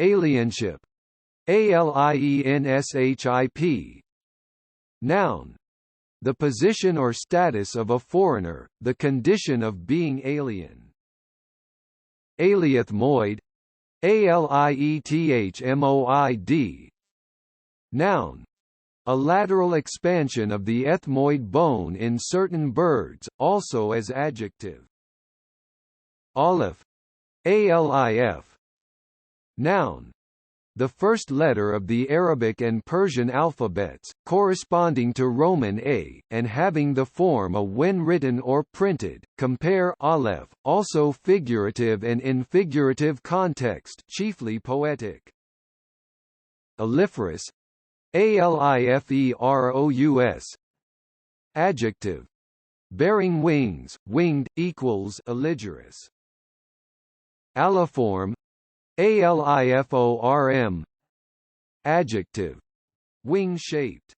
alienship, alienship. Noun. The position or status of a foreigner, the condition of being alien. Aliethmoid, aliethmoid. Noun. A lateral expansion of the ethmoid bone in certain birds, also as adjective. Aleph, alif. Noun. The first letter of the Arabic and Persian alphabets, corresponding to Roman A, and having the form A when written or printed. Compare aleph, also figurative and in figurative context, chiefly poetic. Aliferous, aliferous. Adjective. Bearing wings, winged, equals aligerous. Aliform, aliform. Adjective. Wing-shaped.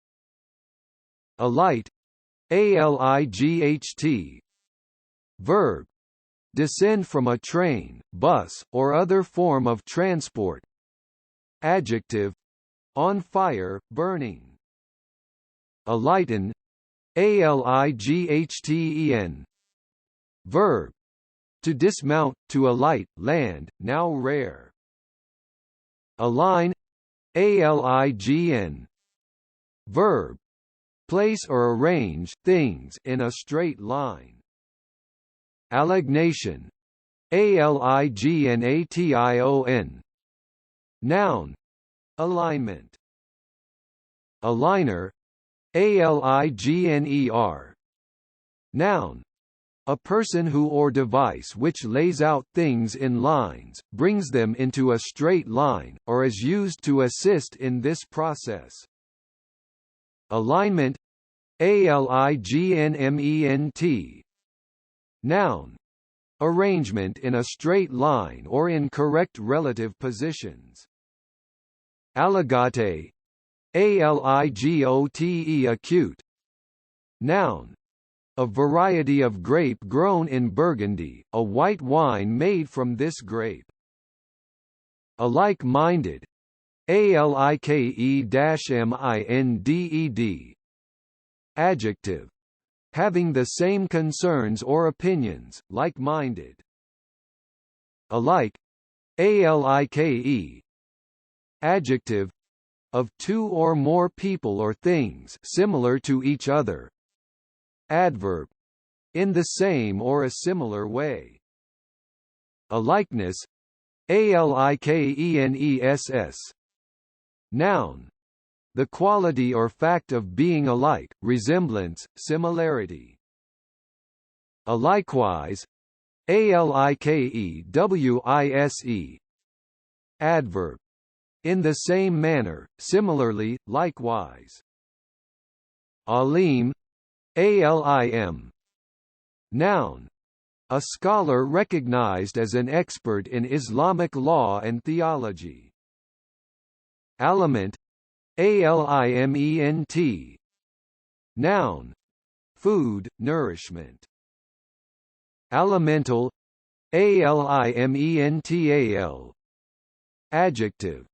Alight, alight. Verb. Descend from a train, bus, or other form of transport. Adjective. On fire, burning. Alighten, alighten. Verb. To dismount, to alight, land, now rare. Align, align. Verb. Place or arrange things in a straight line. Alignation, alignation. Noun. Alignment. Aligner, aligner. Noun. A person who or device which lays out things in lines, brings them into a straight line, or is used to assist in this process. Alignment, alignment. Noun. Arrangement in a straight line or in correct relative positions. Aligote, aligote. Acute. Noun. A variety of grape grown in Burgundy, a white wine made from this grape. Alike-minded, alike-minded. Adjective. Having the same concerns or opinions, like-minded. Alike, alike. Adjective. Of two or more people or things similar to each other. Adverb. In the same or a similar way. Alikeness, alikens. Noun. The quality or fact of being alike, resemblance, similarity. Alikewise, alikewise. Adverb. In the same manner, similarly, likewise. Alim, alim. Noun. A scholar recognized as an expert in Islamic law and theology. Aliment, aliment. Noun. Food, nourishment. Alimental, alimental. Adjective.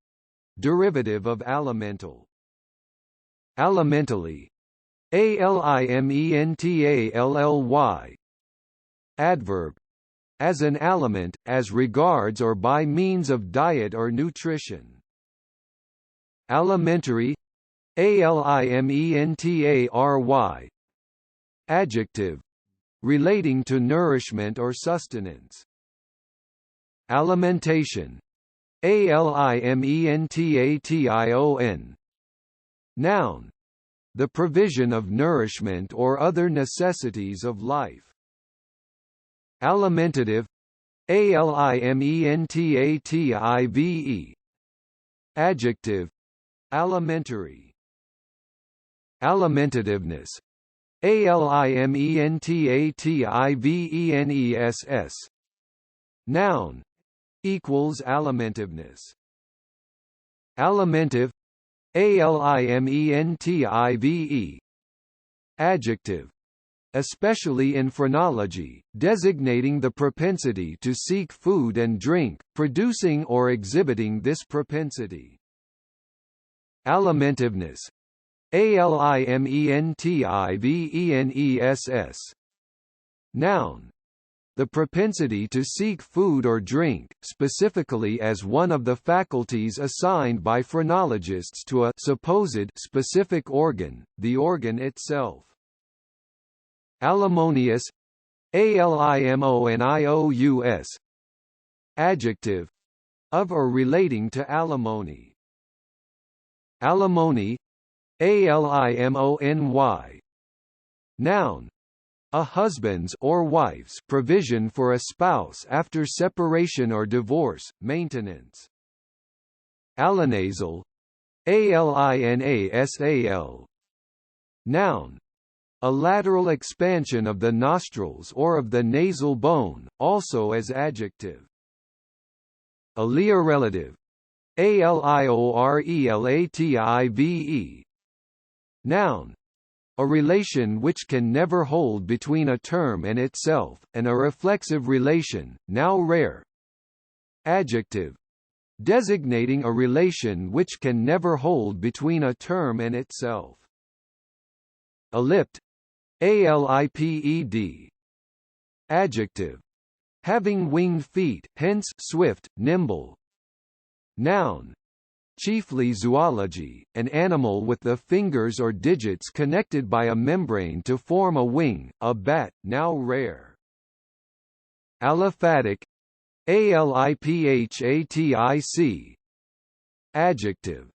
Derivative of alimental. Alimentally, alimentally. Adverb. As an aliment, as regards or by means of diet or nutrition. Alimentary, alimentary. Adjective. Relating to nourishment or sustenance. Alimentation, alimentation. Noun. The provision of nourishment or other necessities of life. Alimentative, alimentive. Adjective. Alimentary. Alimentativeness, alimentativeness. Noun. Equals alimentiveness. Alimentive, alimentive. Adjective. especially in phrenology, designating the propensity to seek food and drink, producing or exhibiting this propensity. Alimentiveness. Alimentiveness. Noun. The propensity to seek food or drink, specifically as one of the faculties assigned by phrenologists to a supposed specific organ, the organ itself. Alimonious. Alimonious. Adjective. Of or relating to alimony. Alimony. Alimony. Noun. A husband's or wife's provision for a spouse after separation or divorce, maintenance. Alinasal. Alinasal. Noun. A lateral expansion of the nostrils or of the nasal bone, also as adjective. Aliorelative. Aliorelative. Noun. A relation which can never hold between a term and itself, and a reflexive relation, now rare. Adjective. Designating a relation which can never hold between a term and itself. Elliped. Aliped. Adjective. Having winged feet, hence swift, nimble. Noun. Chiefly zoology, an animal with the fingers or digits connected by a membrane to form a wing, a bat, now rare. Aliphatic. Aliphatic. Adjective.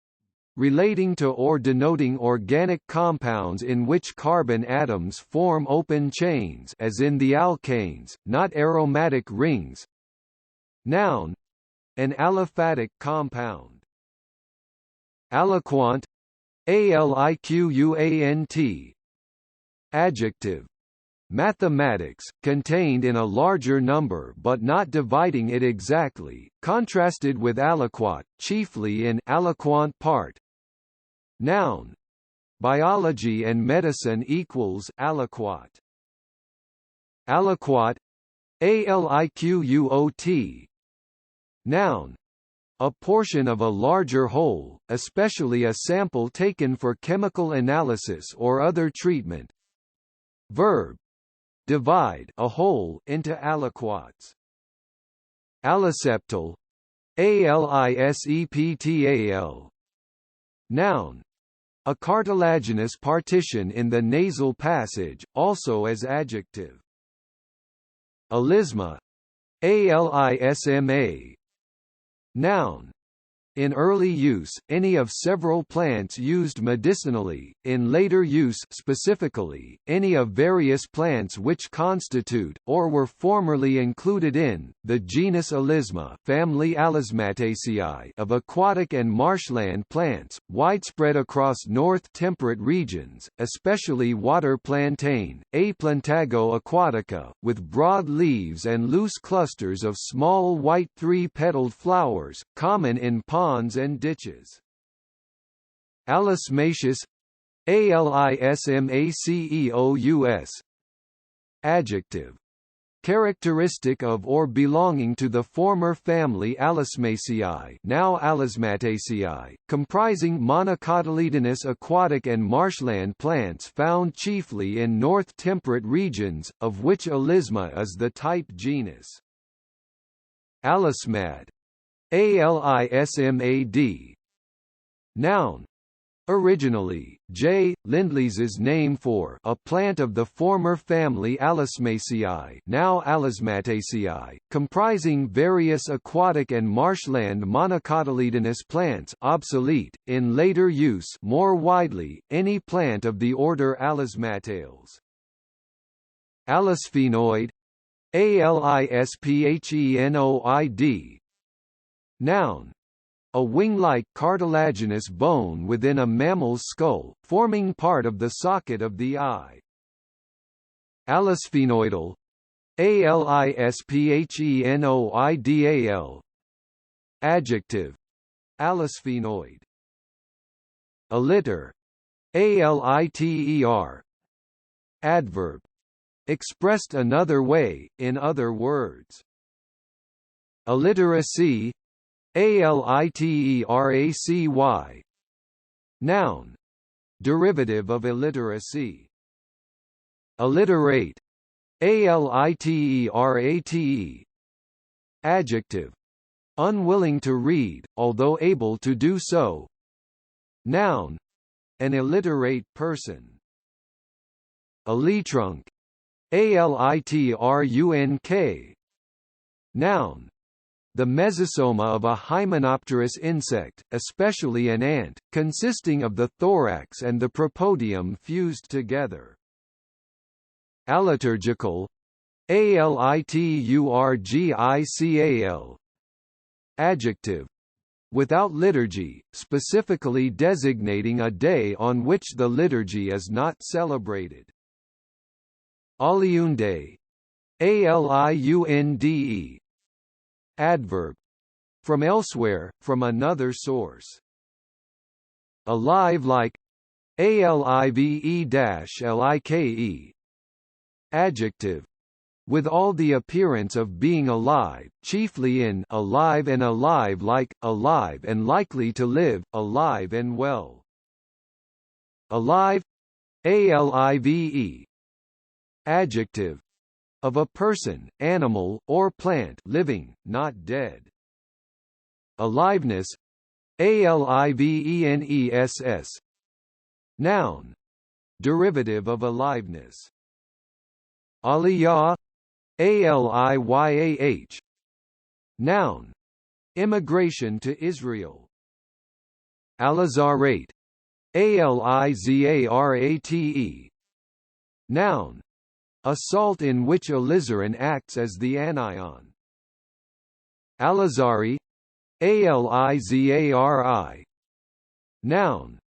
Relating to or denoting organic compounds in which carbon atoms form open chains as in the alkanes, not aromatic rings. Noun. An aliphatic compound. Aliquant. Aliquant. Adjective. Mathematics, contained in a larger number but not dividing it exactly, contrasted with aliquot, chiefly in aliquant part. Noun. Biology and medicine equals aliquot. Aliquot. Aliquot. Noun. A portion of a larger whole, especially a sample taken for chemical analysis or other treatment. Verb. Divide a whole into aliquots. Aliseptal. Aliseptal. Noun. A cartilaginous partition in the nasal passage, also as adjective. Alisma. Alisma. Noun. In early use, any of several plants used medicinally, in later use specifically, any of various plants which constitute, or were formerly included in, the genus Alisma family Alismataceae of aquatic and marshland plants, widespread across north temperate regions, especially water plantain, A. Plantago aquatica, with broad leaves and loose clusters of small white three-petaled flowers, common in ponds and ditches. Alismaceous. Alismaceous. Adjective. Characteristic of or belonging to the former family Alismaceae, now Alismataceae, comprising monocotyledonous aquatic and marshland plants found chiefly in north temperate regions, of which Alisma is the type genus. Alismad. Alismad. Noun. Originally, J. Lindley's name for a plant of the former family Alismaceae, now Alismataceae, comprising various aquatic and marshland monocotyledonous plants, obsolete, in later use more widely, any plant of the order Alismatales. Alisphenoid. Alisphenoid. Noun. A wing-like cartilaginous bone within a mammal's skull, forming part of the socket of the eye. Alisphenoidal. Alisphenoidal. Adjective. Alisphenoid. Aliter. Aliter. Adverb. Expressed another way, in other words. Alliteracy, aliteracy. Noun. Derivative of illiteracy. Alliterate, aliterate. Adjective. Unwilling to read, although able to do so. Noun. An illiterate person. Alitrunk, alitrunk. Noun. The mesosoma of a hymenopterous insect, especially an ant, consisting of the thorax and the propodium fused together. Aliturgical, aliturgical. Adjective. Without liturgy, specifically designating a day on which the liturgy is not celebrated. Aliunde, aliunde. Adverb. From elsewhere, from another source. Alive like, alive-like. Adjective. With all the appearance of being alive, chiefly in alive and alive like, alive and likely to live, alive and well. Alive, alive. Adjective. Of a person, animal, or plant living, not dead. Aliveness, aliveness. Noun. Derivative of aliveness. Aliyah, aliyah. Noun. Immigration to Israel. Alizarate, alizarate. Noun. A salt in which alizarin acts as the anion. Alizari, alizari. Noun.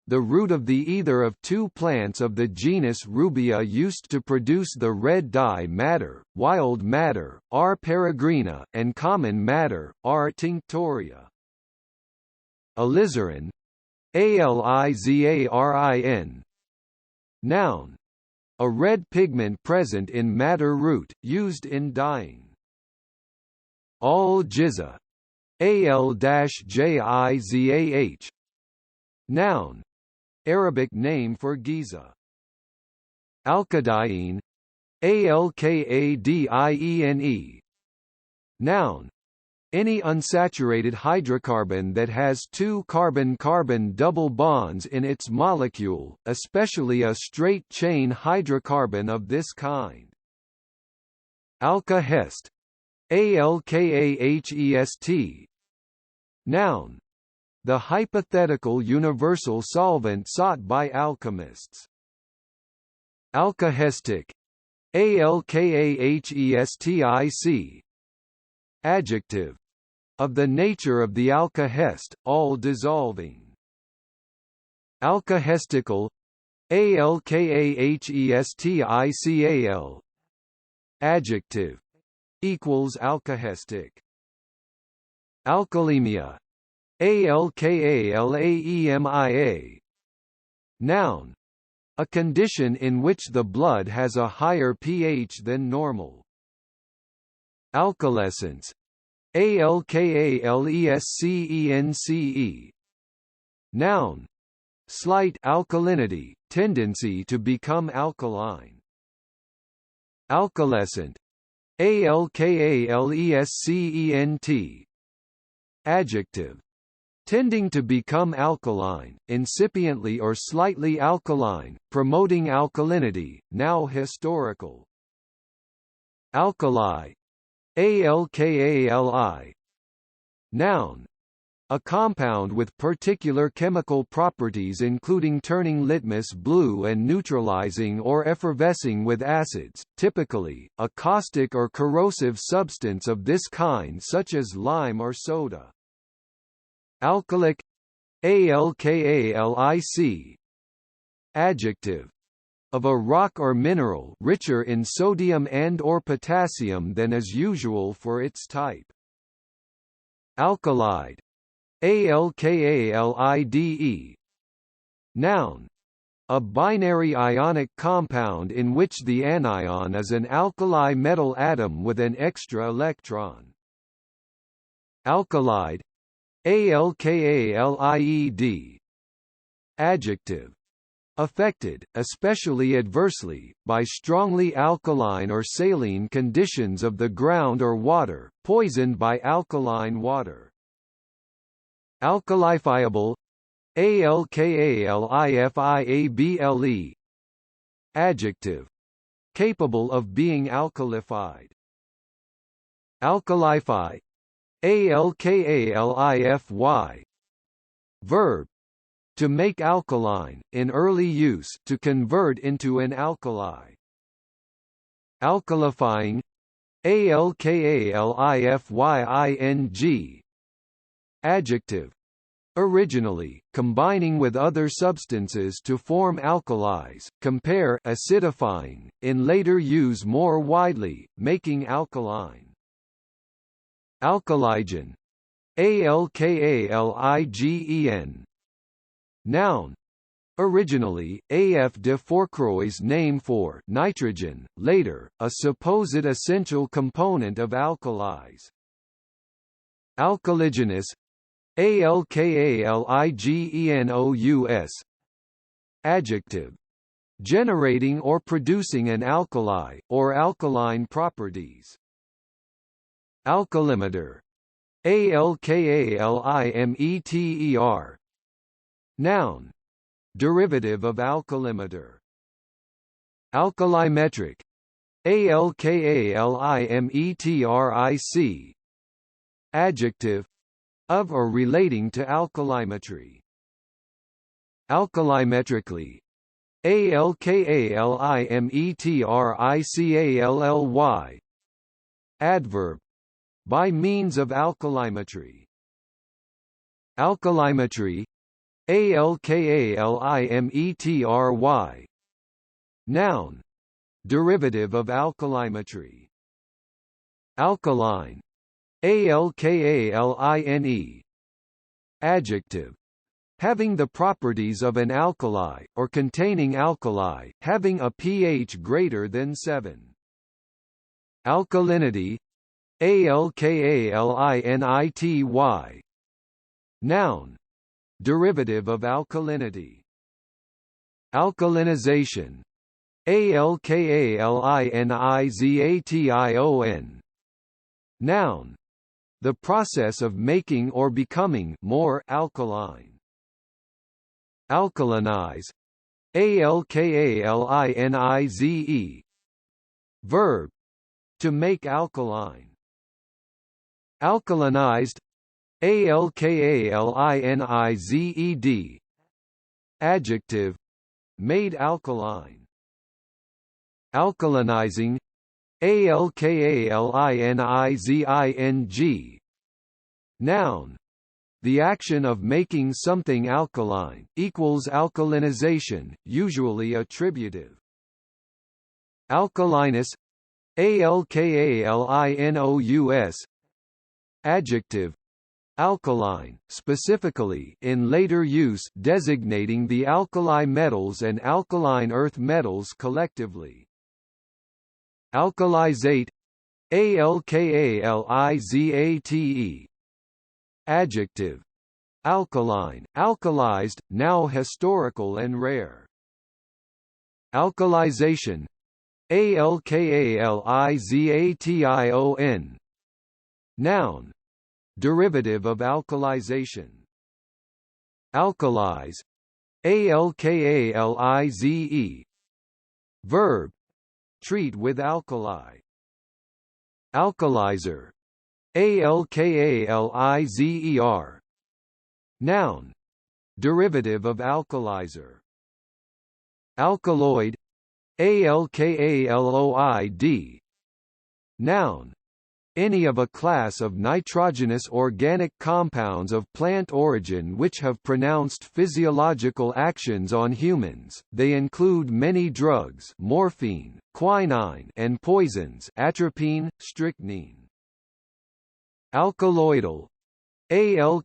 The root of the either of two plants of the genus Rubia used to produce the red dye madder, wild madder, R. peregrina, and common madder, R. tinctoria. Alizarin, alizarin. Noun. A red pigment present in madder root, used in dyeing. Al-Jizah, al-jizah. Noun. Arabic name for Giza. Alkadiene, alkadiene. Noun. Any unsaturated hydrocarbon that has two carbon-carbon double bonds in its molecule, especially a straight-chain hydrocarbon of this kind. Alkahest, alkahest. Noun. The hypothetical universal solvent sought by alchemists. Alkahestic, alkahestic. Adjective. Of the nature of the alkahest, all-dissolving. Alkahestical, alkahestical. Adjective. Alkahestic. Alkalemia, alkalaemia. Noun. A condition in which the blood has a higher pH than normal. Alkalescence, alkalescence. Noun. Slight alkalinity, tendency to become alkaline. Alkalescent, alkalescent. Adjective. Tending to become alkaline, incipiently or slightly alkaline, promoting alkalinity, now historical. Alkali, alkali. Noun. A compound with particular chemical properties including turning litmus blue and neutralizing or effervescing with acids, typically, a caustic or corrosive substance of this kind such as lime or soda. Alkalic, alkalic. Adjective. Of a rock or mineral richer in sodium and or potassium than is usual for its type. Alkalide, alkalide. Noun. a binary ionic compound in which the anion is an alkali metal atom with an extra electron. Alkalide, alkalied. Adjective. Affected, especially adversely, by strongly alkaline or saline conditions of the ground or water, poisoned by alkaline water. Alkalifiable, alkalifiable. Adjective. Capable of being alkalified. Alkalify, alkalify. Verb. To make alkaline, in early use, to convert into an alkali. Alkalifying, alkalifying. Adjective. Originally, combining with other substances to form alkalis, compare acidifying, in later use more widely, making alkaline. Alkaligen, alkaligen. Noun. Originally, af de Fourcroy's name for nitrogen, later, a supposed essential component of alkalis. Alkaligenous, alkaligenous. Adjective. Generating or producing an alkali, or alkaline properties. Alkalimeter, alkalimeter. Noun. Derivative of alkalimeter. Alkalimetric, alkalimetric. Adjective. Of or relating to alkalimetry. Alkalimetrically, alkalimetrically. Adverb. By means of alkalimetry. Alkalimetry, alkalimetry. Noun. Derivative of alkalimetry. Alkaline, alkaline. Adjective. Having the properties of an alkali, or containing alkali, having a pH greater than 7. Alkalinity, alkalinity. Noun. Derivative of alkalinity. Alkalinization, alkalinization. Noun. The process of making or becoming more alkaline. Alkalinize, alkalinize. Verb. To make alkaline. Alkalinized, alkalinized. Adjective. Made alkaline. Alkalinizing, alkalinizing. Noun. The action of making something alkaline, equals alkalinization, usually attributive. Alkalinous, alkalinous. Adjective. Alkaline, specifically in later use designating the alkali metals and alkaline earth metals collectively. Alkalizate, alkalizate. Adjective. Alkaline, alkalized, now historical and rare. Alkalization, alkalization. Noun. Derivative of alkalization. Alkalize, alkalize. Verb. Treat with alkali. Alkalizer, alkalizer. Noun. Derivative of alkalizer. Alkaloid, alkaloid. Noun. Any of a class of nitrogenous organic compounds of plant origin which have pronounced physiological actions on humans. They include many drugs, morphine, quinine, and poisons, atropine, strychnine. Alkaloidal, alkaloidal.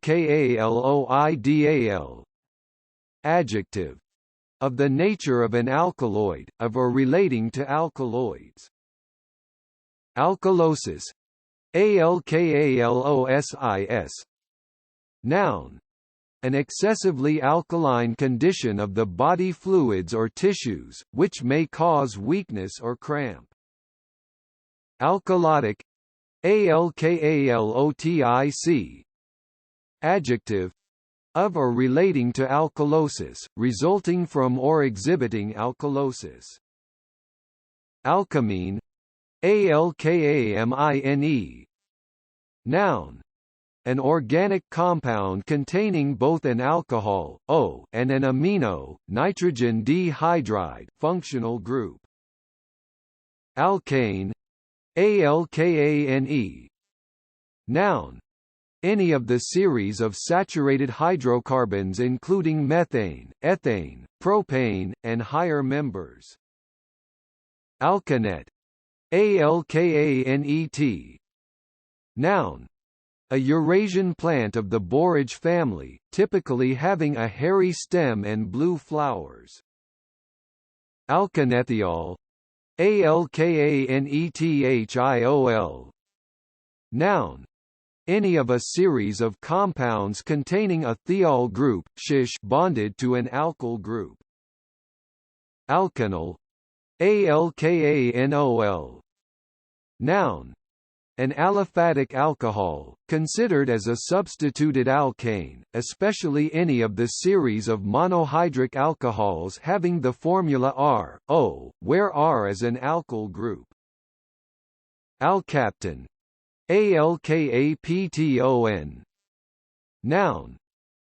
Adjective. of the nature of an alkaloid, of or relating to alkaloids. Alkalosis, Alkalosis. Noun, an excessively alkaline condition of the body fluids or tissues, which may cause weakness or cramp. Alkalotic, Alkalotic. Adjective, of or relating to alkalosis, resulting from or exhibiting alkalosis. Alkamine, Alkamine. Noun, an organic compound containing both an alcohol, O, and an amino, nitrogen D-hydride, functional group. Alkane, Alkane. Noun, any of the series of saturated hydrocarbons including methane, ethane, propane, and higher members. Alkanet, Alkanet. Noun, a Eurasian plant of the borage family, typically having a hairy stem and blue flowers. Alkanethiol, Alkanethiol. Noun, any of a series of compounds containing a thiol group shish bonded to an alkyl group. Alkanol, Alkanol. Noun, an aliphatic alcohol, considered as a substituted alkane, especially any of the series of monohydric alcohols having the formula R, O, where R is an alkyl group. Alkapton, Alkapton. Noun,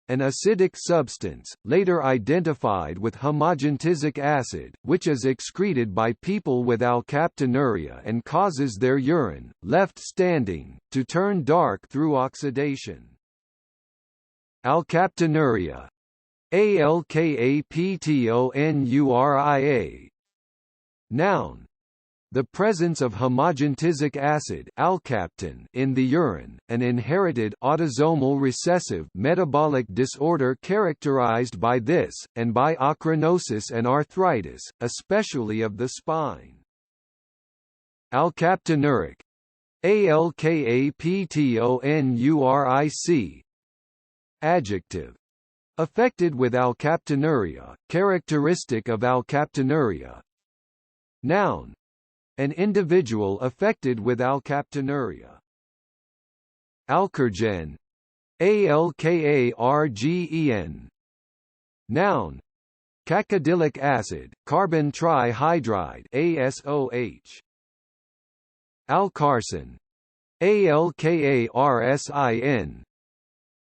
an acidic substance, later identified with homogentic acid, which is excreted by people with alkaptonuria and causes their urine, left standing, to turn dark through oxidation. Alkaptonuria, Alkaptonuria. Noun, the presence of homogentic acid alkapton in the urine, an inherited autosomal recessive metabolic disorder characterized by this, and by achronosis and arthritis, especially of the spine. Alkaptonuric, Alkaptonuric. Adjective, affected with alkaptonuria, characteristic of alkaptonuria. Noun, an individual affected with alkaptonuria. Alkergen, Alkargen. Noun, cacodylic acid, carbon trihydride ASOH. Alcarsin, Alkarsin.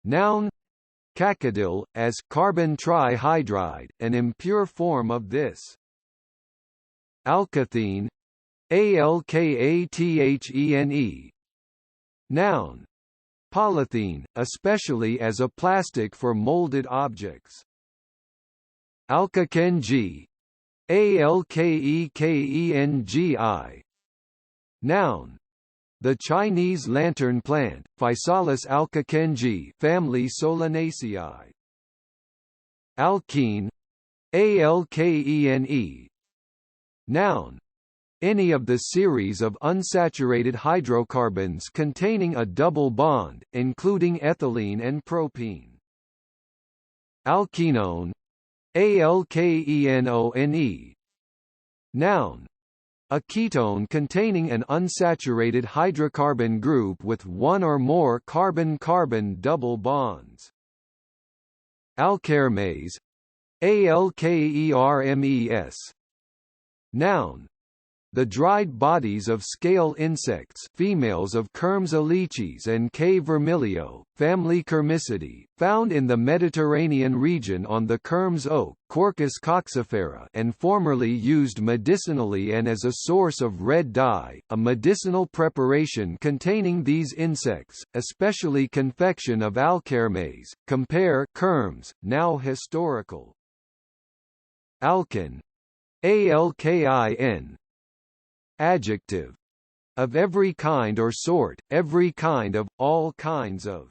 Noun, cacodyl, as carbon trihydride, an impure form of this. Alkathene, Alkathene. Noun, polythene, especially as a plastic for molded objects. Alkakengi, Alkekengi. Noun, the Chinese lantern plant, Physalis alkakengi, family Solanaceae. Alkene, Alkene. Noun, any of the series of unsaturated hydrocarbons containing a double bond, including ethylene and propene. Alkenone, Alkenone. Noun, a ketone containing an unsaturated hydrocarbon group with one or more carbon-carbon double bonds. Alkermes, Alkermes. Noun, the dried bodies of scale insects, females of Kermes alicis and K. vermilio, family Kermicidae, found in the Mediterranean region on the Kermes oak, Quercus coccifera, and formerly used medicinally and as a source of red dye, a medicinal preparation containing these insects, especially confection of alkermes. Compare Kermes, now historical. Alkin, Alkin. Adjective, of every kind or sort, every kind of, all kinds of.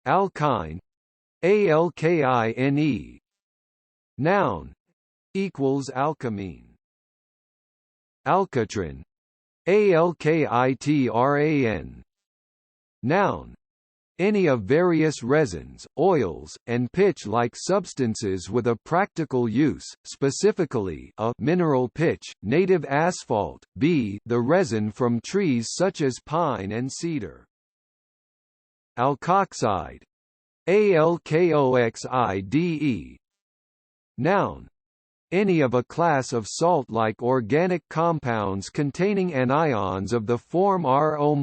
Alkyne, Alkyne. Noun equals alkamine. Alkitran, alkitran. Noun, any of various resins, oils, and pitch-like substances with a practical use, specifically a mineral pitch, native asphalt, b the resin from trees such as pine and cedar. Alkoxide, alkoxide. Noun, any of a class of salt-like organic compounds containing anions of the form RO-,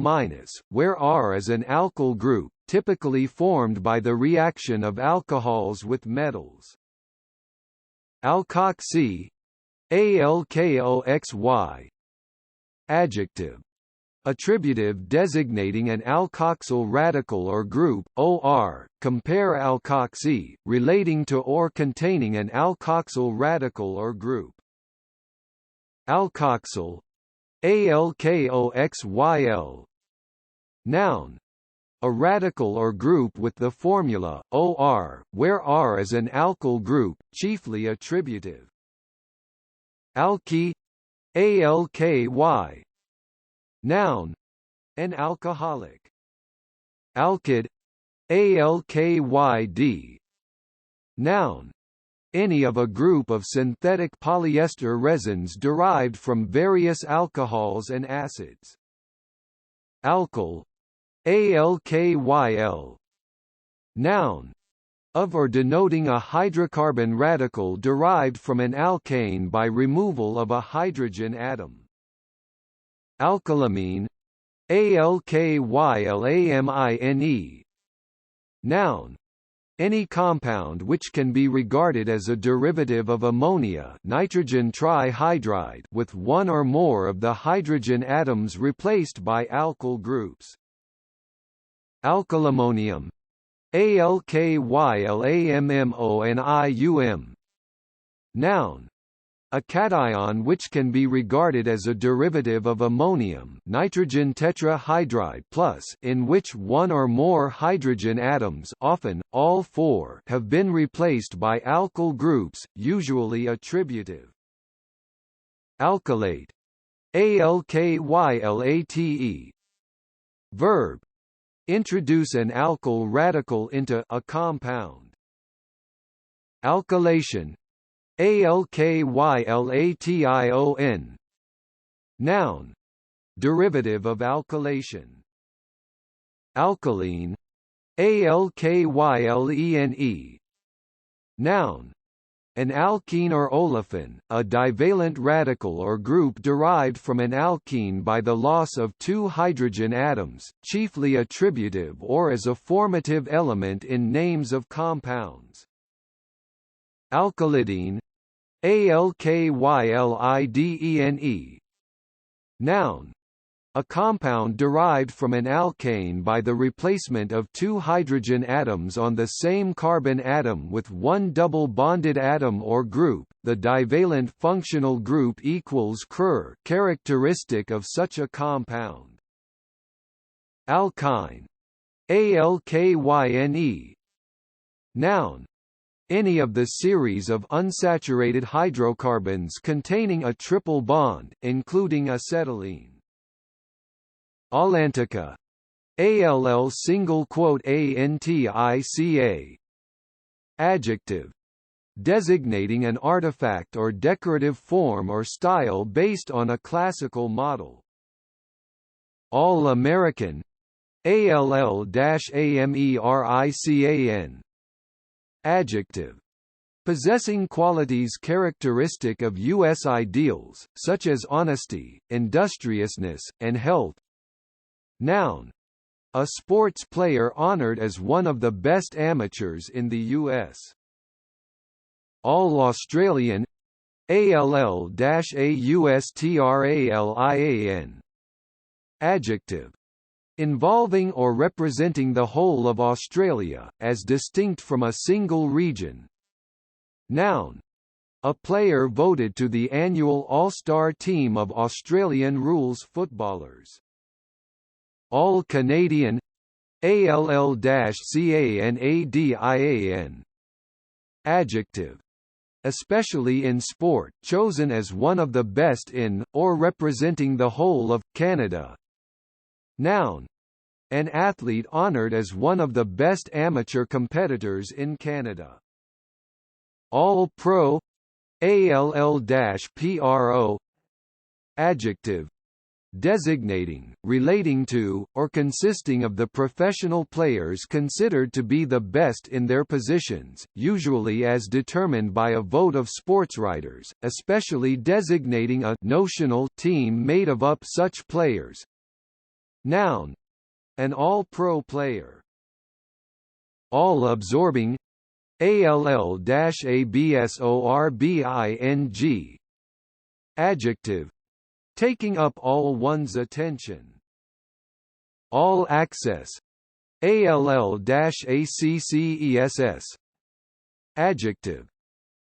where R is an alkyl group, typically formed by the reaction of alcohols with metals. Alkoxy, alkoxy. Adjective, attributive designating an alkoxyl radical or group, or, compare alkoxy, relating to or containing an alkoxyl radical or group. Alkoxyl, alkoxyl. Noun, a radical or group with the formula, or, where R is an alkyl group, chiefly attributive. Alky, alky. Noun, an alcoholic. Alkyd, alkyd. Noun, any of a group of synthetic polyester resins derived from various alcohols and acids. Alkyl, alkyl. Noun, of or denoting a hydrocarbon radical derived from an alkane by removal of a hydrogen atom. Alkylamine, alkylamine. Noun, any compound which can be regarded as a derivative of ammonia, nitrogen trihydride, with one or more of the hydrogen atoms replaced by alkyl groups. Alkylammonium, alkylammo. Noun, a cation which can be regarded as a derivative of ammonium, nitrogen tetrahydride plus, in which one or more hydrogen atoms, often all four, have been replaced by alkyl groups, usually attributive. Alkylate, alkylate. Verb, introduce an alkyl radical into a compound. Alkylation, alkylation. Noun, derivative of alkylation. Alkaline, alkylene. Noun, an alkene or olefin, a divalent radical or group derived from an alkene by the loss of two hydrogen atoms, chiefly attributive or as a formative element in names of compounds. Alkylidene, alkylidene. Noun, a compound derived from an alkane by the replacement of two hydrogen atoms on the same carbon atom with one double bonded atom or group. The divalent functional group equals Cr, characteristic of such a compound. Alkyne, alkyne. Noun, any of the series of unsaturated hydrocarbons containing a triple bond, including acetylene. Allantica, ANTICA. Adjective, designating an artifact or decorative form or style based on a classical model. All-American, ALL-AMERICAN. Adjective, possessing qualities characteristic of U.S. ideals, such as honesty, industriousness, and health. Noun, a sports player honored as one of the best amateurs in the U.S. All-Australian, ALL-AUSTRALIAN. Adjective, involving or representing the whole of Australia, as distinct from a single region. Noun, a player voted to the annual All-Star team of Australian rules footballers. All-Canadian, ALL-CANADIAN. Adjective, especially in sport, chosen as one of the best in, or representing the whole of, Canada. Noun. An athlete honoured as one of the best amateur competitors in Canada. All-Pro. ALL-PRO. Adjective. Designating, relating to, or consisting of the professional players considered to be the best in their positions, usually as determined by a vote of sportswriters, especially designating a notional team made of such players. Noun. An all-pro player. All-absorbing. ALL-ABSORBING. Adjective. Taking up all one's attention. All access. ALL-ACCESS. Adjective.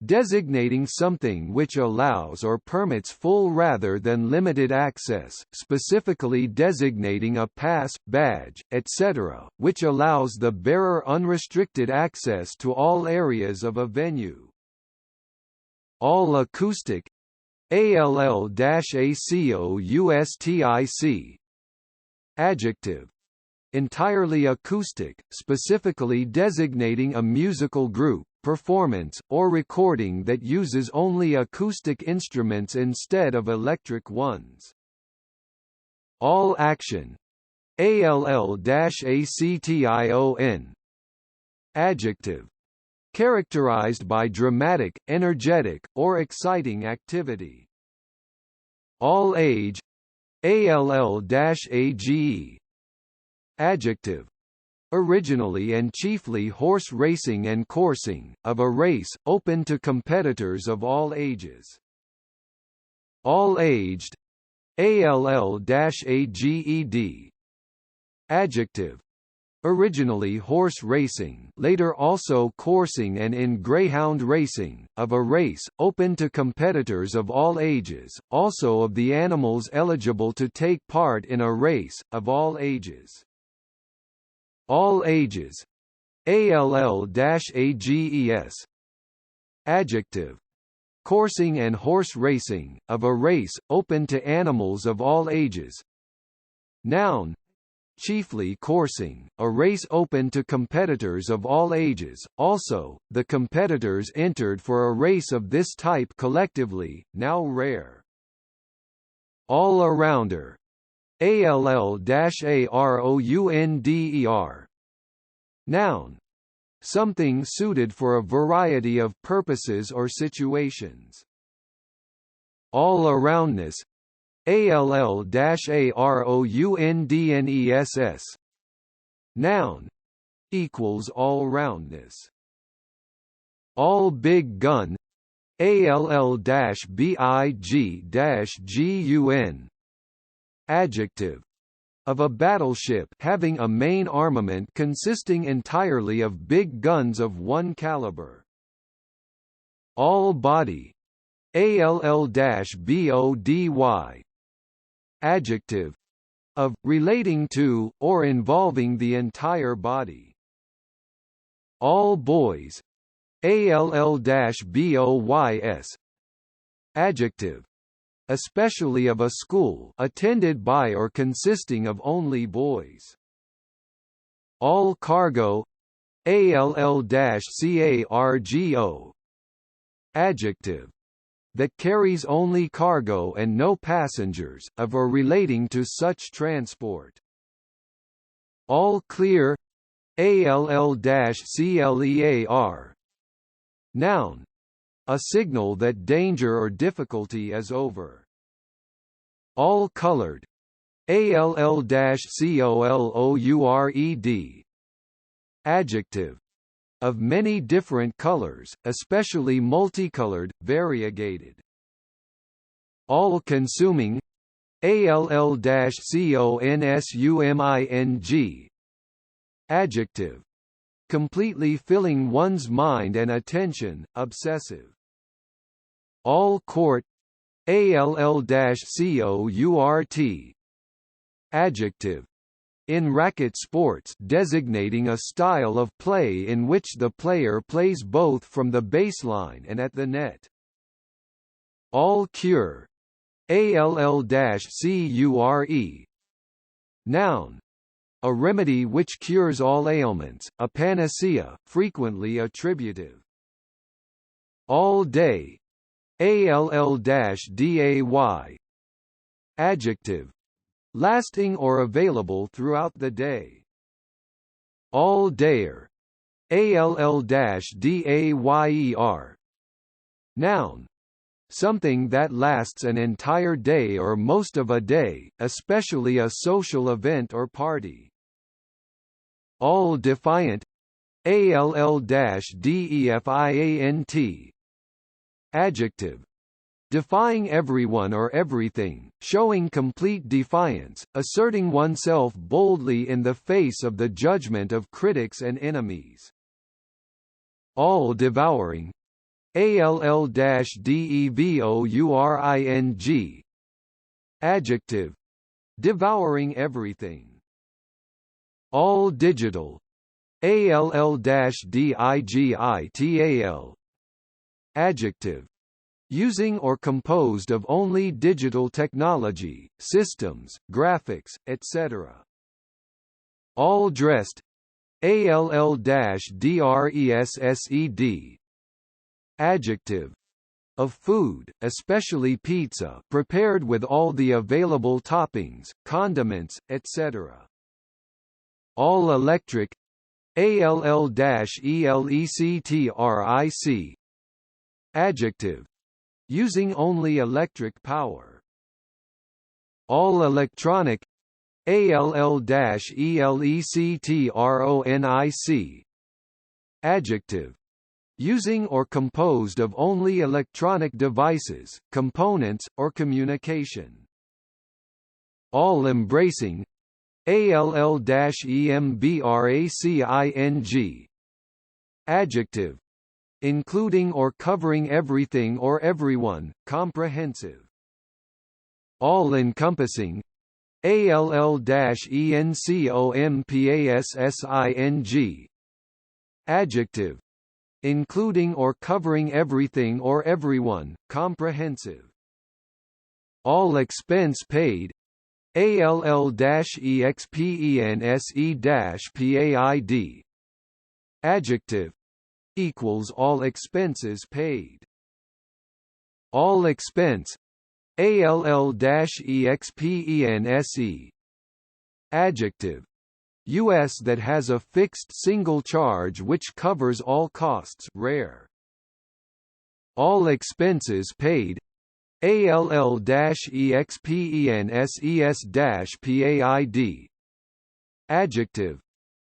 Designating something which allows or permits full rather than limited access, specifically designating a pass, badge, etc., which allows the bearer unrestricted access to all areas of a venue. All acoustic. ALL-ACOUSTIC. Adjective. Entirely acoustic, specifically designating a musical group, performance, or recording that uses only acoustic instruments instead of electric ones. All action. ALL-ACTION. Adjective. Characterized by dramatic, energetic, or exciting activity. All age. ALL-AGE. Adjective. Originally and chiefly horse racing and coursing, of a race, open to competitors of all ages. All-aged. ALL-AGED. Adjective. Originally horse racing, later also coursing and in greyhound racing, of a race, open to competitors of all ages, also of the animals eligible to take part in a race, of all ages. All ages. ALL-AGES. Adjective. Coursing and horse racing, of a race, open to animals of all ages. Noun. Chiefly coursing, a race open to competitors of all ages. Also, the competitors entered for a race of this type collectively, now rare. All-arounder. ALL-AROUNDER. Noun. Something suited for a variety of purposes or situations. All-aroundness. ALL-AROUNDNESS. Noun. Equals all-roundness. All big gun. ALL-BIG-GUN. Adjective. Of a battleship having a main armament consisting entirely of big guns of one caliber. All body. ALL-BODY. Adjective. Of, relating to, or involving the entire body. All boys. ALL-BOYS. Adjective. Especially of a school attended by or consisting of only boys. All cargo. ALL-CARGO. Adjective. That carries only cargo and no passengers, of or relating to such transport. All clear. ALL-CLEAR. Noun. A signal that danger or difficulty is over. All colored. ALL-COLOURED. Adjective. Of many different colors, especially multicolored, variegated. All-consuming. ALL-CONSUMING. Adjective. Completely filling one's mind and attention, obsessive. All court. ALL-COURT. Adjective. in racket sports designating a style of play in which the player plays both from the baseline and at the net. All-cure, ALL-CURE. Noun, a remedy which cures all ailments, a panacea, frequently attributive. All day, ALL-DAY. Adjective, lasting or available throughout the day. All-dayer, ALL-DAYER. Noun, something that lasts an entire day or most of a day, especially a social event or party. All-defiant, ALL-DEFIANT. Adjective, defying everyone or everything, showing complete defiance, asserting oneself boldly in the face of the judgment of critics and enemies. All-devouring, ALL-DEVOURING. Adjective, devouring everything. All digital, ALL-DIGITAL. Adjective, using or composed of only digital technology, systems, graphics, etc. All dressed, ALL-DRESSED. Adjective, of food, especially pizza, prepared with all the available toppings, condiments, etc. All electric, ALL-ELECTRIC. Adjective, using only electric power. All electronic, ALL-ELECTRONIC. Adjective, using or composed of only electronic devices, components, or communication. All-embracing, ALL-EMBRACING. Adjective, including or covering everything or everyone, comprehensive. All-encompassing, ALL-ENCOMPASSING. Adjective, including or covering everything or everyone, comprehensive. All expense paid, ALL-EXPENSE-PAID. Adjective, equals all expenses paid. All expense, ALL-EXPENSE. Adjective, US that has a fixed single charge which covers all costs, rare. All expenses paid, ALL-EXPENSES-PAID. Adjective,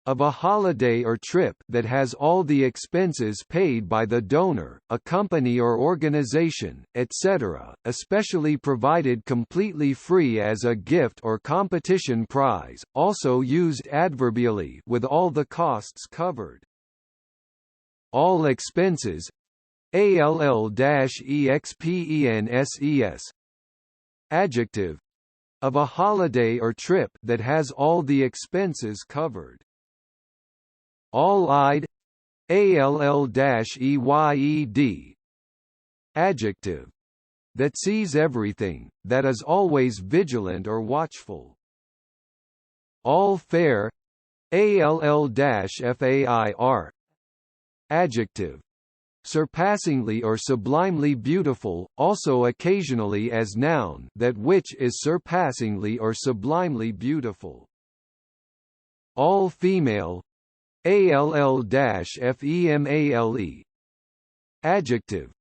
of a holiday or trip that has all the expenses paid by the donor, a company or organization, etc., especially provided completely free as a gift or competition prize, also used adverbially with all the costs covered. All expenses, ALL-EXPENSES. Adjective, of a holiday or trip that has all the expenses covered. All-eyed, ALL-EYED. Adjective, that sees everything, that is always vigilant or watchful. All fair, ALL-FAIR. Adjective, surpassingly or sublimely beautiful, also occasionally as noun that which is surpassingly or sublimely beautiful. All female, ALL-FEMALE. Adjective,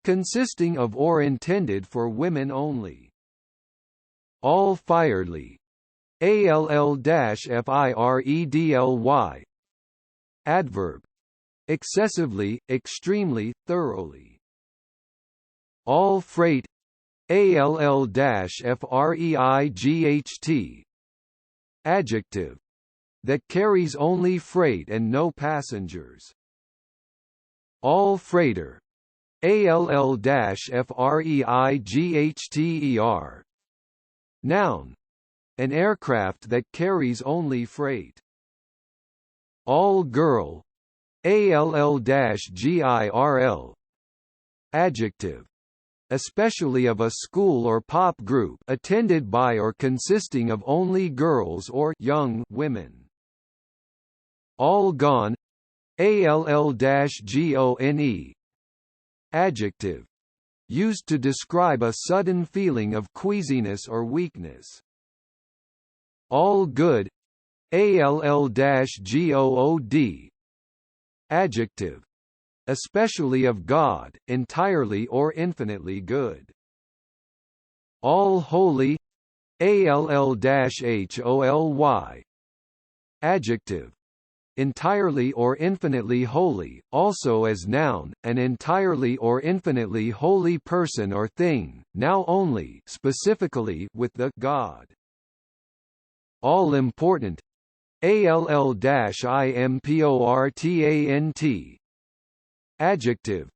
consisting of or intended for women only. All firedly, ALL-FIREDLY. Adverb, excessively, extremely, thoroughly. All freight, ALL-FREIGHT. Adjective, that carries only freight and no passengers. All freighter, ALL-FREIGHTER. Noun, an aircraft that carries only freight. All girl, ALL-GIRL. Adjective, especially of a school or pop group attended by or consisting of only girls or young women. All gone, ALL-GONE. Adjective, used to describe a sudden feeling of queasiness or weakness. All good, ALL-GOOD. Adjective, especially of God, entirely or infinitely good. All holy, ALL-HOLY. Adjective, entirely or infinitely holy, also as noun, an entirely or infinitely holy person or thing, now only specifically with the God. All important, ALL-IMPORTANT. Adjective,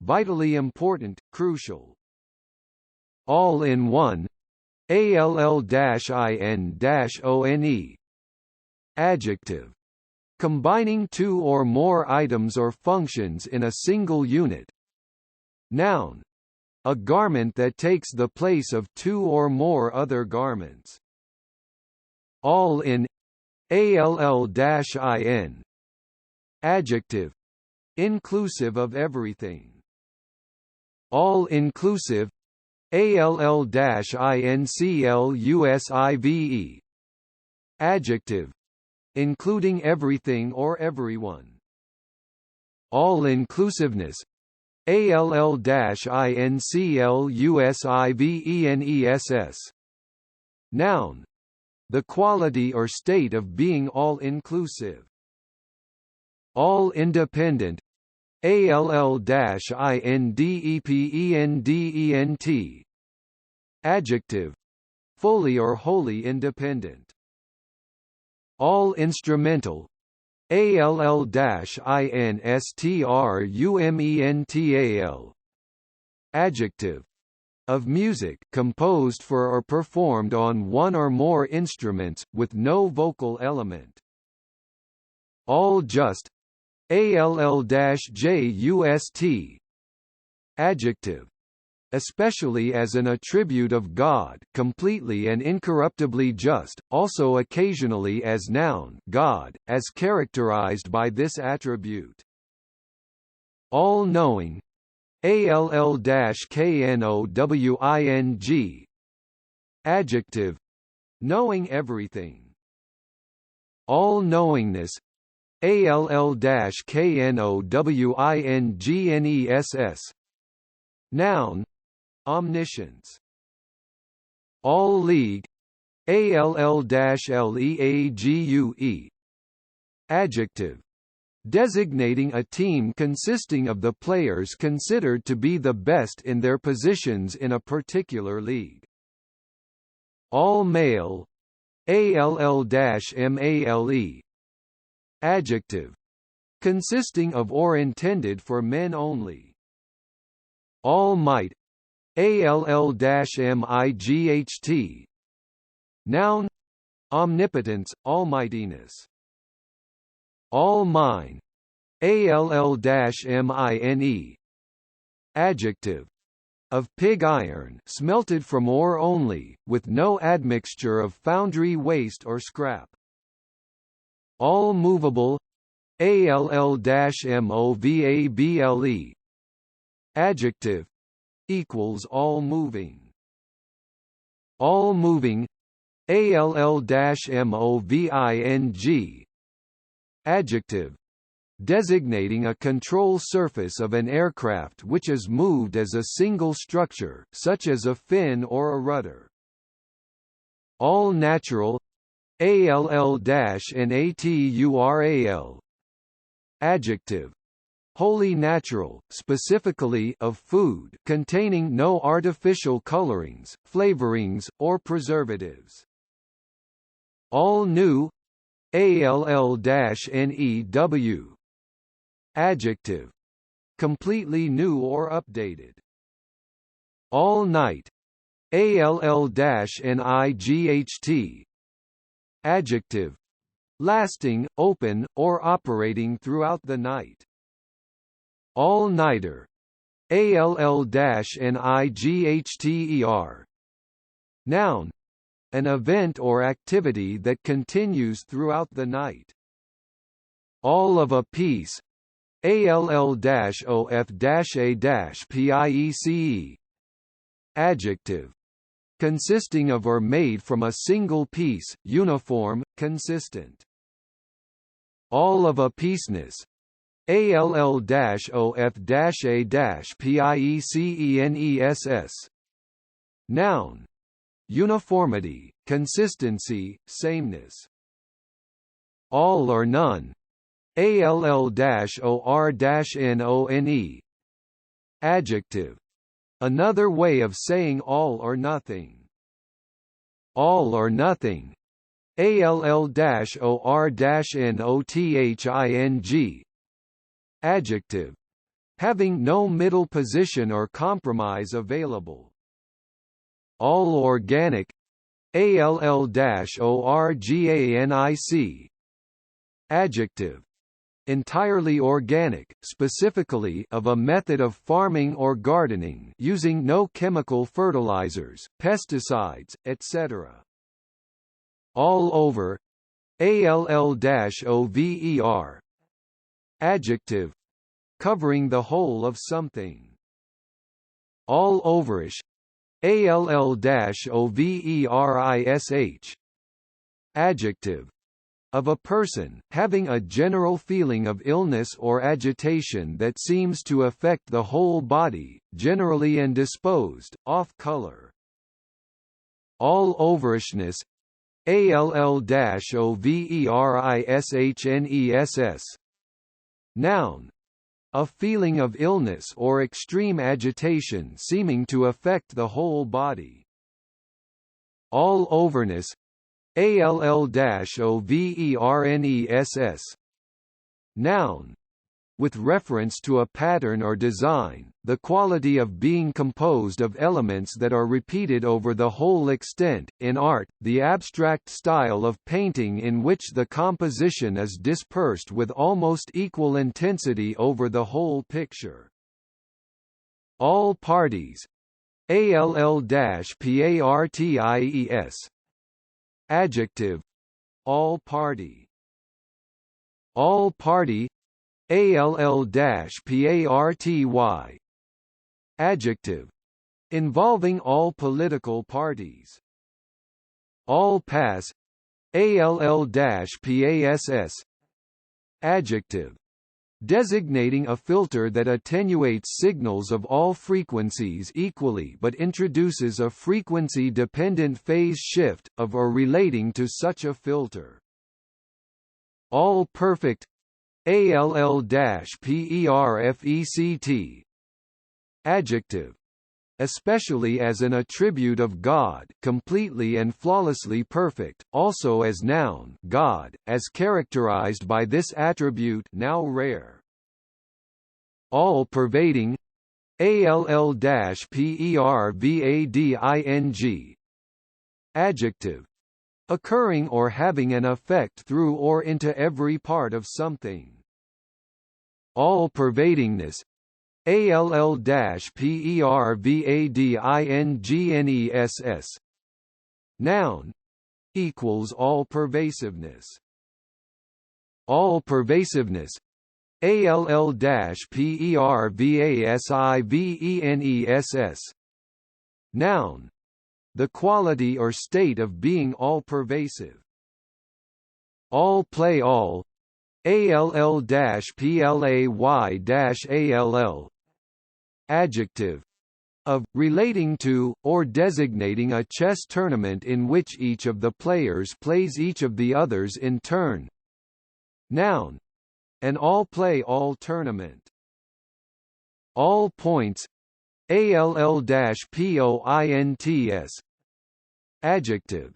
vitally important, crucial. All in one, ALL-IN-ONE. Adjective, combining two or more items or functions in a single unit. Noun, a garment that takes the place of two or more other garments. All in, ALL-IN. Adjective, inclusive of everything. All inclusive, ALL-INCLUSIVE. Adjective, including everything or everyone. All inclusiveness, ALL-INCLUSIVENESS. Noun, the quality or state of being all-inclusive. All independent, ALL-INDEPENDENT. Adjective, fully or wholly independent. All instrumental, ALL-INSTRUMENTAL. Adjective, of music composed for or performed on one or more instruments, with no vocal element. All just, ALL-JUST. Adjective, especially as an attribute of God, completely and incorruptibly just, also occasionally as noun God, as characterized by this attribute. All-knowing, ALL-KNOWING. Adjective, knowing everything. All-knowingness, ALL-KNOWINGNESS. Noun, omniscience. All league, ALL-LEAGUE. Adjective, designating a team consisting of the players considered to be the best in their positions in a particular league. All male, ALL-MALE. Adjective, consisting of or intended for men only. All might, ALL-MIGHT. Noun, omnipotence, almightiness. All mine, ALL-MINE. Adjective, of pig iron smelted from ore only, with no admixture of foundry waste or scrap. All movable, ALL-MOVABLE. Adjective, equals all moving. All moving, ALL-MOVING. Adjective, designating a control surface of an aircraft which is moved as a single structure, such as a fin or a rudder. All natural, ALL-NATURAL. Adjective, wholly natural, specifically of food, containing no artificial colorings, flavorings, or preservatives. All new, ALL-NEW. Adjective, completely new or updated. All night, ALL-NIGHT. Adjective. Lasting, open, or operating throughout the night. All-nighter. ALL-NIGHTER. Noun. An event or activity that continues throughout the night. All of a piece. ALL-OF-A-PIECE. Adjective. Consisting of or made from a single piece, uniform, consistent. All of a piece-ness. ALL-OF-A-PIECENESS. Noun. Uniformity, consistency, sameness. All or none. ALL-OR-NONE. Adjective. Another way of saying all or nothing. All or nothing. ALL-OR-NOTHING. Adjective. Having no middle position or compromise available. All organic. ALL-ORGANIC. Adjective. Entirely organic, specifically of a method of farming or gardening using no chemical fertilizers, pesticides, etc. All over. ALL-OVER. Adjective. Covering the whole of something. All overish. ALL-OVERISH. Adjective. Of a person, having a general feeling of illness or agitation that seems to affect the whole body, generally and disposed, off color. All overishness. ALL-OVERISHNESS. Noun. A feeling of illness or extreme agitation seeming to affect the whole body. All overness. ALL-OVERNESS. Noun. With reference to a pattern or design, the quality of being composed of elements that are repeated over the whole extent. In art, the abstract style of painting in which the composition is dispersed with almost equal intensity over the whole picture. All parties. ALL-PARTIES. Adjective. All party. All party. ALL-PARTY. Adjective. Involving all political parties. All pass. ALL-PASS. Adjective. Designating a filter that attenuates signals of all frequencies equally but introduces a frequency-dependent phase shift, of or relating to such a filter. All perfect. ALL-PERFECT. Adjective. Especially as an attribute of God, completely and flawlessly perfect, also as noun God, as characterized by this attribute now rare. All-pervading. ALL-PERVADING. Adjective. Occurring or having an effect through or into every part of something. All-pervadingness. ALL-PERVADINGNESS. Noun. Equals all-pervasiveness. All-pervasiveness. ALL-PERVASIVENESS. Noun. The quality or state of being all-pervasive. All-play all. ALL-PLAY-ALL. Adjective. Of, relating to, or designating a chess tournament in which each of the players plays each of the others in turn. Noun. An all-play-all tournament. All points. ALL-POINTS. Adjective.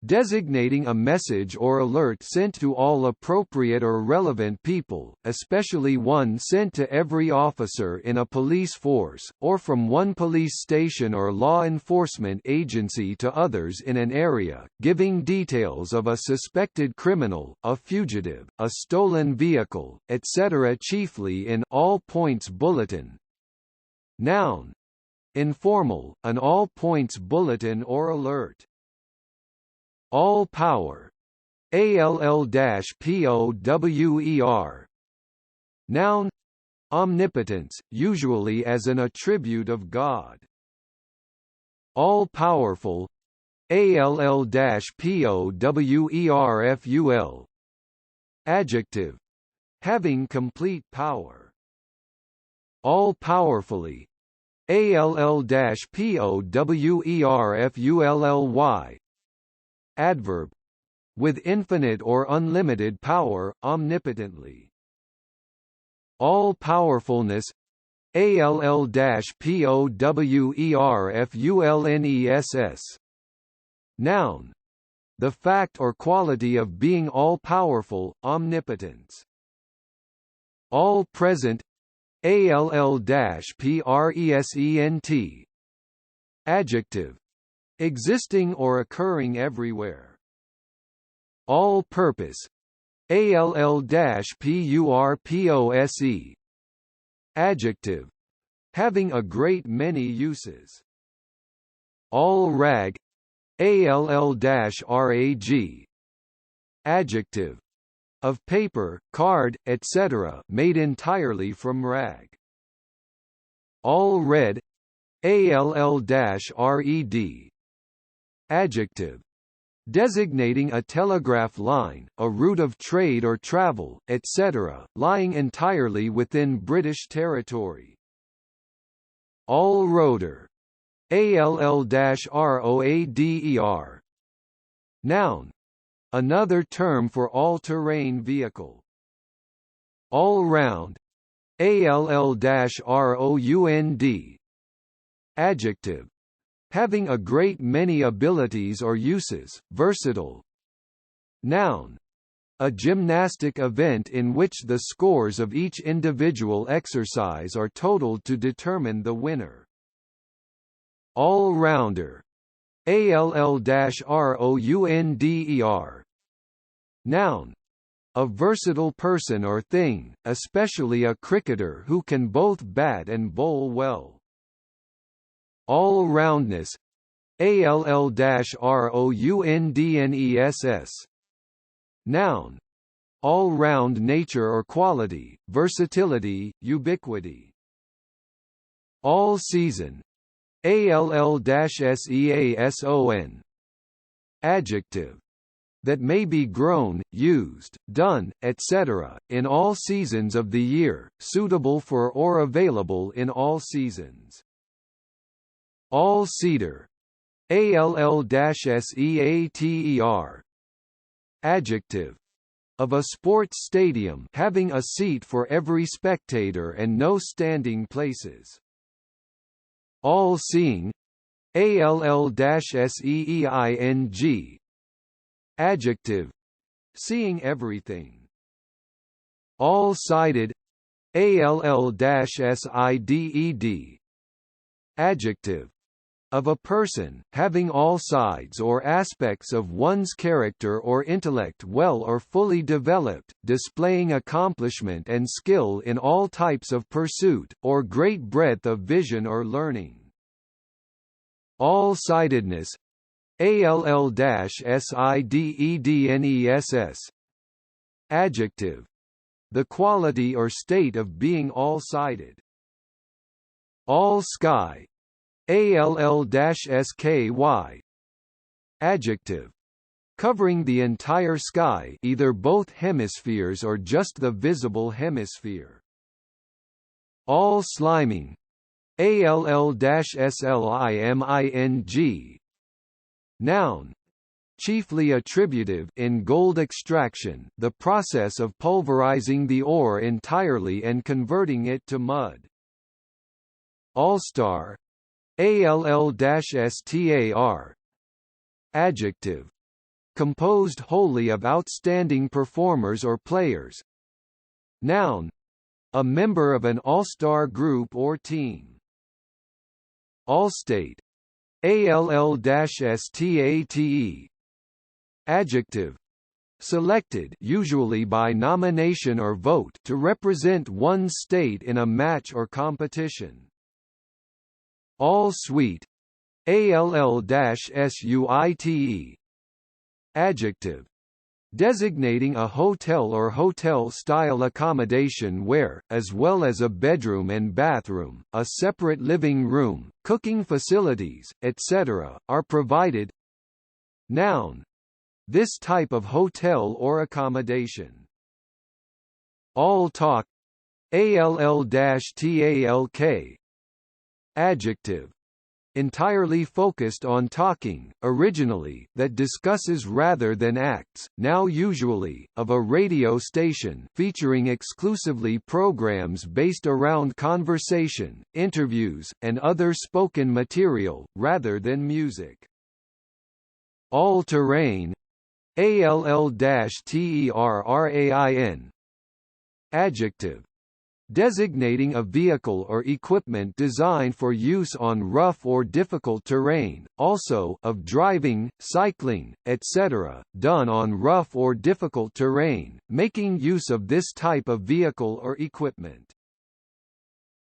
designating a message or alert sent to all appropriate or relevant people, especially one sent to every officer in a police force, or from one police station or law enforcement agency to others in an area, giving details of a suspected criminal, a fugitive, a stolen vehicle, etc., chiefly in all points bulletin. Noun. Informal, an all points bulletin or alert. All power. ALL-POWER. Noun. Omnipotence, usually as an attribute of God. All powerful. ALL-POWERFUL. Adjective. Having complete power. All powerfully. ALL-POWERFULLY. Adverb. With infinite or unlimited power, omnipotently. All-powerfulness. ALL-POWERFULNESS. Noun. The fact or quality of being all-powerful, omnipotence. All-present. ALL-PRESENT. Adjective. Existing or occurring everywhere. All-purpose. ALL-PURPOSE. Adjective. Having a great many uses. All-rag. ALL-RAG. Adjective. Of paper, card, etc., made entirely from rag. All-red. ALL-RED. Adjective. Designating a telegraph line, a route of trade or travel, etc., lying entirely within British territory. All-roader. ALL-ROADER. Noun. Another term for all-terrain vehicle. All-round. ALL-ROUND. Adjective. Having a great many abilities or uses, versatile. Noun. A gymnastic event in which the scores of each individual exercise are totaled to determine the winner. All-rounder. ALL-ROUNDER. Noun. A versatile person or thing, especially a cricketer who can both bat and bowl well. All-roundness. ALL-ROUNDNESS. Noun. All-round nature or quality, versatility, ubiquity. All-season. ALL-SEASON. Adjective. That may be grown, used, done, etc., in all seasons of the year, suitable for or available in all seasons. All-seater. ALL-SEATER. Adjective. Of a sports stadium having a seat for every spectator and no standing places. All-seeing. ALL-SEEING. Adjective. Seeing everything. All-sided. ALL-SIDED. Adjective. Of a person, having all sides or aspects of one's character or intellect well or fully developed, displaying accomplishment and skill in all types of pursuit, or great breadth of vision or learning. All-sidedness. ALL-SIDEDNESS. Adjective. The quality or state of being all-sided. All-sky. ALL-SKY. Adjective. Covering the entire sky, either both hemispheres or just the visible hemisphere. All-sliming. ALL-SLIMING. Noun. Chiefly attributive in gold extraction, the process of pulverizing the ore entirely and converting it to mud. All-star. ALL-STAR. Adjective. composed wholly of outstanding performers or players. Noun, a member of an all-star group or team. Allstate, ALL-STATE. Adjective, selected usually by nomination or vote to represent one state in a match or competition. All-suite, ALL-SUITE. Adjective, designating a hotel or hotel-style accommodation where, as well as a bedroom and bathroom, a separate living room, cooking facilities, etc., are provided. Noun, this type of hotel or accommodation. All talk, ALL-TALK. Adjective, entirely focused on talking, originally, that discusses rather than acts, now usually, of a radio station featuring exclusively programs based around conversation, interviews, and other spoken material, rather than music. All-terrain, ALL-TERRAIN. Adjective, designating a vehicle or equipment designed for use on rough or difficult terrain, also of driving, cycling, etc., done on rough or difficult terrain, making use of this type of vehicle or equipment.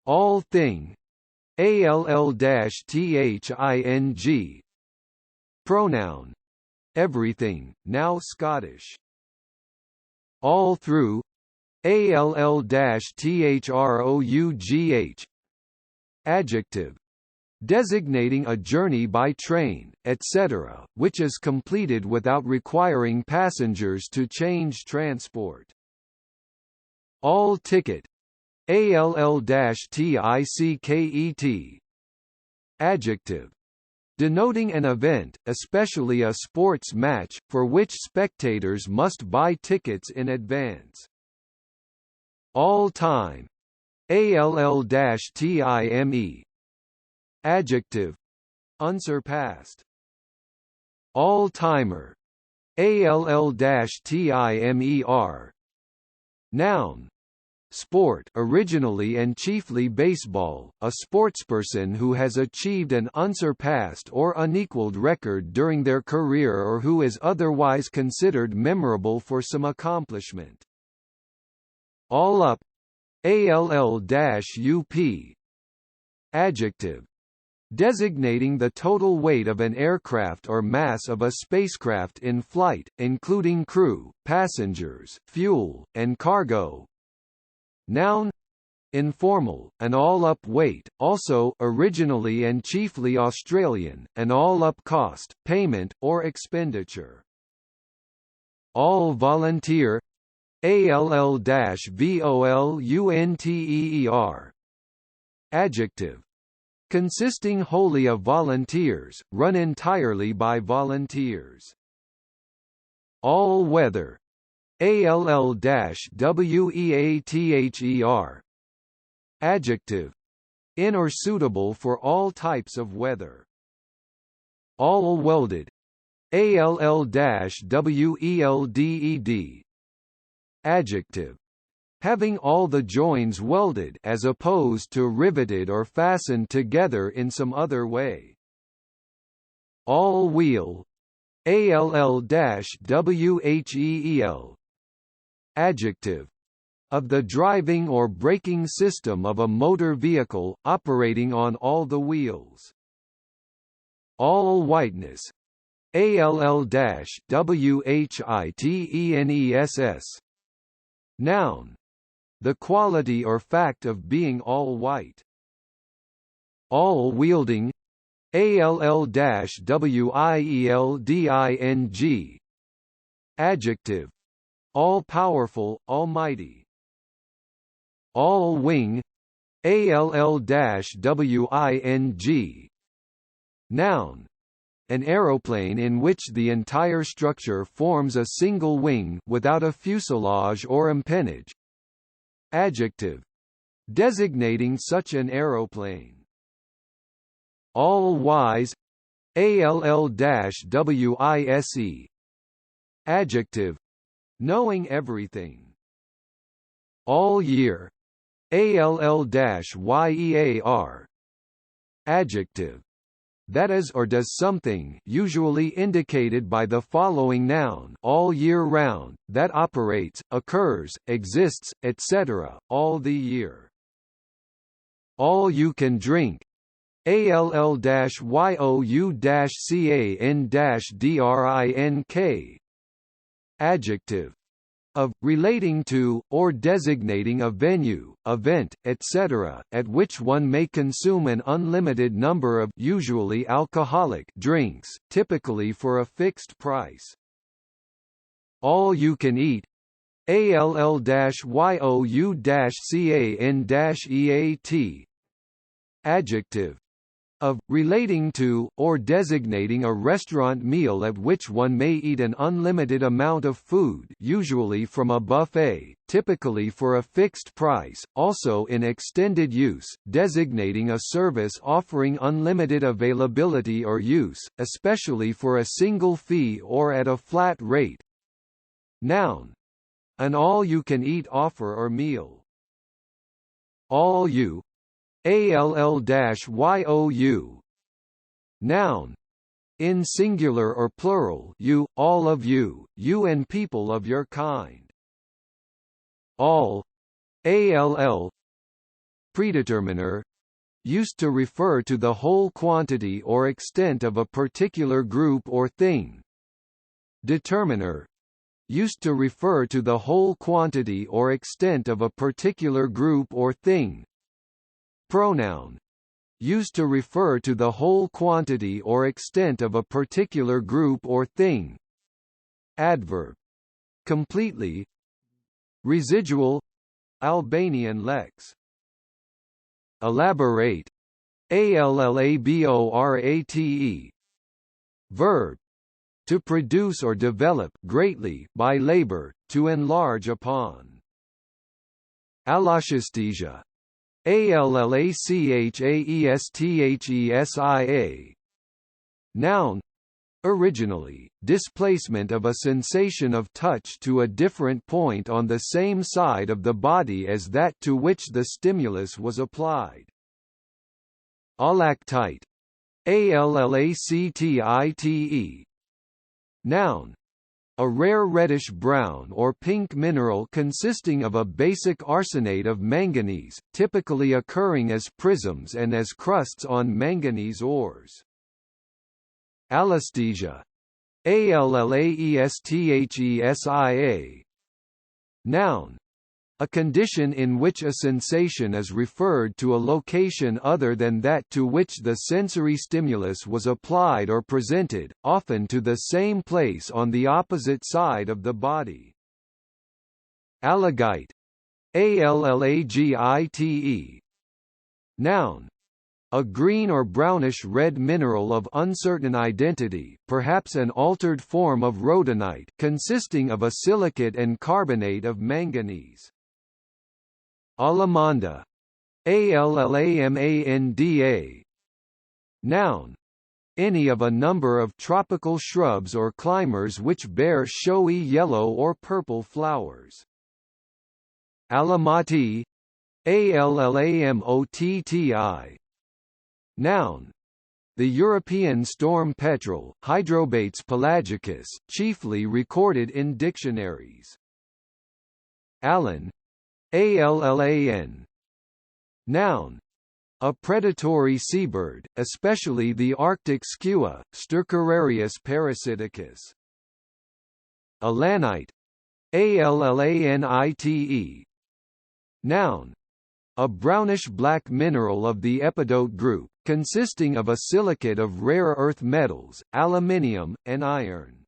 All thing, ALL-THING. Pronoun, everything, now Scottish. All through, ALL-THROUGH. Adjective, designating a journey by train, etc., which is completed without requiring passengers to change transport. All ticket, ALL-TICKET. Adjective, denoting an event, especially a sports match, for which spectators must buy tickets in advance. All time, ALL-TIME. Adjective, unsurpassed. All-timer, ALL-TIMER. Noun, sport, originally and chiefly baseball, a sportsperson who has achieved an unsurpassed or unequaled record during their career or who is otherwise considered memorable for some accomplishment. All up, ALL-UP. Adjective, designating the total weight of an aircraft or mass of a spacecraft in flight, including crew, passengers, fuel, and cargo. Noun, informal, an all-up weight, also originally and chiefly Australian, an all-up cost, payment, or expenditure. All volunteer, ALL-VOLUNTEER. Adjective, consisting wholly of volunteers, run entirely by volunteers. All weather, ALL-WEATHER. Adjective, in or suitable for all types of weather. All welded, ALL-WELDED. Adjective, having all the joins welded as opposed to riveted or fastened together in some other way. All wheel, ALL-WHEEL. Adjective, of the driving or braking system of a motor vehicle, operating on all the wheels. All whiteness, ALL-WHITENESS. Noun, the quality or fact of being all white. All wielding, ALL-WIELDING. Adjective, all-powerful, almighty. All wing, ALL-WING. Noun, an aeroplane in which the entire structure forms a single wing without a fuselage or empennage. Adjective, designating such an aeroplane. All wise, ALL-WISE. Adjective. Knowing everything. All year. ALL-YEAR. Adjective. That is or does something usually indicated by the following noun all year round, that operates, occurs, exists, etc., all the year. All you can drink. ALL-YOU-CAN-DRINK. Adjective. Of, relating to, or designating a venue, event, etc., at which one may consume an unlimited number of usually alcoholic drinks, typically for a fixed price. All you can eat. ALL-YOU-CAN-EAT. Adjective. Of, relating to, or designating a restaurant meal at which one may eat an unlimited amount of food usually from a buffet, typically for a fixed price, also in extended use, designating a service offering unlimited availability or use, especially for a single fee or at a flat rate. Noun. An all-you-can-eat offer or meal. All you. ALL-YOU. Noun. In singular or plural you, all of you, you and people of your kind. All. ALL. Predeterminer. Used to refer to the whole quantity or extent of a particular group or thing. Determiner. Used to refer to the whole quantity or extent of a particular group or thing. Pronoun. Used to refer to the whole quantity or extent of a particular group or thing. Adverb. Completely. Residual. Albanian lex. Elaborate. ALLABORATE. Verb. To produce or develop greatly by labor, to enlarge upon. Allochaesthesia. ALLACHAESTHESIA. Noun. Originally, displacement of a sensation of touch to a different point on the same side of the body as that to which the stimulus was applied. Alactite. ALLACTITE. Noun. A rare reddish-brown or pink mineral consisting of a basic arsenate of manganese, typically occurring as prisms and as crusts on manganese ores. Alloesthesia. ALLAESTHESIA. Noun. A condition in which a sensation is referred to a location other than that to which the sensory stimulus was applied or presented, often to the same place on the opposite side of the body. Allagite. ALLAGITE. Noun. A green or brownish-red mineral of uncertain identity, perhaps an altered form of rhodonite consisting of a silicate and carbonate of manganese. Allamanda. ALLAMANDA. Noun. Any of a number of tropical shrubs or climbers which bear showy yellow or purple flowers. Allamati. ALLAMOTTI. Noun. The European storm petrel, Hydrobates pelagicus, chiefly recorded in dictionaries. Allan. ALLAN. Noun. A predatory seabird, especially the Arctic skua, Stercorarius parasiticus. Allanite. ALLANITE. Noun. A brownish-black mineral of the epidote group, consisting of a silicate of rare earth metals, aluminium, and iron.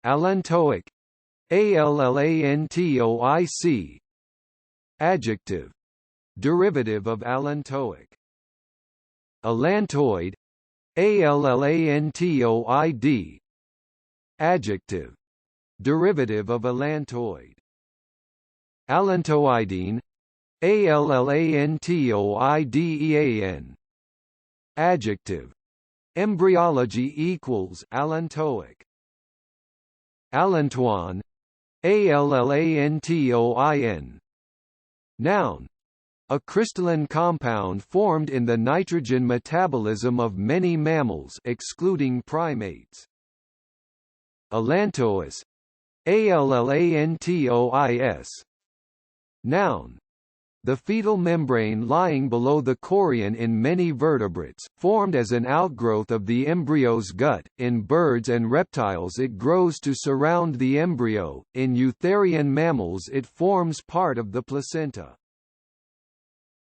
Allantoic. ALLANTOIC. Adjective. Derivative of allantoic. Allantoid. ALLANTOID. Adjective. Derivative of allantoid. Allantoidine. ALLANTOIDEAN. Adjective. Embryology equals allantoic. Allantoin, Allantoin. Noun. A crystalline compound formed in the nitrogen metabolism of many mammals excluding primates. Allantois, Allantois. Noun. The fetal membrane lying below the chorion in many vertebrates, formed as an outgrowth of the embryo's gut. In birds and reptiles it grows to surround the embryo, in eutherian mammals it forms part of the placenta.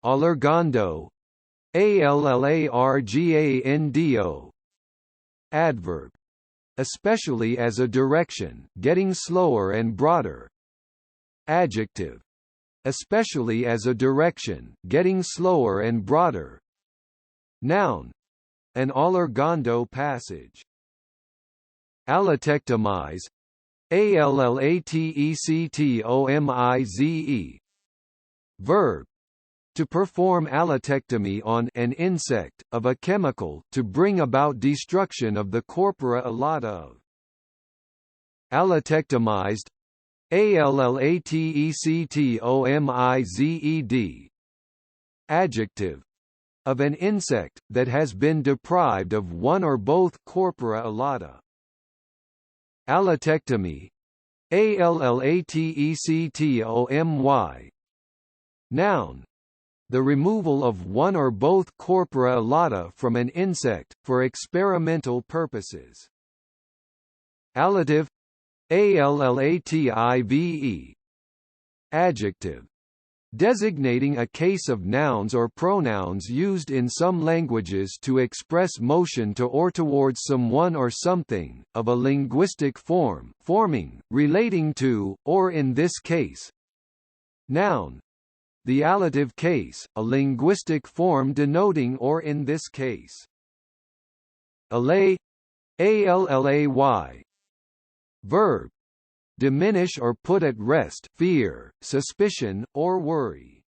Allargando, Allargando. Adverb. Especially as a direction, getting slower and broader. Adjective. Especially as a direction, getting slower and broader. Noun. An allargando passage. Allotectomize, Allatectomize. Verb. To perform allotectomy on an insect, of a chemical, to bring about destruction of the corpora allata of. Allotectomized, Allatectomized. Adjective. Of an insect, that has been deprived of one or both corpora allata. Allotectomy, Allatectomy. Noun. The removal of one or both corpora allata from an insect, for experimental purposes. Allative, Allative. Adjective. Designating a case of nouns or pronouns used in some languages to express motion to or towards someone or something, of a linguistic form, forming, relating to, or in this case. Noun. The allative case, a linguistic form denoting or in this case. Allay, Allay. Verb. Diminish or put at rest fear, suspicion, or worry.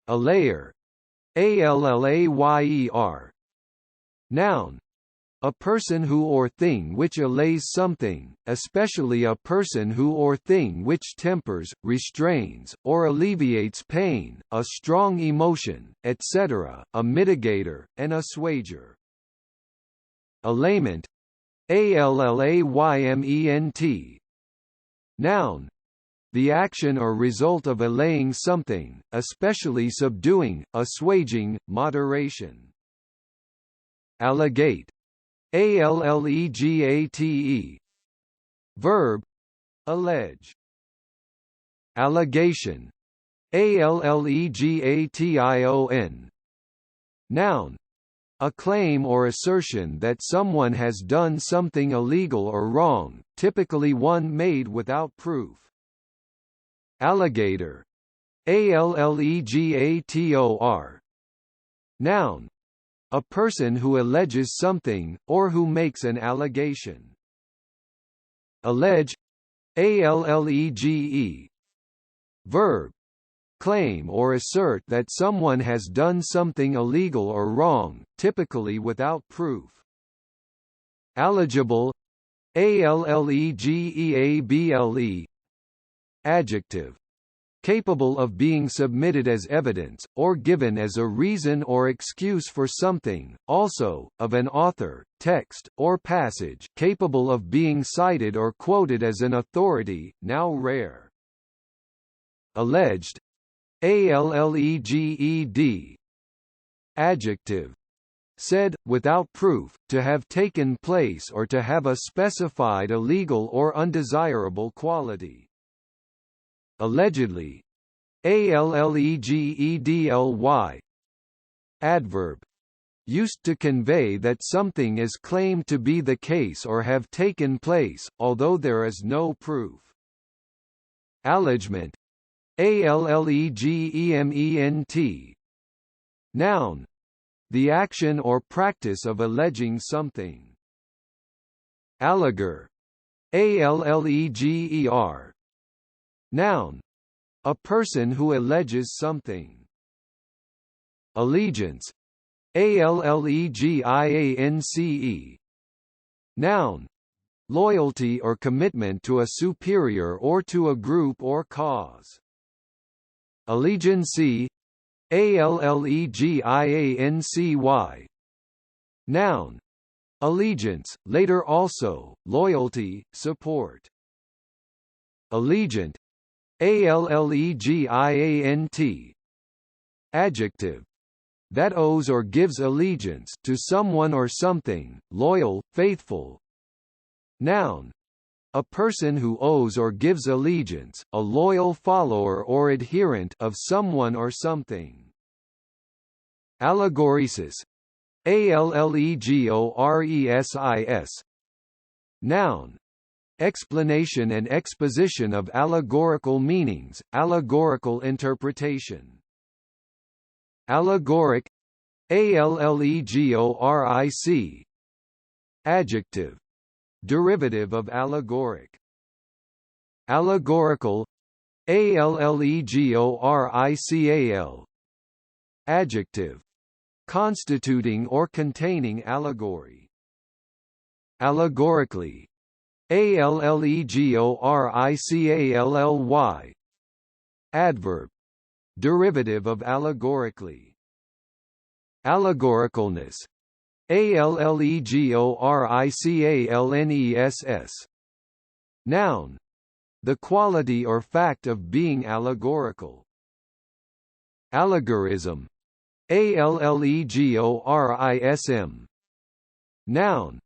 Allayer, Allayer. Noun. A person who or thing which allays something, especially a person who or thing which tempers, restrains, or alleviates pain, a strong emotion, etc., a mitigator, an assuager. Allayment, Allayment. Noun. The action or result of allaying something, especially subduing, assuaging, moderation. Allegate, Allegate. Verb. Allege. Allegation, Allegation. Noun. A claim or assertion that someone has done something illegal or wrong, typically one made without proof. Alligator, Allegator. Noun. A person who alleges something, or who makes an allegation. Allege, Allege. Verb. Claim or assert that someone has done something illegal or wrong, typically without proof. Eligible, Allegeable. Adjective. Capable of being submitted as evidence, or given as a reason or excuse for something, also, of an author, text, or passage, capable of being cited or quoted as an authority, now rare. Alleged, Alleged. Adjective. Said, without proof, to have taken place or to have a specified illegal or undesirable quality. Allegedly, Allegedly. Adverb. Used to convey that something is claimed to be the case or have taken place, although there is no proof. Allegement, Allegement. Noun. The action or practice of alleging something. Alleger, Alleger. Noun. A person who alleges something. Allegiance, Allegiance. Noun. loyalty or commitment to a superior or to a group or cause. Allegiancy, allegiancy. Noun, allegiance, later also, loyalty, support. Allegiant, allegiant. Adjective, that owes or gives allegiance to someone or something, loyal, faithful. Noun, a person who owes or gives allegiance, a loyal follower or adherent of someone or something. Allegoresis, allegoresis. Noun, explanation and exposition of allegorical meanings, allegorical interpretation. Allegoric, allegoric. Adjective, derivative of allegoric. Allegorical, allegorical. Adjective, constituting or containing allegory. Allegorically, allegorically. Adverb, derivative of allegorically. Allegoricalness, allegoricalness. Noun, the quality or fact of being allegorical. Allegorism, allegorism. Noun,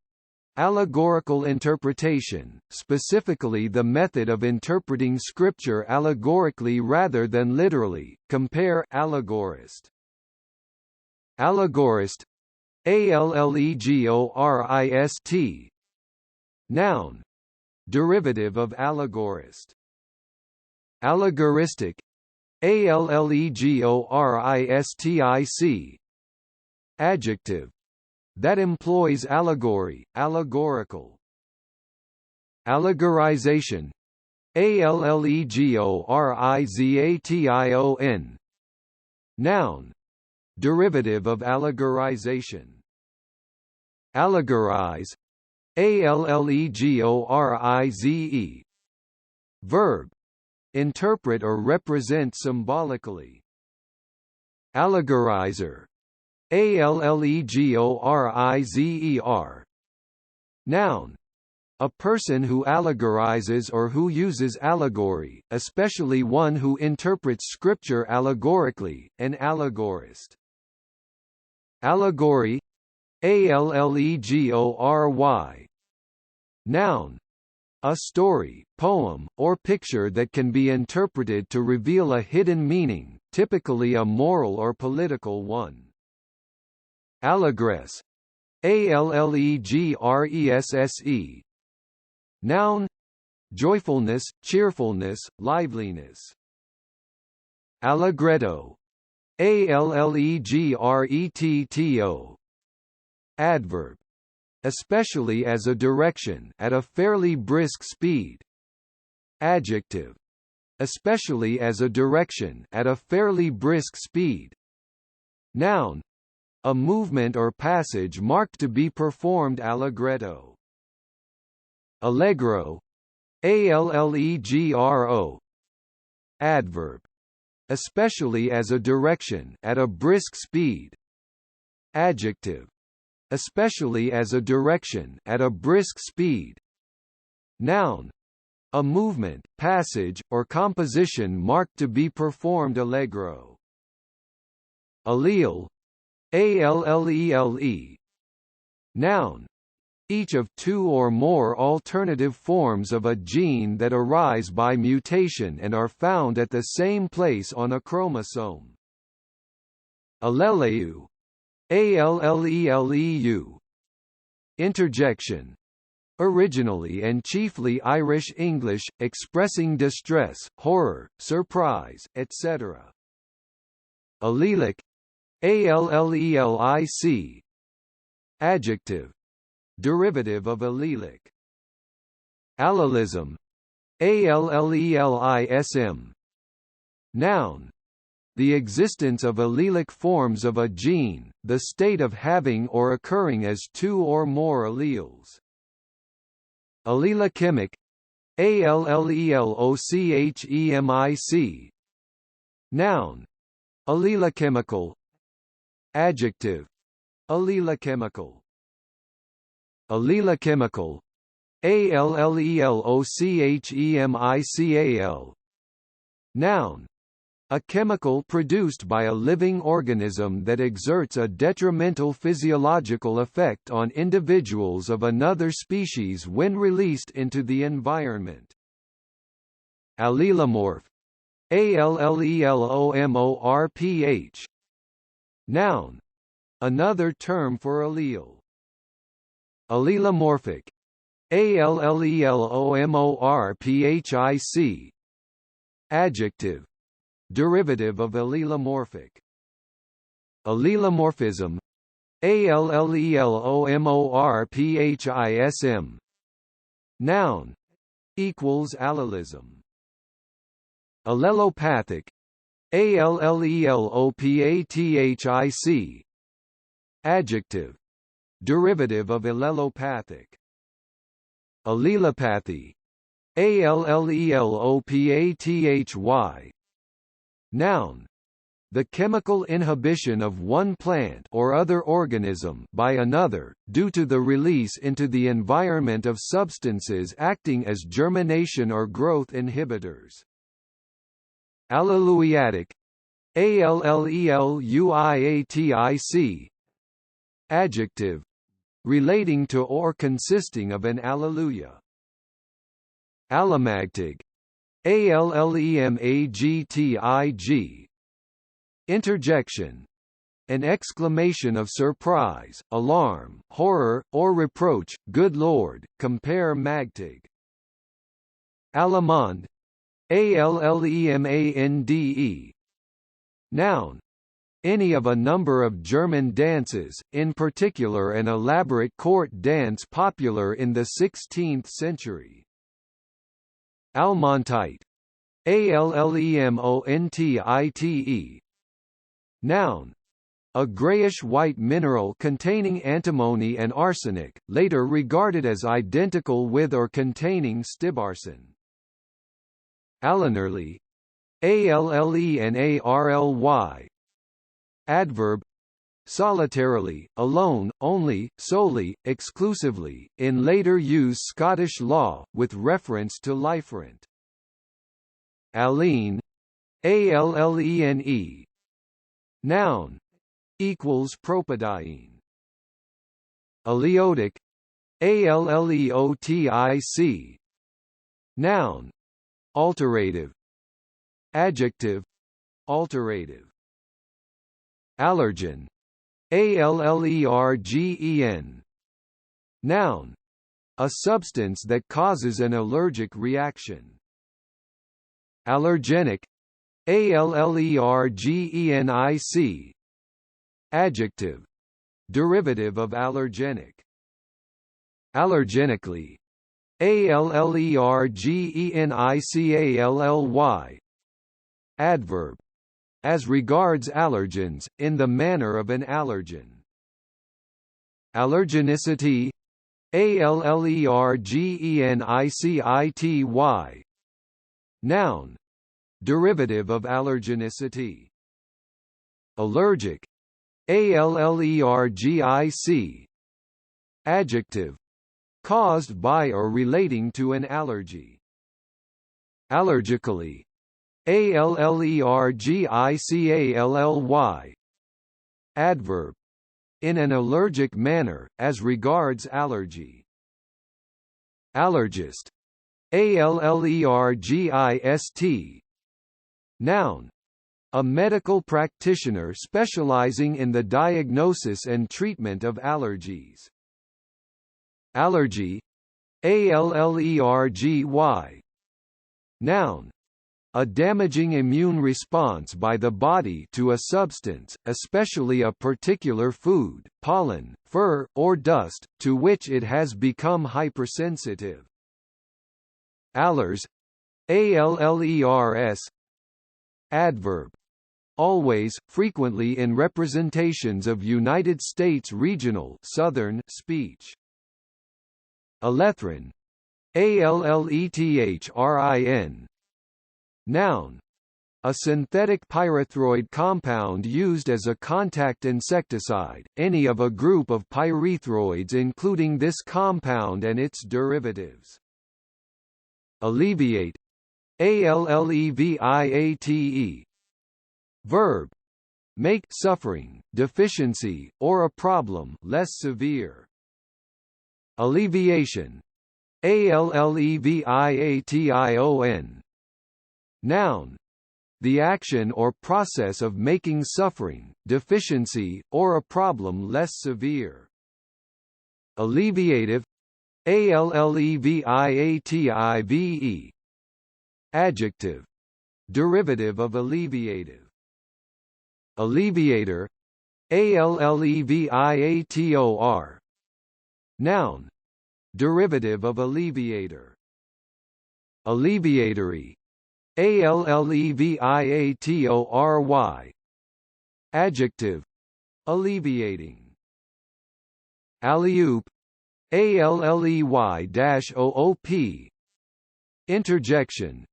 allegorical interpretation, specifically the method of interpreting scripture allegorically rather than literally, compare allegorist. Allegorist, allegorist. Noun, derivative of allegorist. Allegoristic, allegoristic. Adjective, that employs allegory, allegorical. Allegorization, allegorization. Noun, derivative of allegorization. Allegorize, allegorize. Verb, interpret or represent symbolically. Allegorizer, allegorizer. Noun, a person who allegorizes or who uses allegory, especially one who interprets scripture allegorically, an allegorist. Allegory, allegory. Noun, a story, poem, or picture that can be interpreted to reveal a hidden meaning, typically a moral or political one. Allegress, allegresse. Noun, joyfulness, cheerfulness, liveliness. Allegretto, allegretto. Adverb, especially as a direction, at a fairly brisk speed. Adjective, especially as a direction, at a fairly brisk speed. Noun, a movement or passage marked to be performed allegretto. Allegro, allegro. Adverb, especially as a direction, at a brisk speed. Adjective, especially as a direction, at a brisk speed. Noun, a movement, passage, or composition marked to be performed allegro. Allele, allele. Noun, each of two or more alternative forms of a gene that arise by mutation and are found at the same place on a chromosome. Alleleu, alleleu. Interjection, originally and chiefly Irish English, expressing distress, horror, surprise, etc. Allelic, allelic. Adjective, derivative of allelic. Allelism, allelism. Noun, the existence of allelic forms of a gene, the state of having or occurring as two or more alleles. Allelochemic, allelochemic. Noun, allelochemical. Adjective, allelochemical. Allelochemical, allelochemical. Noun, a chemical produced by a living organism that exerts a detrimental physiological effect on individuals of another species when released into the environment. Allelomorph, allelomorph. Noun, another term for allele. Allelomorphic, allelomorphic. Adjective, derivative of allelomorphic. Allelomorphism, allelomorphism. Noun, equals allelism. Allelopathic, allelopathic. Adjective, derivative of allelopathic. Allelopathy, allelopathy. Noun, the chemical inhibition of one plant or other organism by another, due to the release into the environment of substances acting as germination or growth inhibitors. Alleluiatic, alleluiatic. Adjective, relating to or consisting of an alleluia. Allemagtig, allemagtig. Interjection, an exclamation of surprise, alarm, horror, or reproach. Good Lord, compare magtig. Allemande, allemande. Noun, any of a number of German dances, in particular an elaborate court dance popular in the 16th century. Almontite, allemontite. Noun, a grayish-white mineral containing antimony and arsenic, later regarded as identical with or containing stibarson. Allenerly, allenarly. Adverb, solitarily, alone, only, solely, exclusively, in later use Scottish law, with reference to liferent. Allene, allene. Noun, equals propydiene. Aleotic, alleotic. Noun, alterative. Adjective, alterative. Allergen, allergen. Noun, a substance that causes an allergic reaction. Allergenic, allergenic. Adjective, derivative of allergenic. Allergenically, allergenically. Adverb, as regards allergens, in the manner of an allergen. Allergenicity, allergenicity. Noun, derivative of allergenicity. Allergic, allergic. Adjective, caused by or relating to an allergy. Allergically, allergically. Adverb, in an allergic manner, as regards allergy. Allergist, allergist. Noun, a medical practitioner specializing in the diagnosis and treatment of allergies. Allergy, allergy. Noun, a damaging immune response by the body to a substance, especially a particular food, pollen, fur, or dust, to which it has become hypersensitive. Allers, allers. Adverb, always, frequently in representations of United States regional Southern speech. Alethrin, Allethrin. Noun. A synthetic pyrethroid compound used as a contact insecticide, any of a group of pyrethroids including this compound and its derivatives. Alleviate. Alleviate. Verb. Make suffering, deficiency, or a problem less severe. Alleviation. Alleviation. Noun. The action or process of making suffering, deficiency, or a problem less severe. Alleviative. Alleviative. Adjective. Derivative of alleviative. Alleviator. Alleviator. Noun. Derivative of alleviator. Alleviatory. Alleviatory. Adjective. Alleviating. Alley-oop. Alley-oop. Interjection.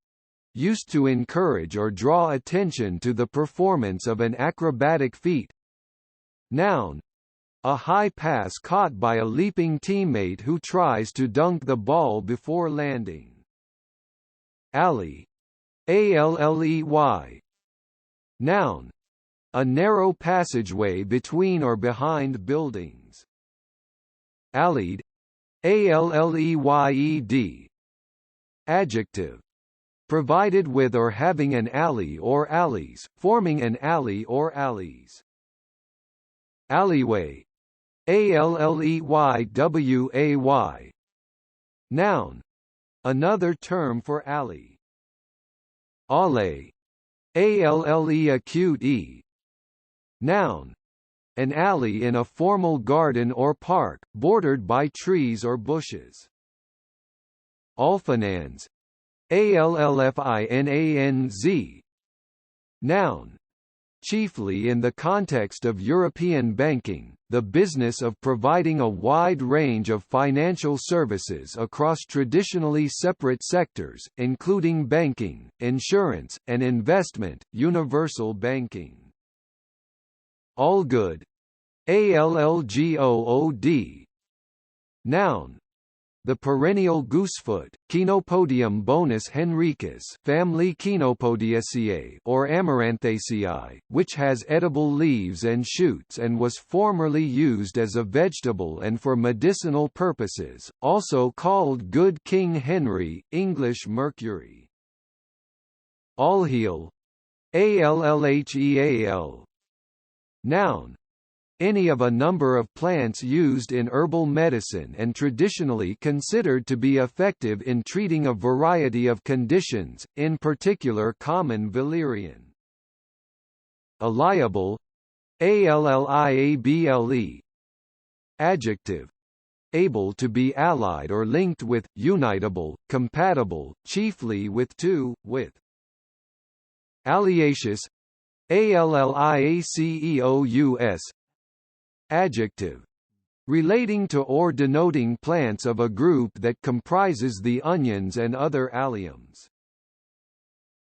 Used to encourage or draw attention to the performance of an acrobatic feat. Noun. A high pass caught by a leaping teammate who tries to dunk the ball before landing. Alley. Alley. Noun. A narrow passageway between or behind buildings. Allied. Alleyd. Adjective. Provided with or having an alley or alleys, forming an alley or alleys. Alleyway. Alleyway. Noun. Another term for alley. Alley. Alle. Noun. An alley in a formal garden or park, bordered by trees or bushes. Allfinanz. Allfinanz. Noun. Chiefly in the context of European banking, the business of providing a wide range of financial services across traditionally separate sectors, including banking, insurance, and investment, universal banking. Allgood. Allgood. Noun. The perennial goosefoot, Chenopodium bonus henricus, family Chenopodiaceae or Amaranthaceae, which has edible leaves and shoots and was formerly used as a vegetable and for medicinal purposes, also called Good King Henry, English Mercury. Allheal. Allheal. Noun. Any of a number of plants used in herbal medicine and traditionally considered to be effective in treating a variety of conditions, in particular common valerian. Alliable. Alliable. Adjective. Able to be allied or linked with, unitable, compatible, chiefly with two, with. Alliaceous. Alliaceous. Adjective. Relating to or denoting plants of a group that comprises the onions and other alliums.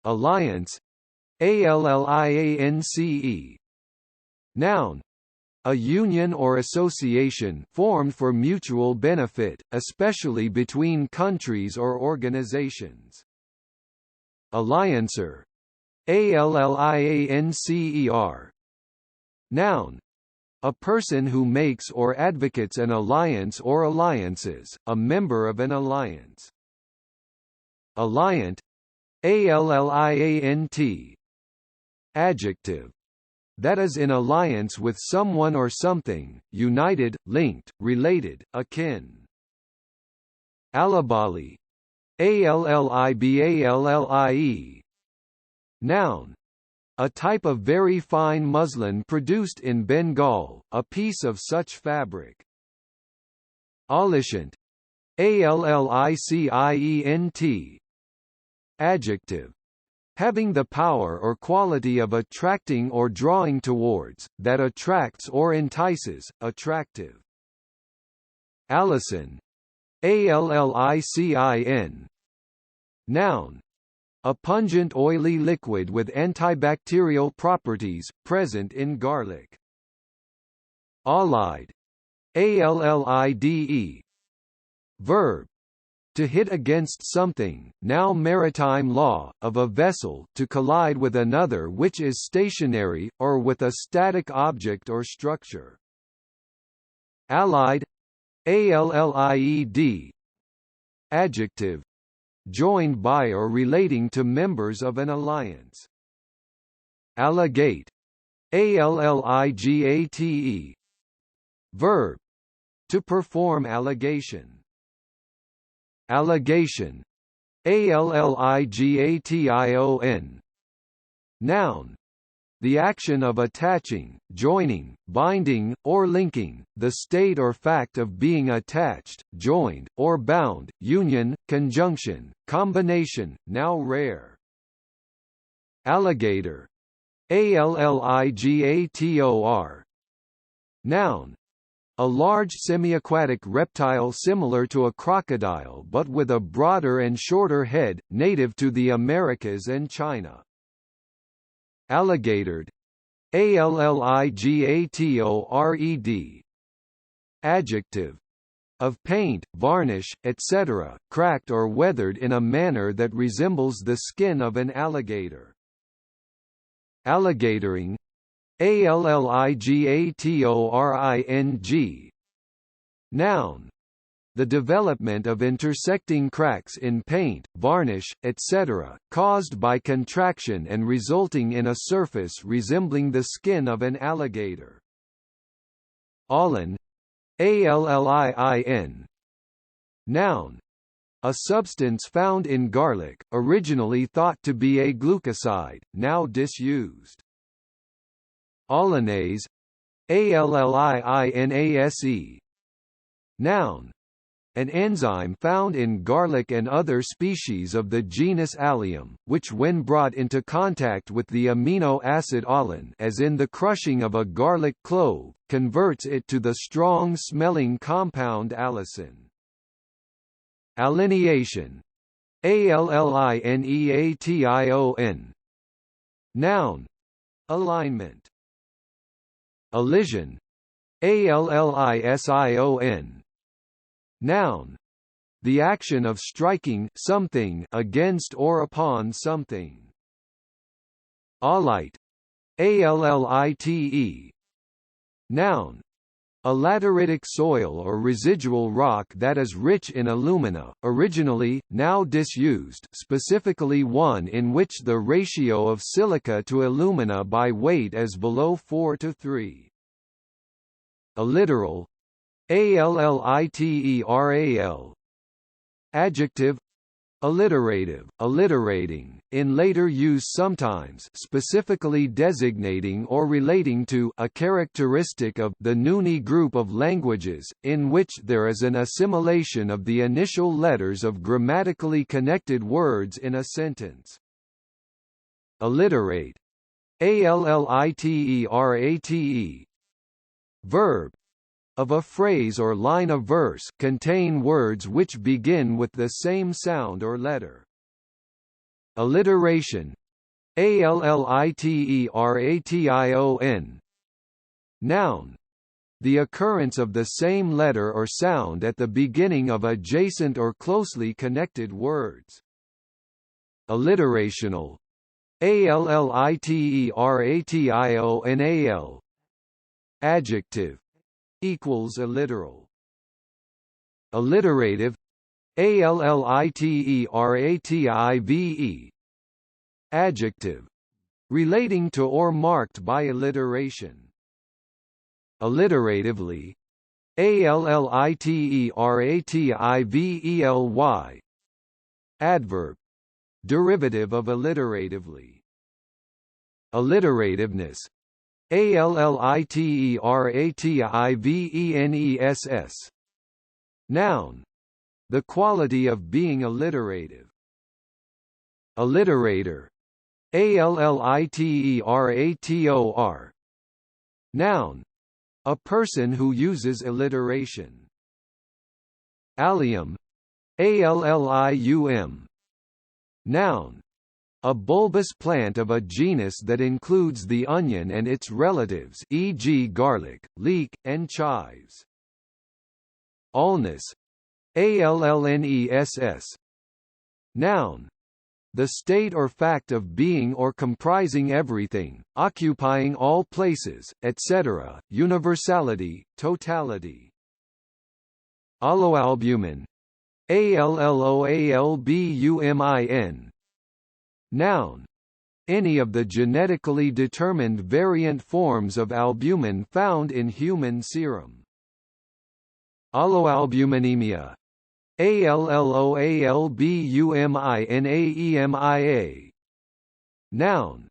Alliance. Alliance. Noun. A union or association formed for mutual benefit, especially between countries or organizations. Alliancer. Alliancer. Noun. A person who makes or advocates an alliance or alliances, a member of an alliance. Alliant. Alliant. Adjective. That is in alliance with someone or something, united, linked, related, akin. Alibali. Allibalie. Noun. A type of very fine muslin produced in Bengal, a piece of such fabric. Allicient. Allicient. Adjective. Having the power or quality of attracting or drawing towards, that attracts or entices, attractive. Allison. Allicin. Noun. A pungent oily liquid with antibacterial properties, present in garlic. Allide. Allide. Verb. To hit against something, now maritime law, of a vessel, to collide with another which is stationary, or with a static object or structure. Allied. Allied. Adjective. Joined by or relating to members of an alliance. Alligate. Alligate. Verb. To perform allegation. Allegation. Alligation. Noun. The action of attaching, joining, binding, or linking, the state or fact of being attached, joined, or bound, union, conjunction, combination, now rare. Alligator. Alligator. Noun. A large semi-aquatic reptile similar to a crocodile but with a broader and shorter head, native to the Americas and China. Alligatored. Alligatored. Adjective. Of paint, varnish, etc., cracked or weathered in a manner that resembles the skin of an alligator. Alligatoring. Alligatoring. Noun. The development of intersecting cracks in paint, varnish, etc., caused by contraction and resulting in a surface resembling the skin of an alligator. Allin. Allin. Noun. A substance found in garlic, originally thought to be a glucoside, now disused. Allinase. Allinase. Noun. An enzyme found in garlic and other species of the genus Allium, which when brought into contact with the amino acid allin, as in the crushing of a garlic clove, converts it to the strong-smelling compound allicin. Alineation. Allineation. Noun. Alignment. Elision. Allision. Noun. The action of striking something against or upon something. Allite. Allite. Noun. A lateritic soil or residual rock that is rich in alumina, originally, now disused, specifically one in which the ratio of silica to alumina by weight is below 4:3. Alliteral. Alliteral. Adjective. Alliterative, alliterating, in later use sometimes specifically designating or relating to a characteristic of the Nuni group of languages, in which there is an assimilation of the initial letters of grammatically connected words in a sentence. Alliterate. Alliterate. Verb. Of a phrase or line of verse contain words which begin with the same sound or letter. Alliteration. Alliteration. Noun. The occurrence of the same letter or sound at the beginning of adjacent or closely connected words. Alliterational. Alliterational. Adjective. Equals alliteral. Alliterative. Alliterative. Adjective. Relating to or marked by alliteration. Alliteratively. Alliteratively. Adverb. Derivative of alliteratively. Alliterativeness. Alliterativeness. Noun. The quality of being alliterative. Alliterator. Alliterator. Noun. A person who uses alliteration. Allium, Allium. Noun, a bulbous plant of a genus that includes the onion and its relatives, e.g. garlic, leek, and chives. Allness, Allness. Noun, the state or fact of being or comprising everything, occupying all places, etc., universality, totality. Alloalbumin, Alloalbumin. Noun, any of the genetically determined variant forms of albumin found in human serum. Alloalbuminemia, Alloalbuminaemia. Noun,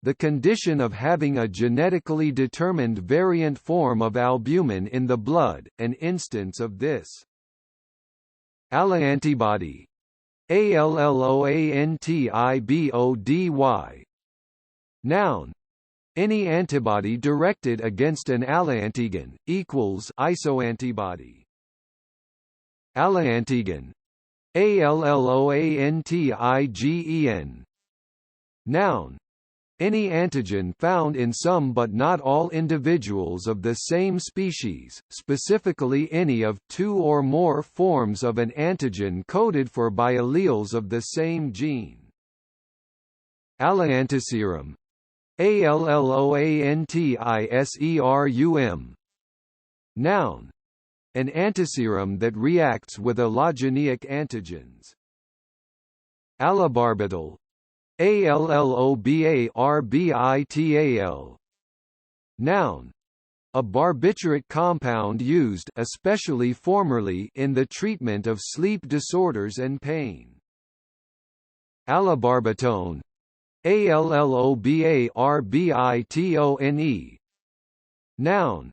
the condition of having a genetically determined variant form of albumin in the blood, an instance of this. Alloantibody, Alloantibody. Noun, any antibody directed against an alloantigen, equals isoantibody. Alloantigen, Alloantigen. Noun, any antigen found in some but not all individuals of the same species, specifically any of two or more forms of an antigen coded for by alleles of the same gene. Alloantiserum, Alloantiserum. Noun, an antiserum that reacts with allogeneic antigens. Allobarbital, Allobarbital. Noun, a barbituric compound used, especially formerly, in the treatment of sleep disorders and pain. Allobarbitone, Allobarbitone. Noun,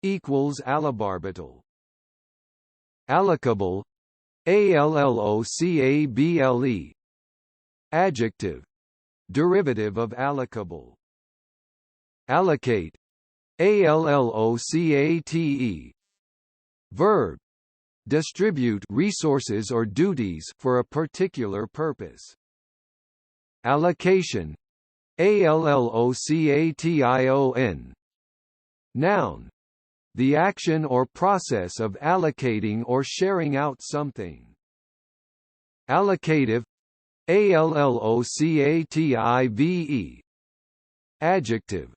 equals allobarbital. Allocable, Allocable. Adjective, derivative of allocable. Allocate, Allocate. Verb, distribute resources or duties for a particular purpose. Allocation, Allocation. Noun, the action or process of allocating or sharing out something. Allocative, Allocative. Adjective,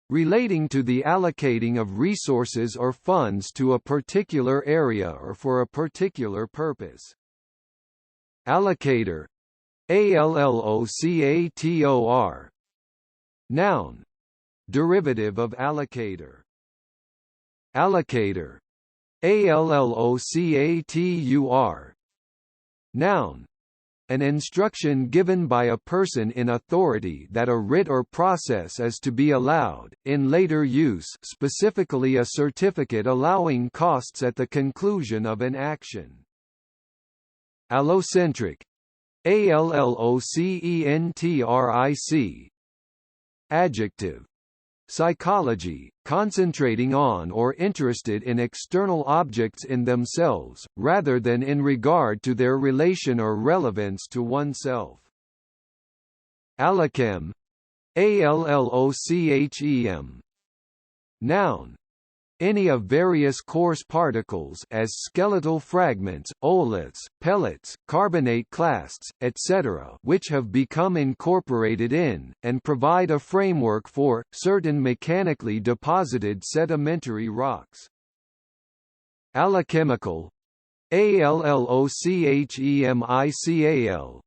relating to the allocating of resources or funds to a particular area or for a particular purpose. Allocator, Allocator. Noun, derivative of allocator. Allocator, Allocatur. Noun, an instruction given by a person in authority that a writ or process is to be allowed, in later use, specifically a certificate allowing costs at the conclusion of an action. Allocentric, Allocentric. Adjective, psychology, concentrating on or interested in external objects in themselves, rather than in regard to their relation or relevance to oneself. Allochem, Allochem. Noun, any of various coarse particles as skeletal fragments, ooliths, pellets, carbonate clasts, etc., which have become incorporated in, and provide a framework for, certain mechanically deposited sedimentary rocks. Allochemical, Allochemical.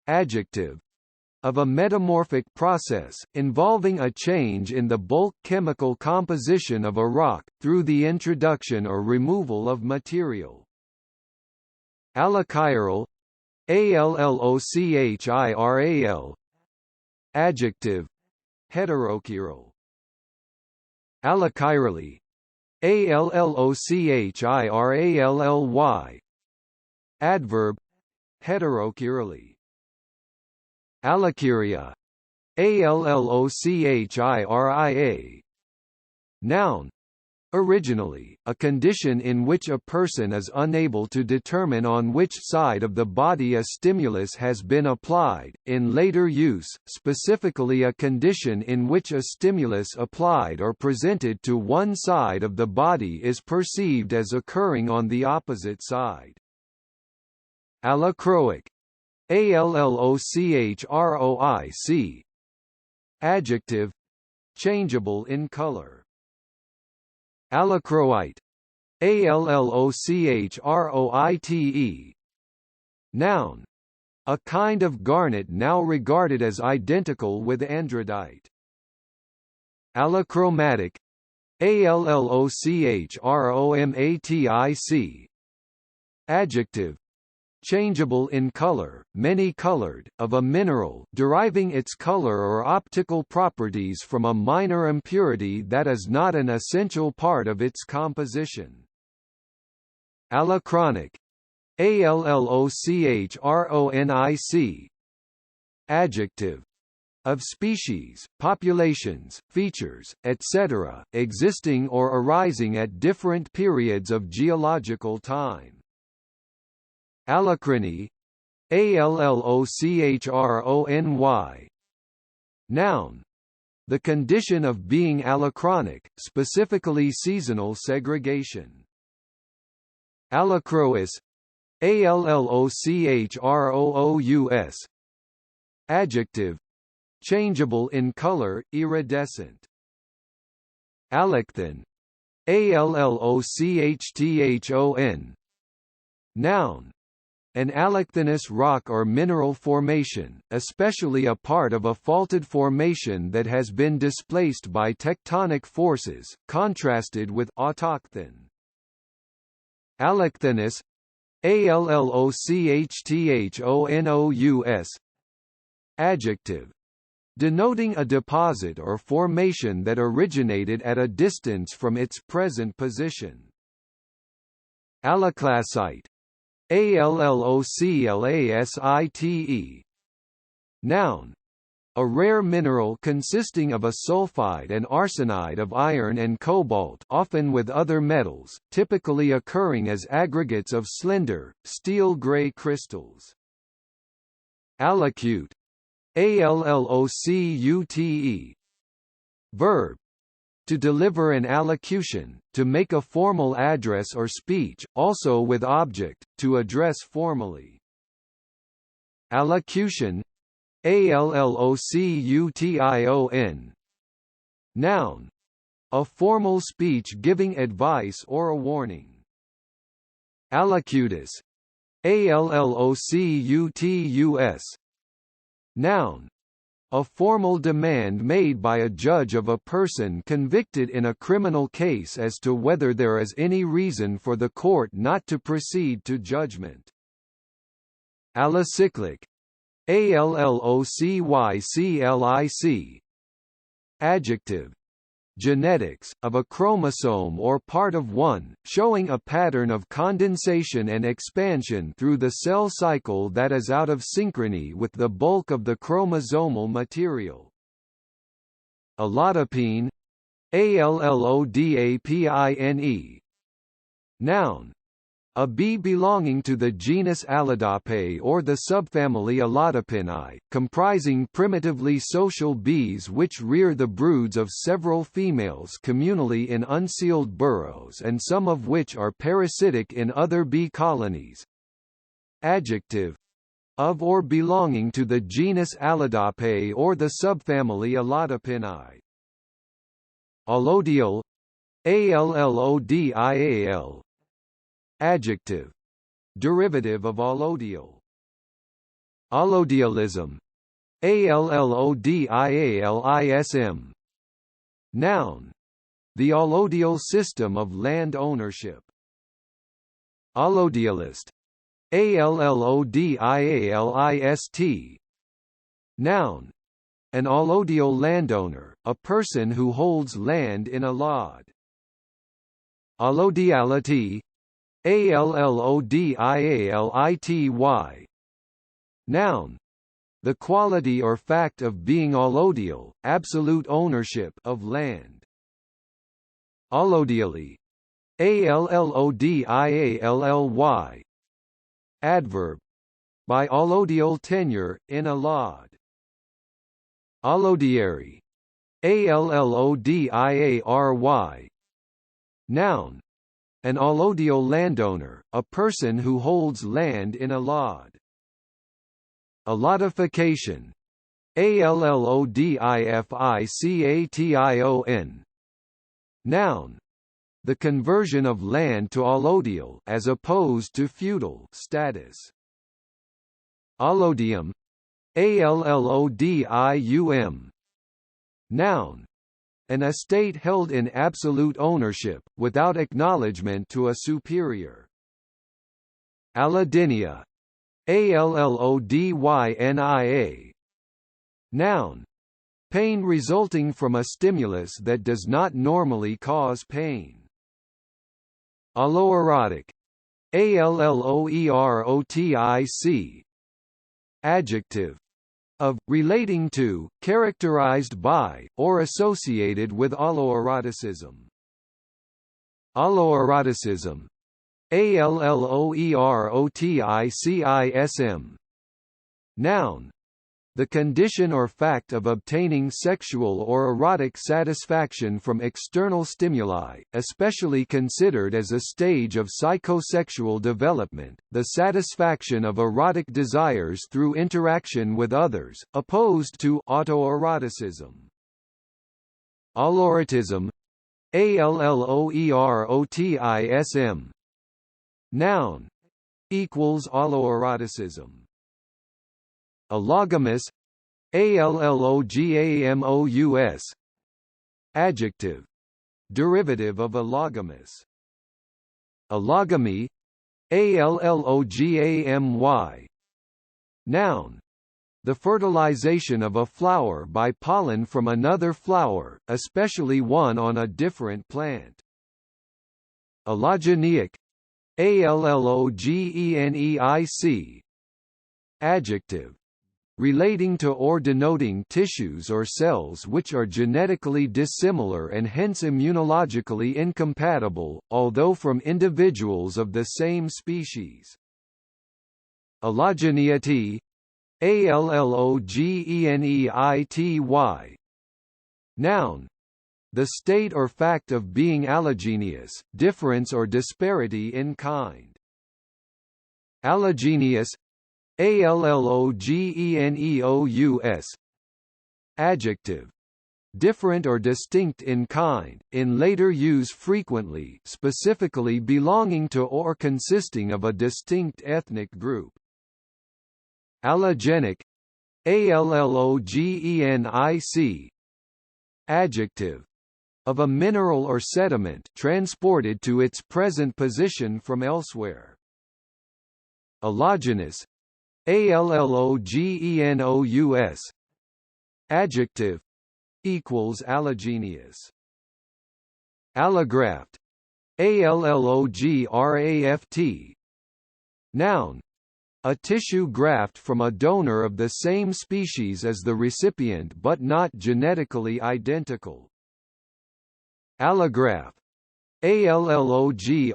Adjective, of a metamorphic process, involving a change in the bulk chemical composition of a rock, through the introduction or removal of material. Allochiral, Allochiral. Adjective, heterochiral. Allochirally, Allochirally. Adverb, heterochirally. Allochiria, Allochiria. Noun, Originally, a condition in which a person is unable to determine on which side of the body a stimulus has been applied. In later use, specifically a condition in which a stimulus applied or presented to one side of the body is perceived as occurring on the opposite side. Allocroic. Allochrooic. Adjective. Changeable in color. Allocroite. Allochrooite. Noun. A kind of garnet now regarded as identical with andradite. Allochromatic. Allochromaatic. Adjective. Changeable in color, many-colored, of a mineral deriving its color or optical properties from a minor impurity that is not an essential part of its composition. Allochronic. Allochronic. Adjective. Of species, populations, features, etc., existing or arising at different periods of geological time. Allochrony. Allochrony. Noun. The condition of being allochronic, specifically seasonal segregation. Allochrous. Allochrous. Adjective. Changeable in color, iridescent. Allochthon. Allochthon. Noun. An allochthonous rock or mineral formation, especially a part of a faulted formation that has been displaced by tectonic forces, contrasted with autochthon. Allochthonous. Allocthonous. Adjective. Denoting a deposit or formation that originated at a distance from its present position. Alloclasite. Alloclasite. Noun. A rare mineral consisting of a sulfide and arsenide of iron and cobalt, often with other metals, typically occurring as aggregates of slender, steel-gray crystals. Allocute. Allocute. Verb. To deliver an allocution, to make a formal address or speech, also with object, to address formally. Allocution. Allocution. Noun. A formal speech giving advice or a warning. Allocutus. Allocutus. Noun. A formal demand made by a judge of a person convicted in a criminal case as to whether there is any reason for the court not to proceed to judgment. Allocyclic. Allocyclic. Adjective. Genetics, of a chromosome or part of one, showing a pattern of condensation and expansion through the cell cycle that is out of synchrony with the bulk of the chromosomal material. Allotapine. Allodapine. Noun. A bee belonging to the genus Allodape or the subfamily Allotapinae, comprising primitively social bees which rear the broods of several females communally in unsealed burrows and some of which are parasitic in other bee colonies. Adjective. Of or belonging to the genus Allodape or the subfamily Allotapinae. Allodial. Allodial. Adjective. Derivative of allodial. Allodialism. Allodialism. Noun. The allodial system of land ownership. Allodialist. Allodialist. Noun. An allodial landowner, a person who holds land in allod. Allodiality. Allodiality. Noun. The quality or fact of being allodial, absolute ownership of land. Allodially. Allodially. Adverb. By allodial tenure, in a lod. Allodiary. Allodiary. Noun. An allodial landowner, a person who holds land in a lod. Allodification. Allodification. Noun. The conversion of land to allodial as opposed to feudal status. Allodium. Allodium. Noun. An estate held in absolute ownership, without acknowledgement to a superior. Allodynia. Allodynia. Noun. Pain resulting from a stimulus that does not normally cause pain. Alloerotic. Alloerotic. Adjective. Of, relating to, characterized by, or associated with alloeroticism. Alloeroticism. Alloeroticism. Noun. The condition or fact of obtaining sexual or erotic satisfaction from external stimuli, especially considered as a stage of psychosexual development, the satisfaction of erotic desires through interaction with others, opposed to autoeroticism. Alloerotism. Alloerotism. Noun. Alloeroticism. Allogamous. Allogamos. Adjective. Derivative of allogamous. Allogamy. Allogamy. Noun. The fertilization of a flower by pollen from another flower, especially one on a different plant. Allogenic. Allogenic. Adjective. Relating to or denoting tissues or cells which are genetically dissimilar and hence immunologically incompatible, although from individuals of the same species. Allogeneity. Allogeneity. Noun. The state or fact of being allogenous, difference or disparity in kind. Allogenous. Allogeneous. Adjective. Different or distinct in kind, in later use frequently, specifically belonging to or consisting of a distinct ethnic group. Allogenic. Allogenic. Adjective. Of a mineral or sediment transported to its present position from elsewhere. Allogenous. Allogenous. Adjective. Allogenous. Allograft. Allograft. Noun. A tissue graft from a donor of the same species as the recipient but not genetically identical. Allograph. Allograph.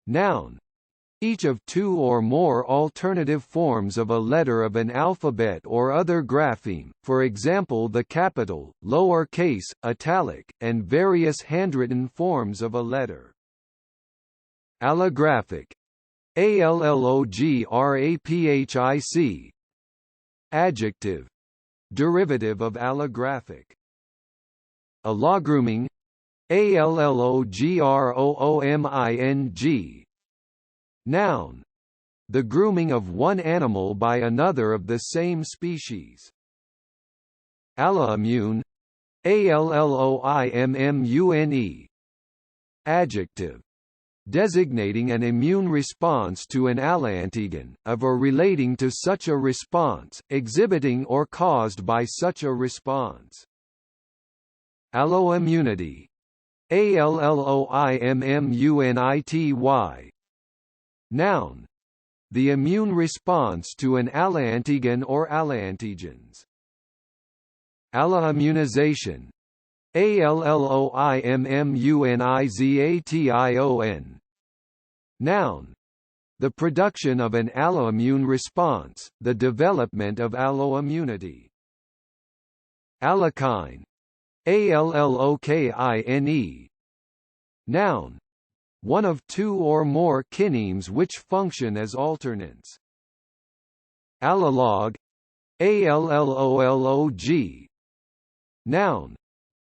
Noun. Each of two or more alternative forms of a letter of an alphabet or other grapheme, for example the capital, lower case, italic, and various handwritten forms of a letter. Allographic. Allographic. Adjective. Derivative of allographic. Allogrooming. Allogrooming. Noun. The grooming of one animal by another of the same species. Alloimmune. Alloimmune. Adjective. Designating an immune response to an alloantigen, of or relating to such a response, exhibiting or caused by such a response. Alloimmunity. Alloimmunity. Noun. The immune response to an alloantigen or alloantigens. Alloimmunization. Alloimmunization. Noun. The production of an alloimmune response, the development of alloimmunity. Allokine. Allokine. Noun. One of two or more kinemes which function as alternants. Allolog. Allolog. Noun.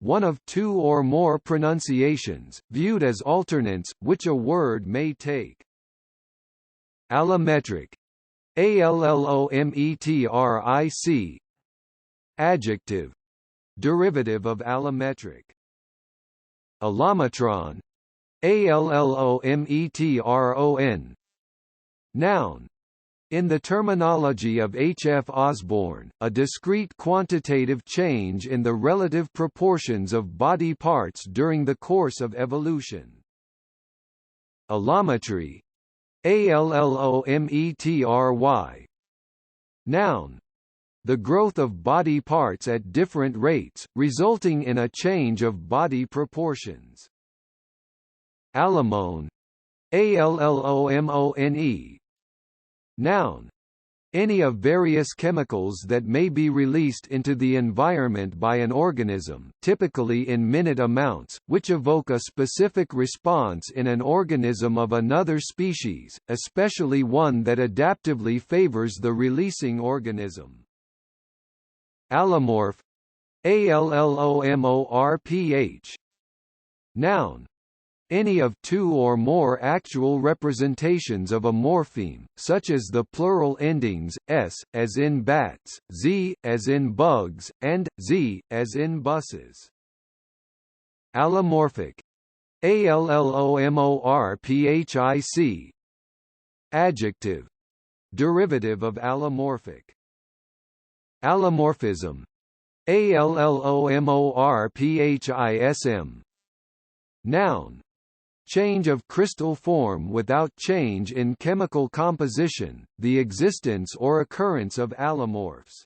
One of two or more pronunciations, viewed as alternants, which a word may take. Allometric. Allometric. Adjective. Derivative of allometric. Allometron. Allometron. Noun. In the terminology of H. F. Osborn, a discrete quantitative change in the relative proportions of body parts during the course of evolution. Allometry. Allometry. Noun. The growth of body parts at different rates, resulting in a change of body proportions. Allomone. Allomone. Noun. Any of various chemicals that may be released into the environment by an organism, typically in minute amounts, which evoke a specific response in an organism of another species, especially one that adaptively favors the releasing organism. Allomorph. Allomorph. Noun. Any of two or more actual representations of a morpheme, such as the plural endings, s, as in bats, z, as in bugs, and z, as in buses. Allomorphic. Allomorphic. Adjective. Derivative of allomorphic. Allomorphism. Allomorphism. Noun. Change of crystal form without change in chemical composition, the existence or occurrence of allomorphs.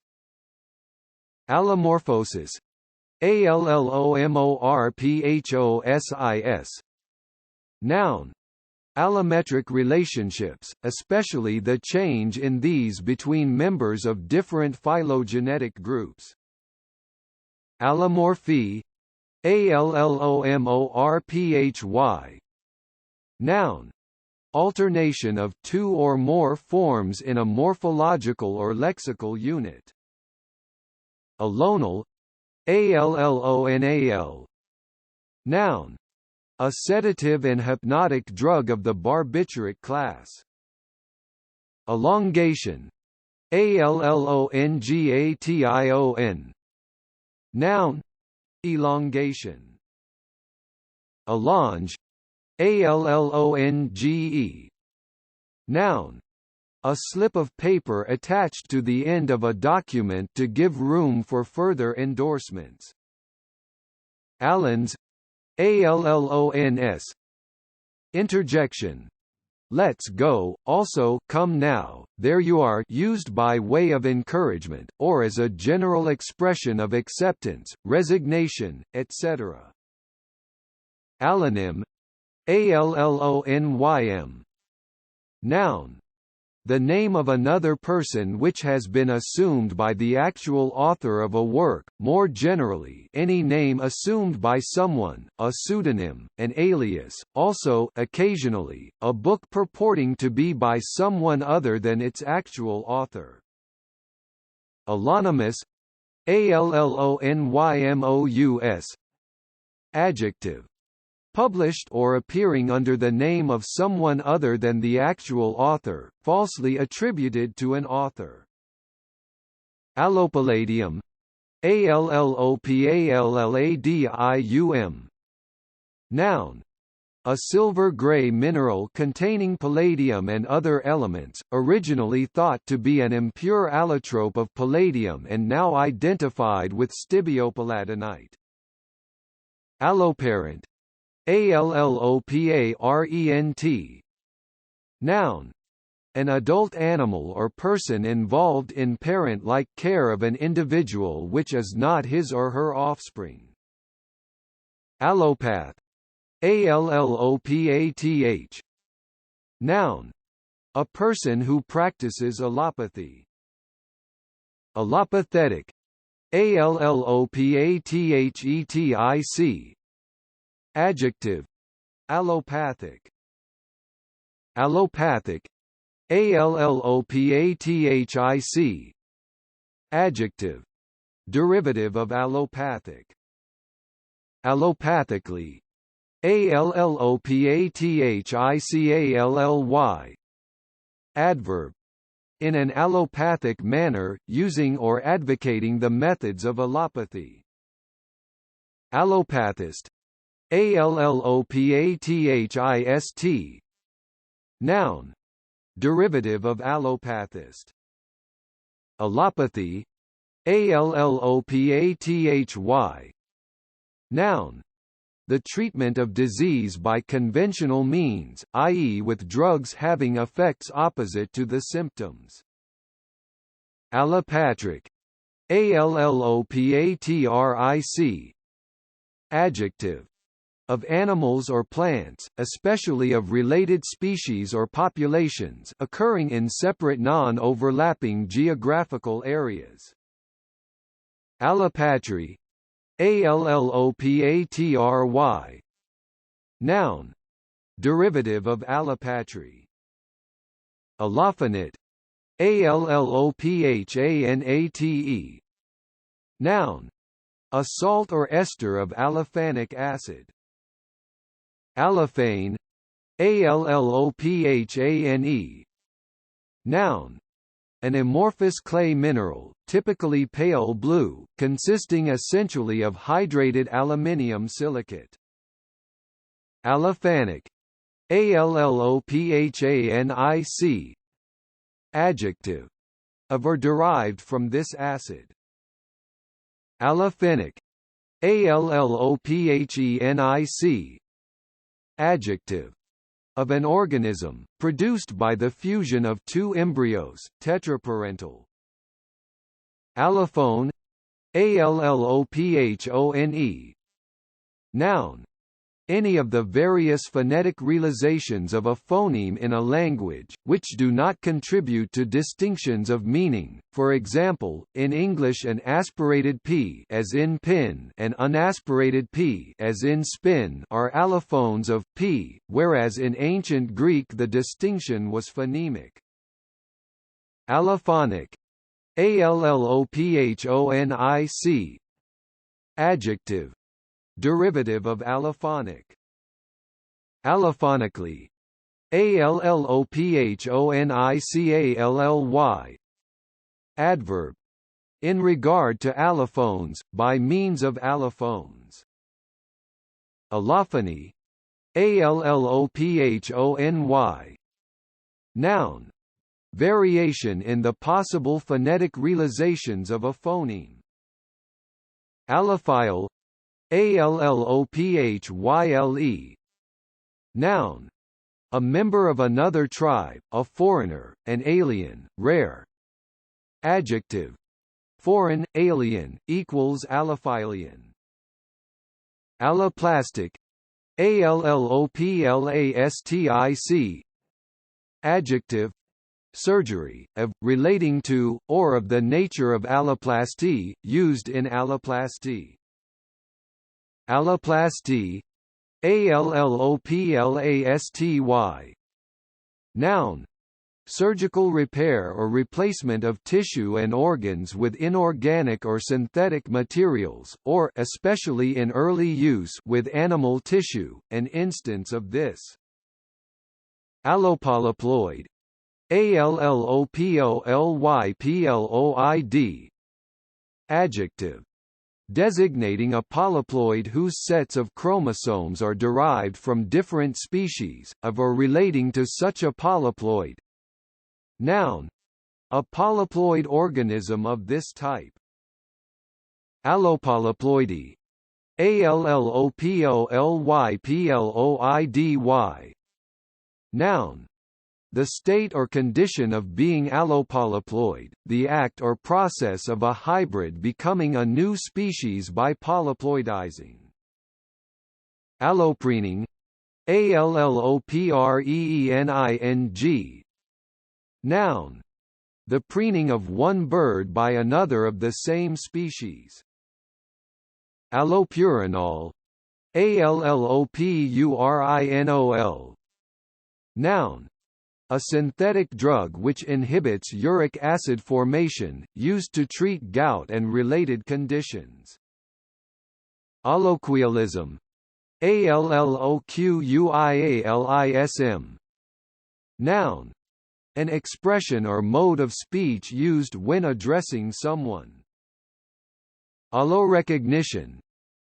Allomorphosis. Allomorphosis. Noun. Allometric relationships, especially the change in these between members of different phylogenetic groups. Allomorphy. Allomorphy. Noun. Alternation of two or more forms in a morphological or lexical unit. Allonal. Allonal. Noun. A sedative and hypnotic drug of the barbituric class. Elongation. Allongation. Noun. Elongation. Allonge. Allonge. Noun. A slip of paper attached to the end of a document to give room for further endorsements. Allons. Allons. Interjection. Let's go, also, come now, there you are, used by way of encouragement, or as a general expression of acceptance, resignation, etc. Allonym. Allonym. Noun. The name of another person which has been assumed by the actual author of a work, more generally any name assumed by someone, a pseudonym, an alias, also occasionally, a book purporting to be by someone other than its actual author. Allonymous. Allonymous. Adjective. Published or appearing under the name of someone other than the actual author, falsely attributed to an author. Allopalladium. Allopalladium. Noun. A silver-gray mineral containing palladium and other elements, originally thought to be an impure allotrope of palladium and now identified with stibiopalladinite. Alloparent. Alloparent. Noun. An adult animal or person involved in parent-like care of an individual which is not his or her offspring. Allopath. Allopath. Noun. A person who practices allopathy. Allopathetic. Allopathetic. Adjective. Allopathic. Allopathic. Allopathic. Adjective. Derivative of allopathic. Allopathically. Allopathic. Adverb. In an allopathic manner, using or advocating the methods of allopathy. Allopathist. Allopathist. Noun. Derivative of allopathist. Allopathy. Allopathy. Noun. The treatment of disease by conventional means, i.e. with drugs having effects opposite to the symptoms. Allopatric. Allopatric. Adjective. Of animals or plants, especially of related species or populations, occurring in separate non-overlapping geographical areas. Allopatry. Allopatry. Noun. Derivative of allopatry. Allophanate. Allophanate. Noun. A salt or ester of allophanic acid. Allophane. Allophane. Noun. An amorphous clay mineral, typically pale blue, consisting essentially of hydrated aluminium silicate. Allophanic. Allophanic. Adjective. Of or derived from this acid. Allophenic. Allophenic. Adjective. Of an organism, produced by the fusion of two embryos, tetraparental. Allophone. Allophone. Noun. Any of the various phonetic realizations of a phoneme in a language, which do not contribute to distinctions of meaning. For example, in English an aspirated p as in pin and unaspirated p as in spin are allophones of p, whereas in ancient Greek the distinction was phonemic. Allophonic. Allophonic. Adjective. Derivative of allophonic. Allophonically. Allophonically. Adverb. In regard to allophones, by means of allophones. Allophony. Allophony. Noun. Variation in the possible phonetic realizations of a phoneme. Allophile. Allophle. Noun. A member of another tribe, a foreigner, an alien, rare. Adjective. Foreign, alien, equals allophilian. Alloplastic. Alloplastic. Adjective. Surgery, of, relating to, or of the nature of alloplasty, used in alloplasty. Alloplasty. Alloplasty. Noun. Surgical repair or replacement of tissue and organs with inorganic or synthetic materials, or especially in early use with animal tissue, an instance of this. Allopolyploid. Allopolyploid. Adjective. Designating a polyploid whose sets of chromosomes are derived from different species, of or relating to such a polyploid. Noun. A polyploid organism of this type. Allopolyploidy. Allopolyploidy. Noun. The state or condition of being allopolyploid, the act or process of a hybrid becoming a new species by polyploidizing. Allopreening, Allopreening. Noun. The preening of one bird by another of the same species. Allopurinol, Allopurinol. Noun. A synthetic drug which inhibits uric acid formation, used to treat gout and related conditions. Alloquialism, Alloquialism. Noun. An expression or mode of speech used when addressing someone. Allorecognition,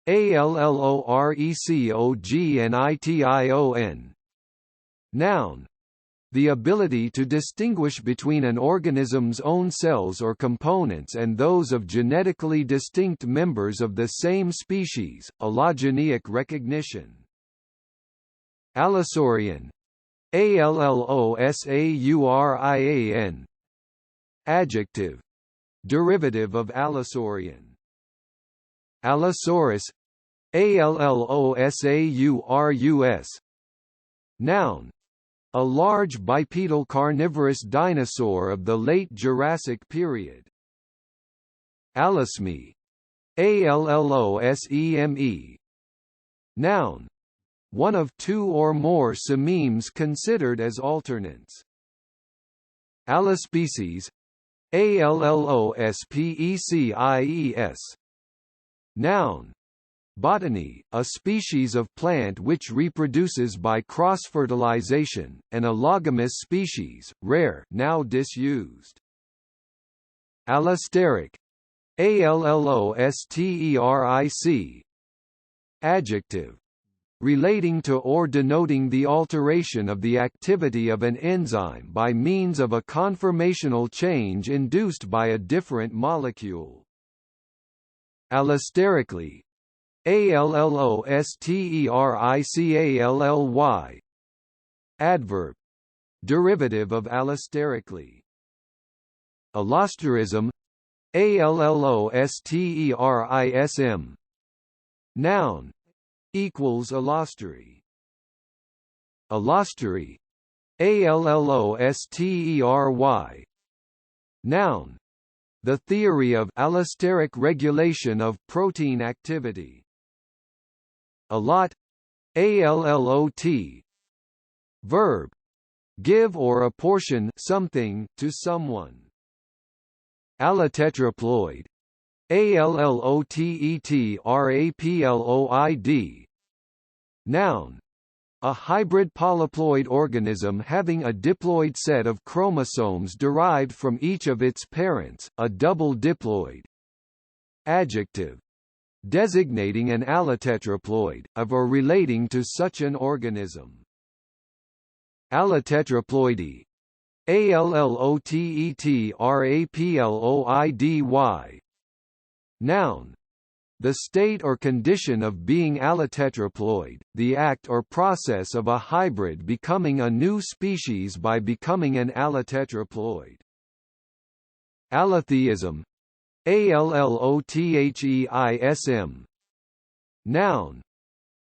Allorecognition. Noun. The ability to distinguish between an organism's own cells or components and those of genetically distinct members of the same species, allogenic recognition. Allosaurian, Allosaurian. Adjective. Derivative of Allosaurian. Allosaurus, Allosaurus. Noun. A large bipedal carnivorous dinosaur of the late Jurassic period. Alloseme, Alloseme. Noun. One of two or more sememes considered as alternants. Allospecies, Allospecies. Noun. Botany, a species of plant which reproduces by cross-fertilization, an allogamous species, rare, now disused. Allosteric, Allosteric. Adjective. Relating to or denoting the alteration of the activity of an enzyme by means of a conformational change induced by a different molecule. Allosterically, Allosterically. Adverb. Derivative of allosterically. Allosterism, Allosterism. Noun. Equals allostery. Allostery, Allostery. Noun. The theory of allosteric regulation of protein activity. Allot, allot. Verb. Give or apportion something to someone. Allotetraploid, Allotetraploid. Noun. A hybrid polyploid organism having a diploid set of chromosomes derived from each of its parents, a double diploid. Adjective. Designating an allotetraploid, of or relating to such an organism. Allotetraploidy, Allotetraploidy. Noun. The state or condition of being allotetraploid, the act or process of a hybrid becoming a new species by becoming an allotetraploid. Allotheism, Allotheism. Noun.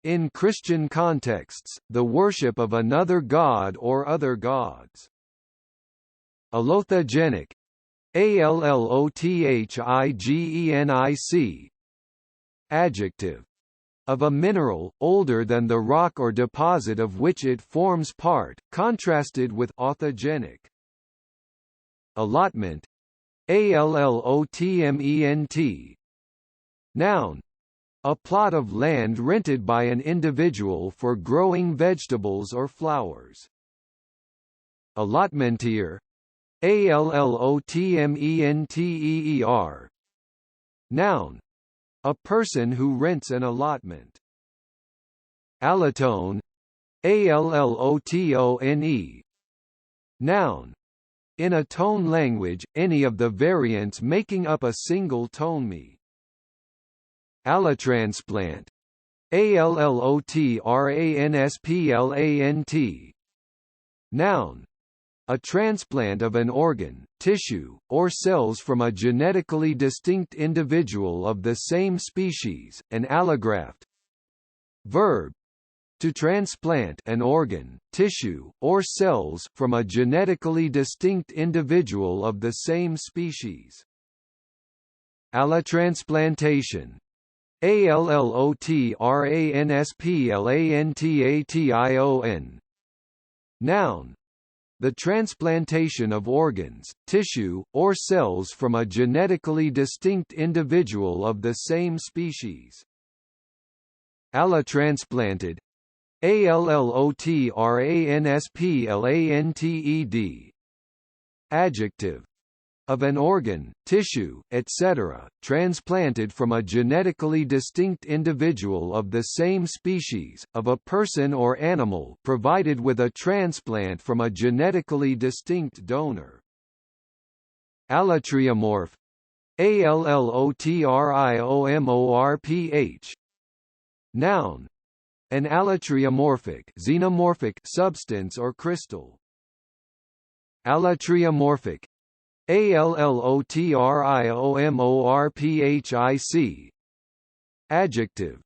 In Christian contexts, the worship of another god or other gods. Allothogenic, Allothigenic. Adjective. Of a mineral, older than the rock or deposit of which it forms part, contrasted with authogenic. Allotment, Allotment. Noun. A plot of land rented by an individual for growing vegetables or flowers. Allotmenteer, Allotmenteer. Noun. A person who rents an allotment. Allotone, Allotone. Noun. In a tone language, any of the variants making up a single toneme. Allotransplant, Allotransplant. Noun. A transplant of an organ, tissue, or cells from a genetically distinct individual of the same species, an allograft. Verb. to transplant an organ, tissue, or cells from a genetically distinct individual of the same species. Allotransplantation. Allotransplantation. Noun. The transplantation of organs, tissue, or cells from a genetically distinct individual of the same species. Allotransplanted. Allotransplanted. Adjective. Of an organ, tissue, etc., transplanted from a genetically distinct individual of the same species, of a person or animal provided with a transplant from a genetically distinct donor. Allotriomorph. Allotriomorph. Noun. An allotriomorphic xenomorphic substance or crystal. Allotriomorphic. Allotriomorphic. Adjective.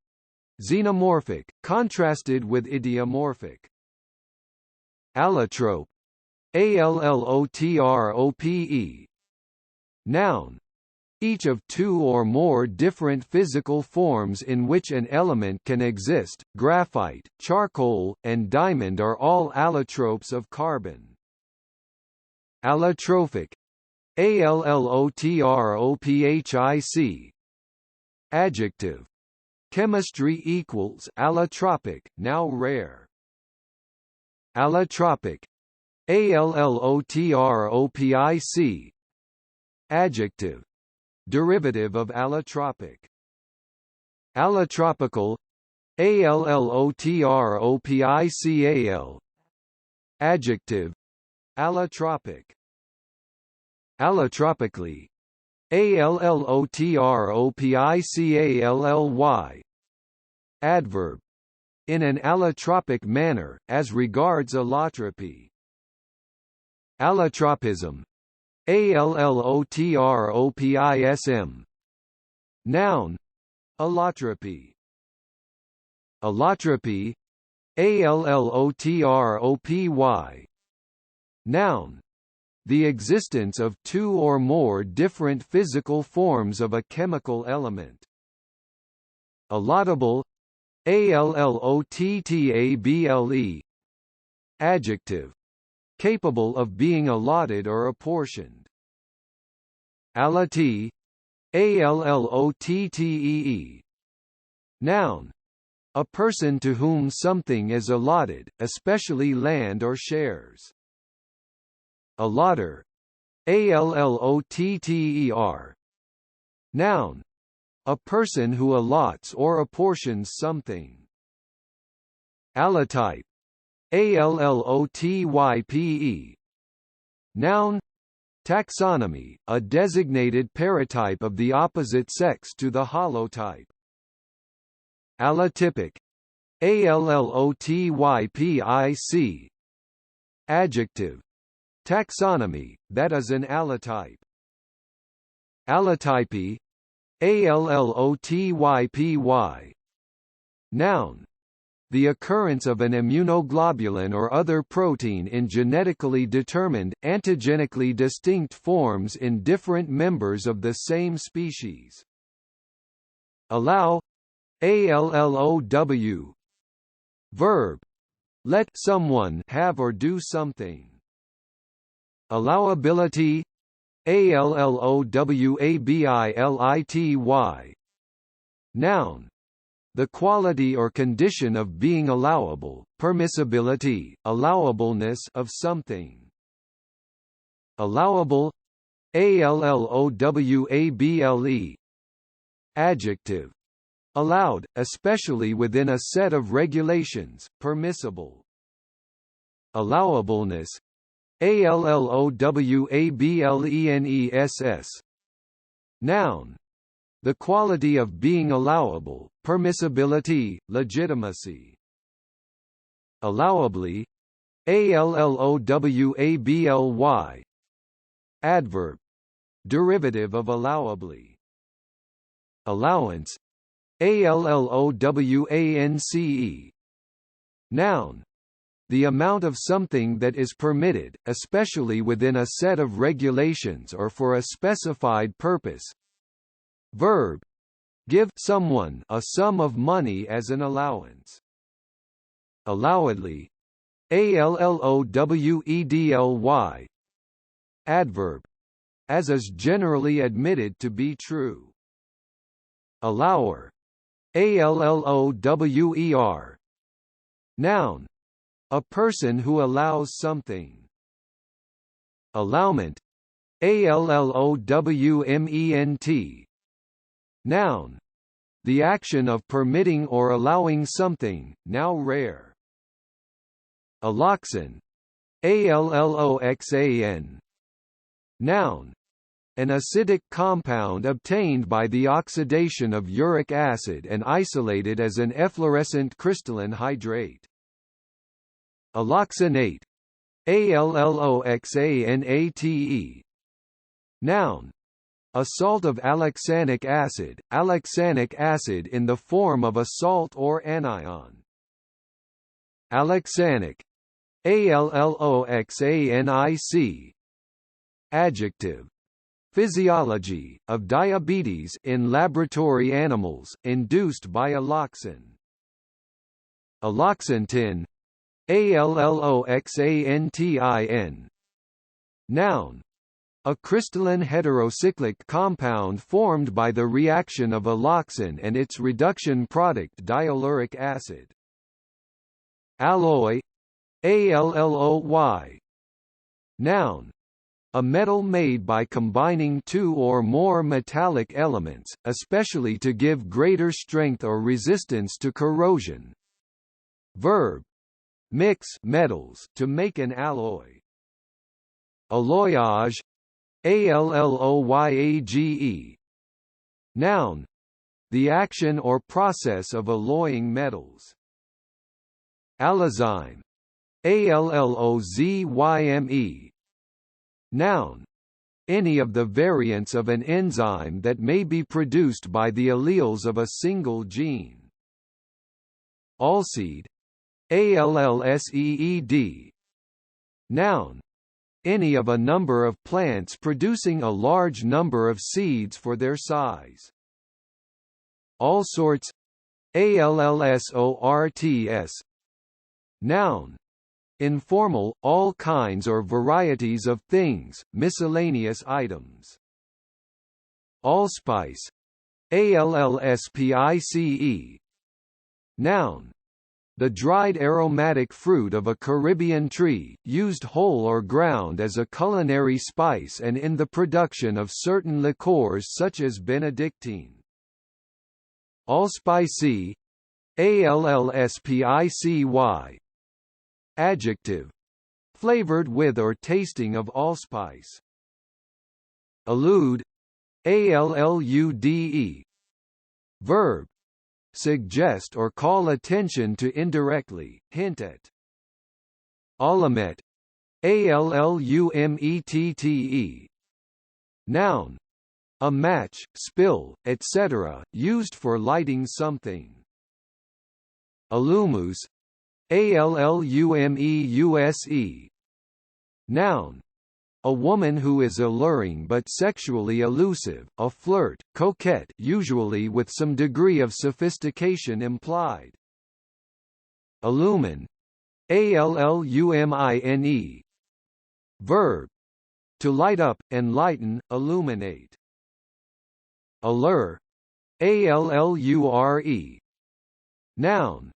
Xenomorphic, contrasted with idiomorphic. Allotrope. Allotrope. Noun. Each of two or more different physical forms in which an element can exist. Graphite, charcoal, and diamond are all allotropes of carbon. Allotrophic. Allotrophic. Adjective. Chemistry equals allotropic, now rare. Allotropic. Allotropic. Adjective. Derivative of allotropic. Allotropical. Allotropical. Adjective. Allotropic. Allotropically. Allotropically. Adverb. In an allotropic manner, as regards allotropy. Allotropism. Allotropism. Noun. Allotropy. Allotropy. Allotropy. Noun. The existence of two or more different physical forms of a chemical element. Allotable. Allotable. Adjective. Capable of being allotted or apportioned. Allotee. Allottee. Noun. A person to whom something is allotted, especially land or shares. Allotter. Allotter. Noun. A person who allots or apportions something. Allotype. Allotype. Noun. Taxonomy, a designated paratype of the opposite sex to the holotype. Allotypic. Allotypic. Adjective. Taxonomy, that is an allotype. Allotypy. Allotypy. Noun. The occurrence of an immunoglobulin or other protein in genetically determined, antigenically distinct forms in different members of the same species. Allow. Allow. Verb. Let someone have or do something. Allowability. Allowability. Noun. The quality or condition of being allowable, permissibility, allowableness of something. Allowable. Allowable. Adjective. Allowed, especially within a set of regulations, permissible. Allowableness. Allowableness. Noun. The quality of being allowable, permissibility, legitimacy. Allowably. Allowably. Adverb. Derivative of allowably. Allowance. Allowance. Noun. The amount of something that is permitted, especially within a set of regulations or for a specified purpose. Verb. Give someone a sum of money as an allowance. Allowedly. Allowedly. Adverb. As is generally admitted to be true. Allower. Allower. Noun. A person who allows something. Allowment. Allowment. Noun. The action of permitting or allowing something, now rare. Alloxan. Alloxan. Noun. An acidic compound obtained by the oxidation of uric acid and isolated as an efflorescent crystalline hydrate. Alloxanate. Alloxanate. Noun. A salt of alloxanic acid in the form of a salt or anion. Alloxanic. Alloxanic. Adjective. Physiology, of diabetes in laboratory animals, induced by alloxan. Alloxantin. Alloxantin. Noun. A crystalline heterocyclic compound formed by the reaction of alloxan and its reduction product dialuric acid. Alloy. Alloy. Noun. A metal made by combining two or more metallic elements, especially to give greater strength or resistance to corrosion. Verb. Mix metals to make an alloy. Alloyage. Alloyage. Noun. The action or process of alloying metals. Allozyme. Allozyme. Noun. Any of the variants of an enzyme that may be produced by the alleles of a single gene. Allseed. Allseed. Noun. Any of a number of plants producing a large number of seeds for their size. Allsorts. Allsorts. Noun. Informal, all kinds or varieties of things, miscellaneous items. Allspice. Allspice. Noun. The dried aromatic fruit of a Caribbean tree, used whole or ground as a culinary spice and in the production of certain liqueurs such as Benedictine. Allspicy. Allspicy. Adjective. Flavored with or tasting of allspice. Allude. Allude. Verb. Suggest or call attention to indirectly, hint at. Allumette. Allumette. Noun. A match, spill, etc., used for lighting something. Allumeuse. Allumeuse. Noun. A woman who is alluring but sexually elusive, a flirt, coquette, usually with some degree of sophistication implied. Illumine. Allumine. Verb. To light up, enlighten, illuminate. Allure. Allure. Noun.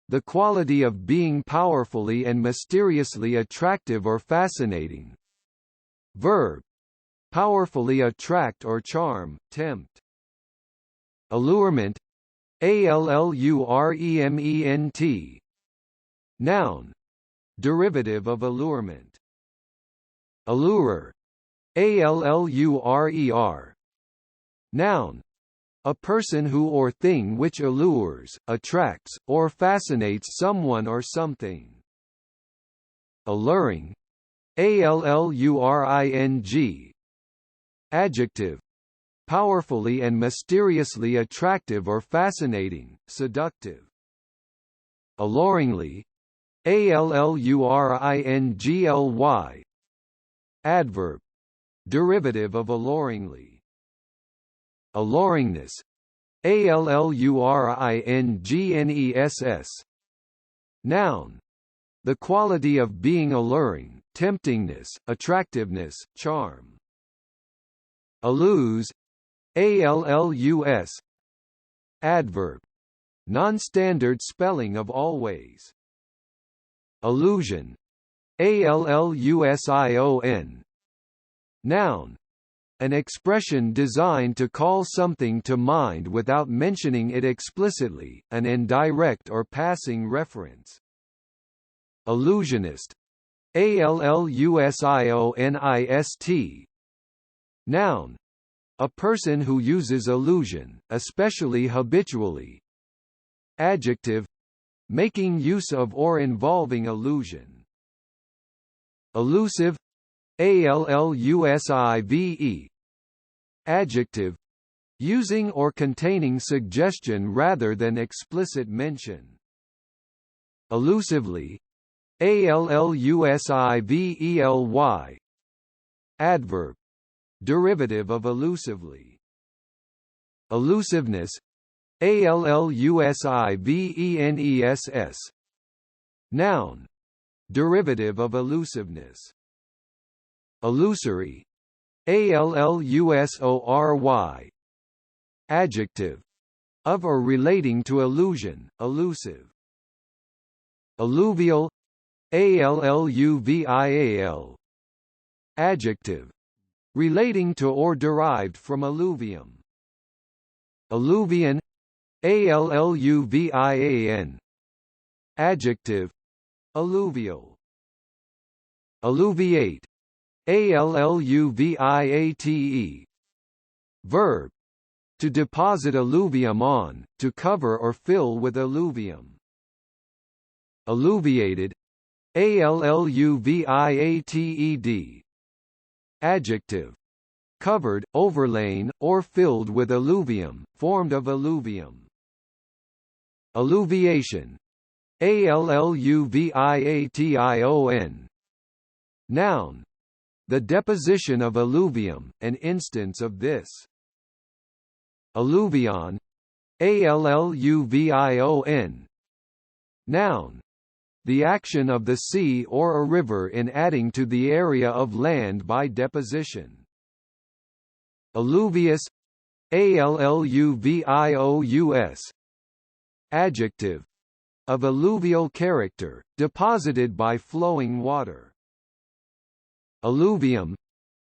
The quality of being powerfully and mysteriously attractive or fascinating. Verb. Powerfully attract or charm, tempt. Allurement. Allurement. Noun. Derivative of allurement. Allurer. Allurer. Noun. A person who or thing which allures, attracts, or fascinates someone or something. Alluring. Alluring. Adjective. Powerfully and mysteriously attractive or fascinating, seductive. Alluringly. allurringly. Adverb, derivative of alluringly. Alluringness, allurringess. Noun, the quality of being alluring, temptingness, attractiveness, charm. Alluse, allus. Adverb, non-standard spelling of always. Allusion, allusion. Noun, an expression designed to call something to mind without mentioning it explicitly, an indirect or passing reference. Allusionist, allusionist. Noun, a person who uses allusion, especially habitually. Adjective, making use of or involving allusion. Allusive, allusive. Adjective, using or containing suggestion rather than explicit mention. Allusively, allusively. Adverb, derivative of allusively. Allusiveness, allusiveness. Noun, derivative of allusiveness. Allusory, allusory. Adjective, of or relating to allusion, allusive. Alluvial, alluvial. Adjective, relating to or derived from alluvium. Alluvian, alluvian. Adjective, alluvial. Alluviate, alluviate. Verb, to deposit alluvium on, to cover or fill with alluvium. Alluviated, alluviated. Adjective, covered, overlain, or filled with alluvium, formed of alluvium. Alluviation, alluviation. Noun, the deposition of alluvium, an instance of this. Alluvion, alluvion. Noun, the action of the sea or a river in adding to the area of land by deposition. Alluvious, alluvious. Adjective, of alluvial character, deposited by flowing water. Alluvium,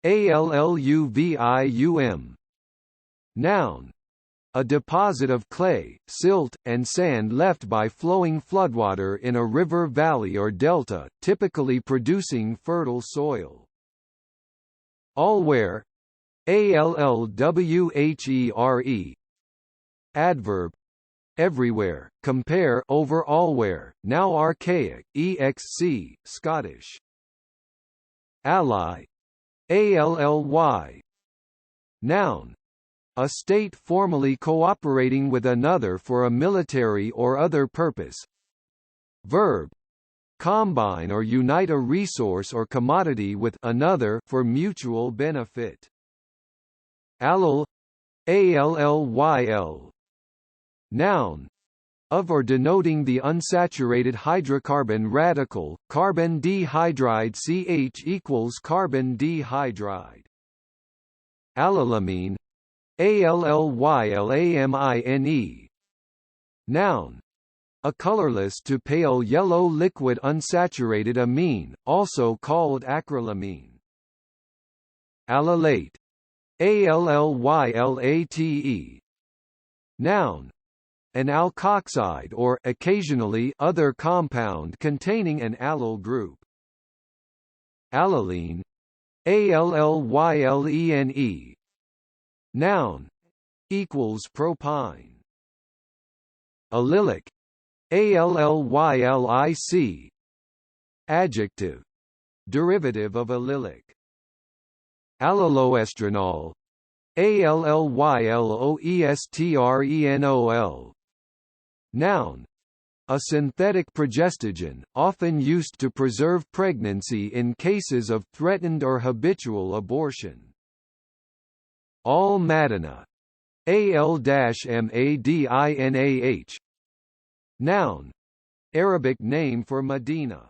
alluvium. Noun, a deposit of clay, silt, and sand left by flowing floodwater in a river valley or delta, typically producing fertile soil. Allwhere, allwhere. Adverb, everywhere, compare over allwhere, now archaic, exc. Scottish. Ally, ally. Noun, a state formally cooperating with another for a military or other purpose. Verb, combine or unite a resource or commodity with another for mutual benefit. Allel, allyl. Noun, of or denoting the unsaturated hydrocarbon radical, carbon dihydride CH equals carbon dihydride. Allylamine, allylamine. Noun, a colorless to pale yellow liquid unsaturated amine, also called acrylamine. Allylate, allylate. Noun, an alkoxide or occasionally other compound containing an allyl group. Allylene, allylene. Noun, equals propine. Allylic, allylic. Adjective, derivative of allylic. Allyloestranol, allyloestrenol. Noun, a synthetic progestogen, often used to preserve pregnancy in cases of threatened or habitual abortion. Al-Madinah, Al-Madinah. Noun, Arabic name for Medina.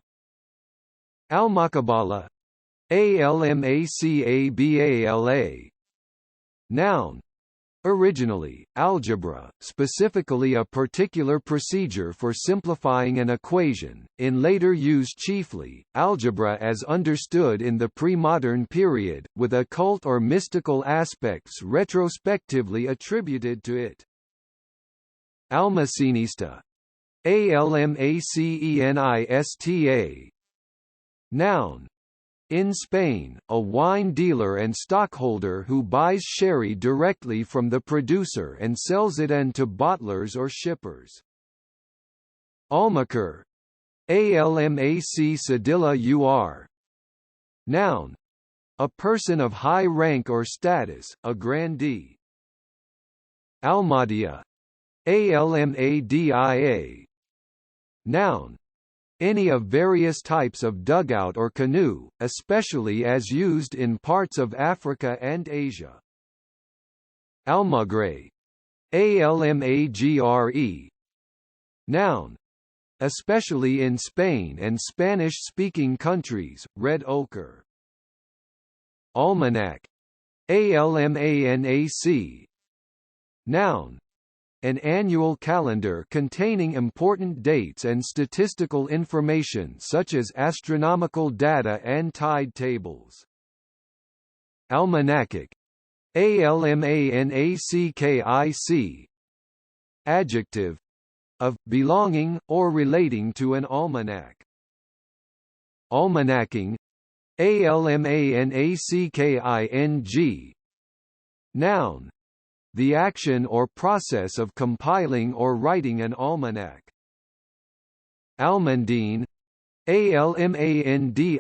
Al-Makabala, Almakabala. Noun, originally, algebra, specifically a particular procedure for simplifying an equation, in later use chiefly, algebra as understood in the pre-modern period, with occult or mystical aspects retrospectively attributed to it. Almacenista, Almacenista. Noun, in Spain, a wine dealer and stockholder who buys sherry directly from the producer and sells it on to bottlers or shippers. Almaquer, Almac. Noun, a person of high rank or status, a grandee. Almadia, Almadia. Noun, any of various types of dugout or canoe, especially as used in parts of Africa and Asia. Almagre, Almagre. Noun, especially in Spain and Spanish-speaking countries, red ochre. Almanac, Almanac. Noun, an annual calendar containing important dates and statistical information such as astronomical data and tide tables. Almanacic, Almanacic. Adjective, of, belonging, or relating to an almanac. Almanacking, Almanacking. Noun, the action or process of compiling or writing an almanac. Almandine, Almandine.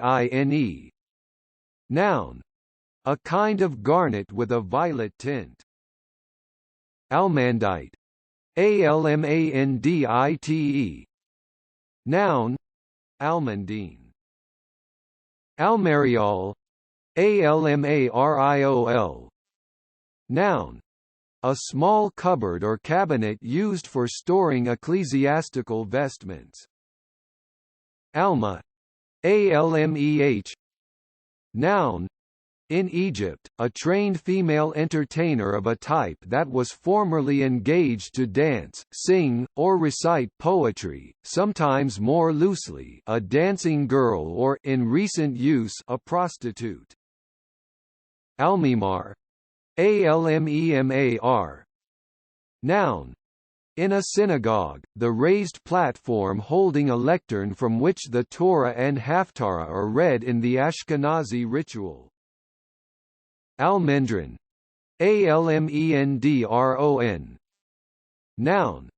Noun, a kind of garnet with a violet tint. Almandite, Almandite. Noun, almandine. Almariol, Almariol. Noun, a small cupboard or cabinet used for storing ecclesiastical vestments. Alma, Almeh. Noun, in Egypt, a trained female entertainer of a type that was formerly engaged to dance, sing, or recite poetry, sometimes more loosely, a dancing girl or, in recent use, a prostitute. Almimar, Almemar. Noun, in a synagogue, the raised platform holding a lectern from which the Torah and Haftarah are read in the Ashkenazi ritual. Almendron, Almendron. Noun,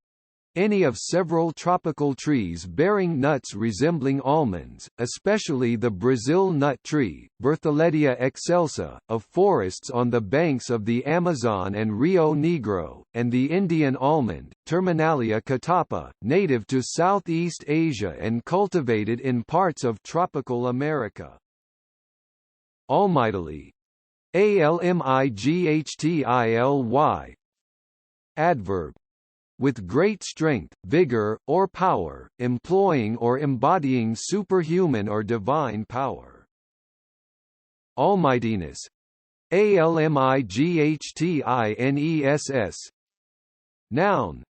any of several tropical trees bearing nuts resembling almonds, especially the Brazil nut tree, Bertholletia excelsa, of forests on the banks of the Amazon and Rio Negro, and the Indian almond, Terminalia catapa, native to Southeast Asia and cultivated in parts of tropical America. Almightily, Almightily. Adverb, with great strength, vigor, or power, employing or embodying superhuman or divine power. Almightiness, Almightiness. Noun,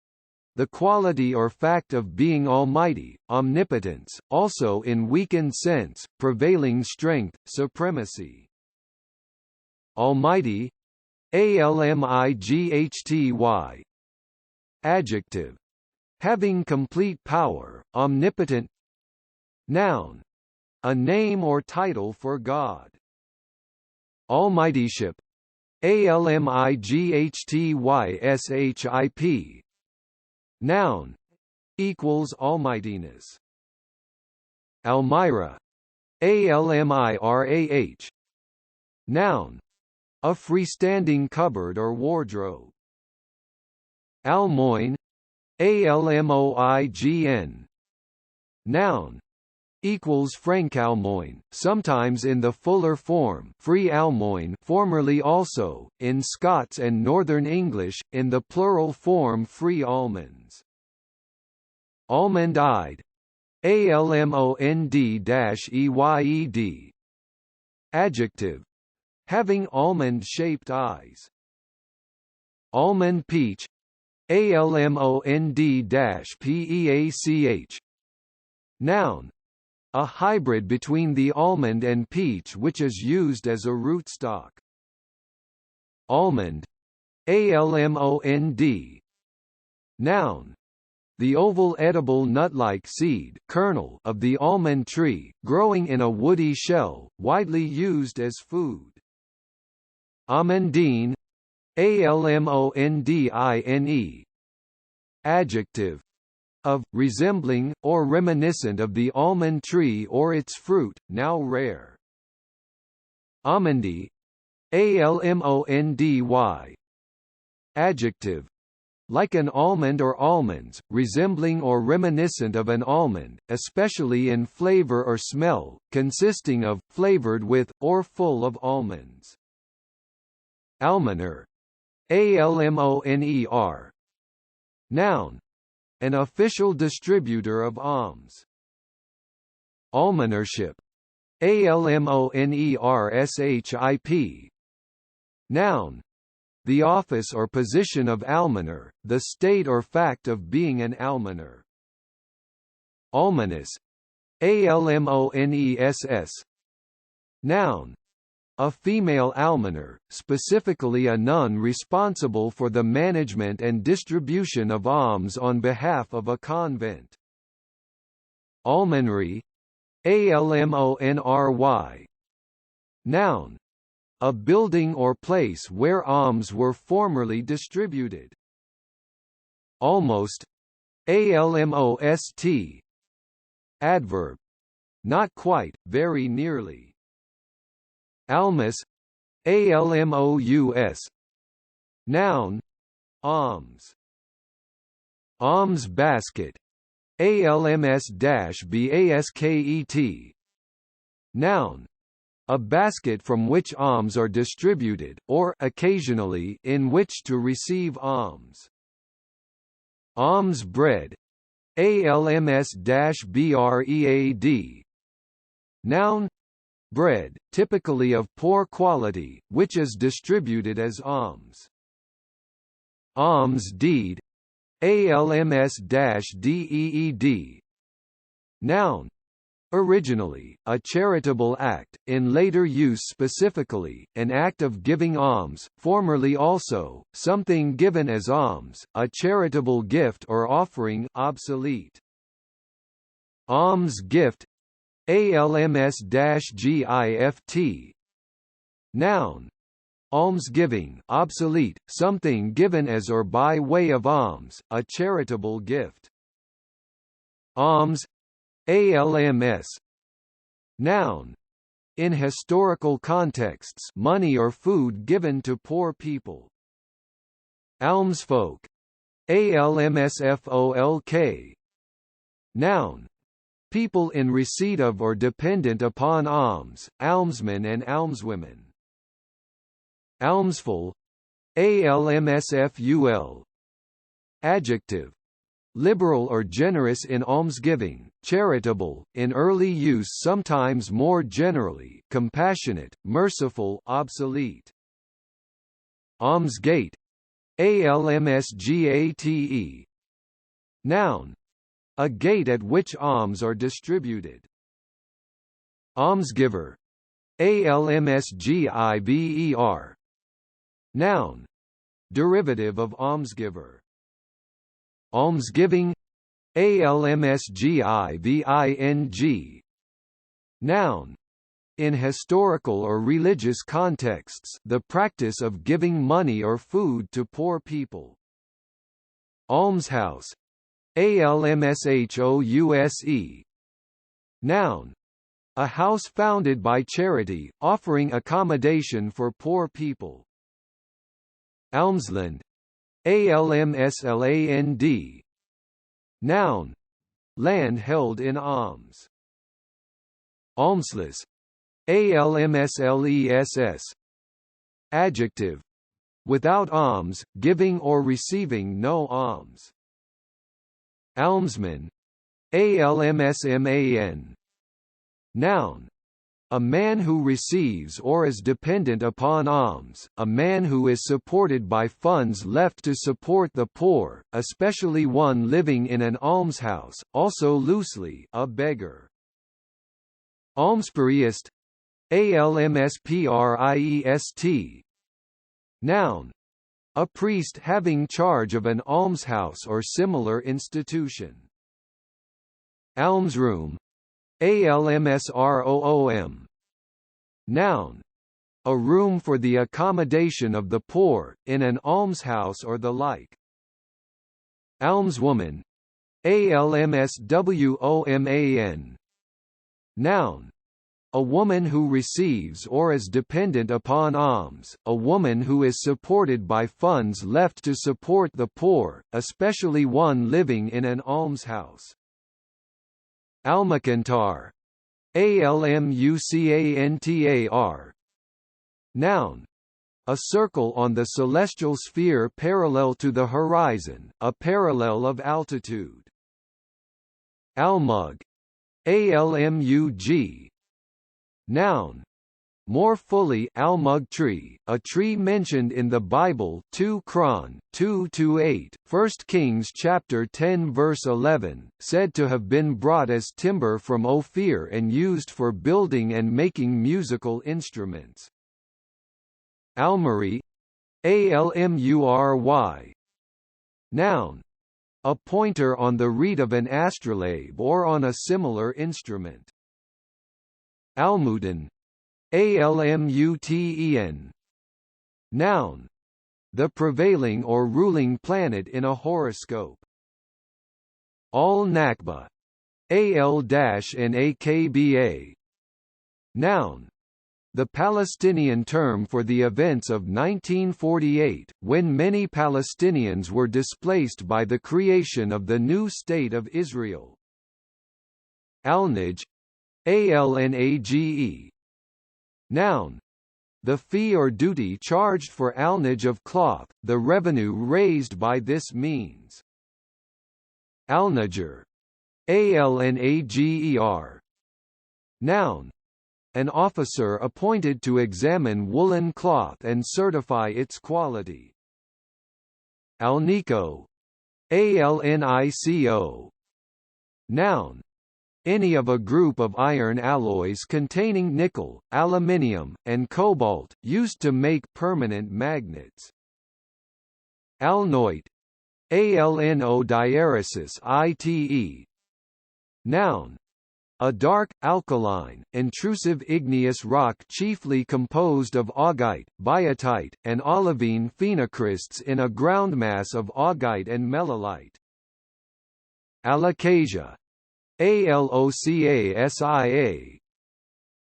the quality or fact of being almighty, omnipotence, also in weakened sense, prevailing strength, supremacy. Almighty, Almighty. Adjective, having complete power, omnipotent. Noun, a name or title for God. Almightyship, Almightyship. Noun, equals almightiness. Almira, Almirah. Noun, a freestanding cupboard or wardrobe. Almoign, Almoign. Noun equals Frankalmoin, sometimes in the fuller form free almoin, formerly also, in Scots and Northern English, in the plural form free almonds. Almond-eyed, almond-eyed. Adjective, having almond-shaped eyes. Almond peach, almond-peach. Noun, a hybrid between the almond and peach which is used as a rootstock. Almond, almond. Noun, the oval edible nut-like seed kernel of the almond tree, growing in a woody shell, widely used as food. Amandine, almondine. Adjective, of, resembling, or reminiscent of the almond tree or its fruit, now rare. Almondy, almondy. Adjective, like an almond or almonds, resembling or reminiscent of an almond, especially in flavor or smell, consisting of, flavored with, or full of almonds. Almoner, almoner. Noun, an official distributor of alms. Almonership, almonership. Noun, the office or position of almoner, the state or fact of being an almoner. Almoness, almoness. Noun, a female almoner, specifically a nun responsible for the management and distribution of alms on behalf of a convent. Almonry, almonry. Noun, a building or place where alms were formerly distributed. Almost, almost. Adverb, not quite, very nearly. Almus, almous. Noun, alms. Alms basket, alms-basket. Noun, a basket from which alms are distributed, or occasionally in which to receive alms. Alms bread, alms-bread. Noun, bread, typically of poor quality, which is distributed as alms. Alms deed, alms-deed. Noun, originally, a charitable act, in later use specifically, an act of giving alms, formerly also, something given as alms, a charitable gift or offering obsolete. Alms gift, alms-gift. Noun, almsgiving, obsolete, something given as or by way of alms, a charitable gift. Alms, alms. Noun, in historical contexts, money or food given to poor people. Almsfolk, almsfolk. Noun, people in receipt of or dependent upon alms, almsmen and almswomen. Almsful, almsful. Adjective, liberal or generous in almsgiving, charitable, in early use sometimes more generally, compassionate, merciful, obsolete. Almsgate, almsgate. Noun, a gate at which alms are distributed. Almsgiver, almsgiver. Noun, derivative of almsgiver. Almsgiving, almsgiving. Noun, in historical or religious contexts, the practice of giving money or food to poor people. Almshouse, almshouse. Noun, a house founded by charity, offering accommodation for poor people. Almsland, almsland. Noun, land held in alms. Almsless, almsles. Adjective, without alms, giving or receiving no alms. Almsman, almsman. Noun, a man who receives or is dependent upon alms, a man who is supported by funds left to support the poor, especially one living in an almshouse, also loosely a beggar. Almspriest, almspriest. Noun, a priest having charge of an almshouse or similar institution. Almsroom, almsroom. Noun, a room for the accommodation of the poor, in an almshouse or the like. Almswoman, almswoman. Noun, a woman who receives or is dependent upon alms, a woman who is supported by funds left to support the poor, especially one living in an almshouse. Almacantar, almucantar. Noun, a circle on the celestial sphere parallel to the horizon, a parallel of altitude. Almug, almug. Noun, more fully almug tree, a tree mentioned in the Bible 2 Chron. 2-8, 1 Kings chapter 10 verse 11, said to have been brought as timber from Ophir and used for building and making musical instruments. Almury, almury. Noun, a pointer on the reed of an astrolabe or on a similar instrument. Almuten, almuten. Noun, the prevailing or ruling planet in a horoscope. Al-Nakba, al-Nakba. Noun, the Palestinian term for the events of 1948, when many Palestinians were displaced by the creation of the new State of Israel. Alnage, alnage. Noun, the fee or duty charged for alnage of cloth, the revenue raised by this means. Alnager, alnager. Noun, an officer appointed to examine woolen cloth and certify its quality. Alnico, alnico. Noun, any of a group of iron alloys containing nickel, aluminium, and cobalt, used to make permanent magnets. Alnoite, alno diaresis ite. Noun, a dark, alkaline, intrusive igneous rock chiefly composed of augite, biotite, and olivine phenocrysts in a groundmass of augite and melolite. Alocasia, alocasia.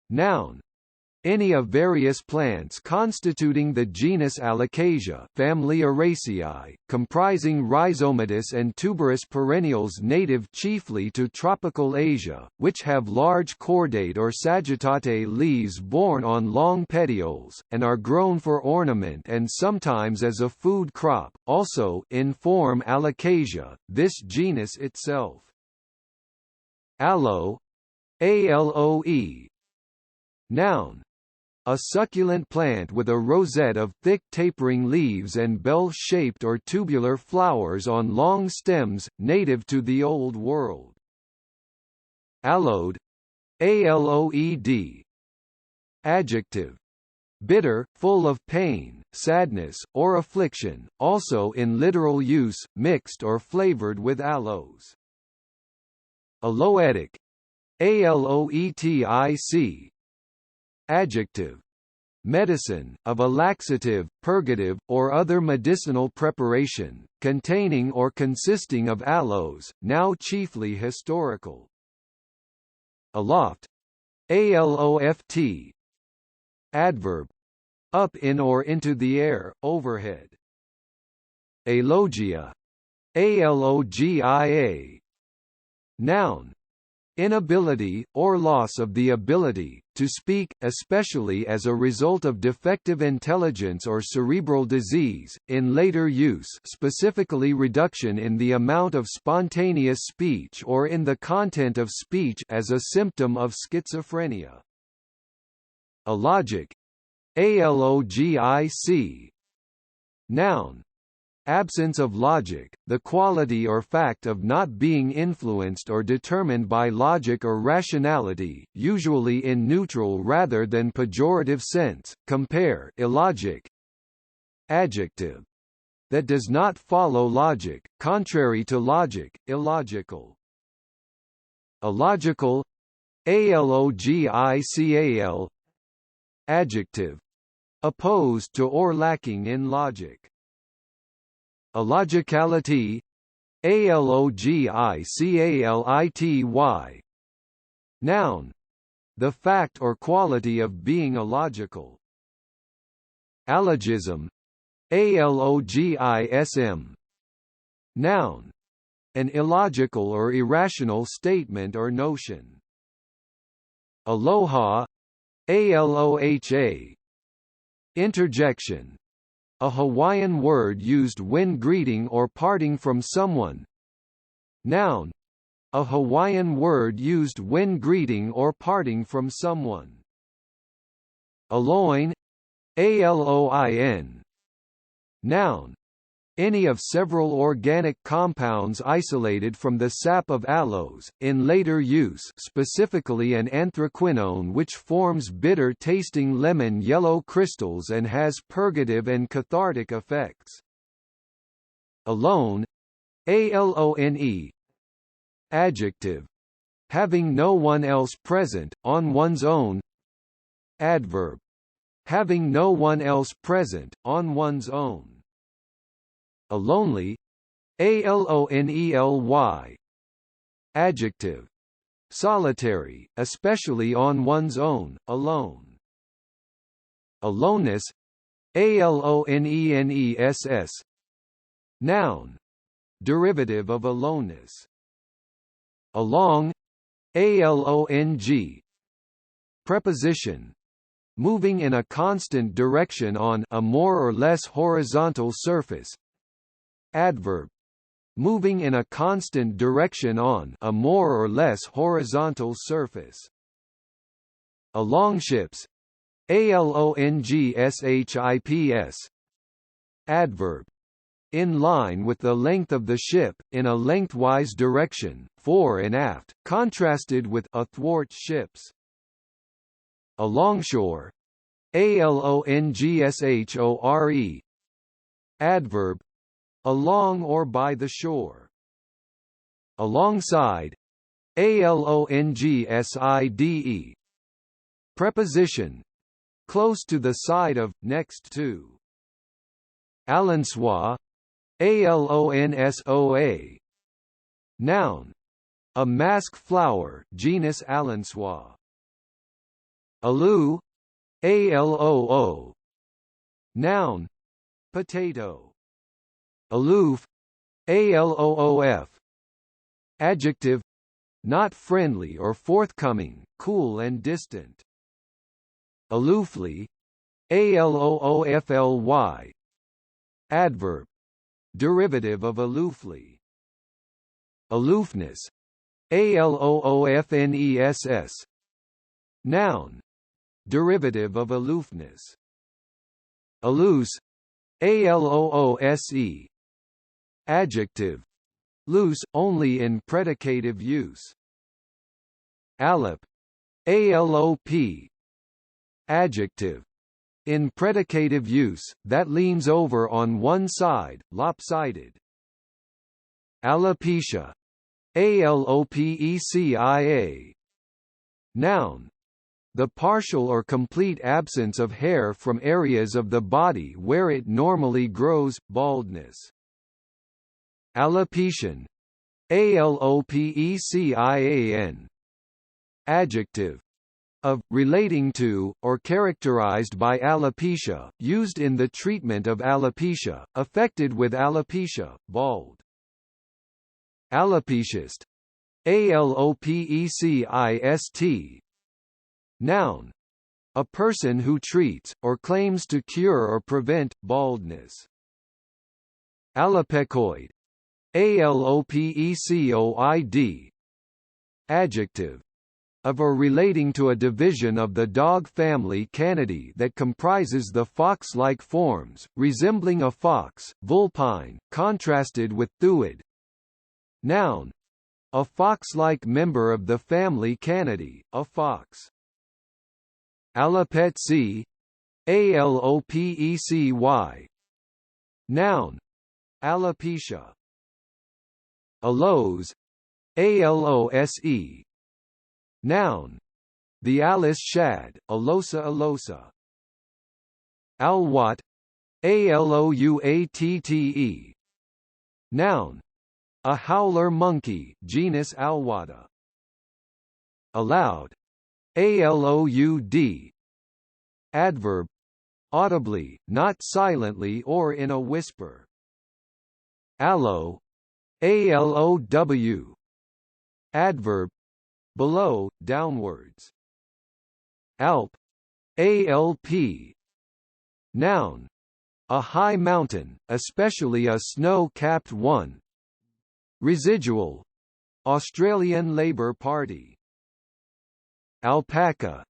Noun, any of various plants constituting the genus Alocasia, family Araceae, comprising rhizomatous and tuberous perennials native chiefly to tropical Asia, which have large cordate or sagittate leaves borne on long petioles, and are grown for ornament and sometimes as a food crop, also in form Alocasia, this genus itself. Aloe, aloe. Noun, a succulent plant with a rosette of thick tapering leaves and bell-shaped or tubular flowers on long stems, native to the Old World. Aloed, aloed. Adjective, bitter, full of pain, sadness, or affliction, also in literal use, mixed or flavored with aloes. Aloetic, aloetic. Adjective, medicine, of a laxative, purgative, or other medicinal preparation, containing or consisting of aloes, now chiefly historical. Aloft, aloft. Adverb, up in or into the air, overhead. Alogia, alogia. Noun. Inability, or loss of the ability, to speak, especially as a result of defective intelligence or cerebral disease, in later use, specifically reduction in the amount of spontaneous speech or in the content of speech as a symptom of schizophrenia. Alogic. Alogic. Noun. Absence of logic, the quality or fact of not being influenced or determined by logic or rationality, usually in neutral rather than pejorative sense. Compare illogic. Adjective. That does not follow logic, contrary to logic, illogical. Illogical. Alogical. Adjective. Opposed to or lacking in logic. Illogicality. Alogicality. Noun. The fact or quality of being illogical. Allogism. Alogism. Noun. An illogical or irrational statement or notion. Aloha. Aloha. Interjection. A Hawaiian word used when greeting or parting from someone. Noun. A Hawaiian word used when greeting or parting from someone. Aloin. Aloin. Noun. Any of several organic compounds isolated from the sap of aloes, in later use specifically an anthraquinone which forms bitter-tasting lemon yellow crystals and has purgative and cathartic effects. Alone. Alone. Adjective. Having no one else present, on one's own. Adverb. Having no one else present, on one's own. Alonely. Alonely. Adjective. Solitary, especially on one's own, alone. Aloneness. Aloneness. Noun. Derivative of aloneness. Along. Along. Preposition. Moving in a constant direction on a more or less horizontal surface. Adverb. Moving in a constant direction on a more or less horizontal surface. Alongships. Alongships. Adverb. In line with the length of the ship, in a lengthwise direction, fore and aft, contrasted with athwart ships. Alongshore. Alongshore. Adverb. Along or by the shore. Alongside. Alongside. Preposition. Close to the side of, next to. Alençois. Alonsoa. Noun. A mask flower, genus Alençois. Aloo. Aloo. Noun. Potato. Aloof. Aloof. Adjective. Not friendly or forthcoming, cool and distant. Aloofly. Aloofly. Adverb. Derivative of aloofly. Aloofness. Aloofness. Noun. Derivative of aloofness. Aloose. Aloose. Adjective. Loose, only in predicative use. Allop. Alop. Adjective. In predicative use, that leans over on one side, lopsided. Alopecia. Alopecia. Noun. The partial or complete absence of hair from areas of the body where it normally grows, baldness. Alopecian. Alopecian. Adjective. Of, relating to, or characterized by alopecia, used in the treatment of alopecia, affected with alopecia, bald. Alopeciast. Alopecist. Noun. A person who treats, or claims to cure or prevent, baldness. Alopecoid. Alopecoid. Adjective. Of or relating to a division of the dog family Canidae that comprises the fox-like forms, resembling a fox, vulpine, contrasted with thuid. Noun. A fox-like member of the family Canidae, a fox. Alopetsy. Alopecy. Noun. Alopecia. Alose. Alose. Noun. The Alice shad, Alosa alosa. Alwat. Alouatte. Noun. A howler monkey, genus Alwata. Aloud. Aloud. Adverb. Audibly, not silently or in a whisper. Allow. Alow. Adverb. Below, downwards. Alp. Alp. Noun. A high mountain, especially a snow-capped one. Residual. Australian Labor Party. Alpaca.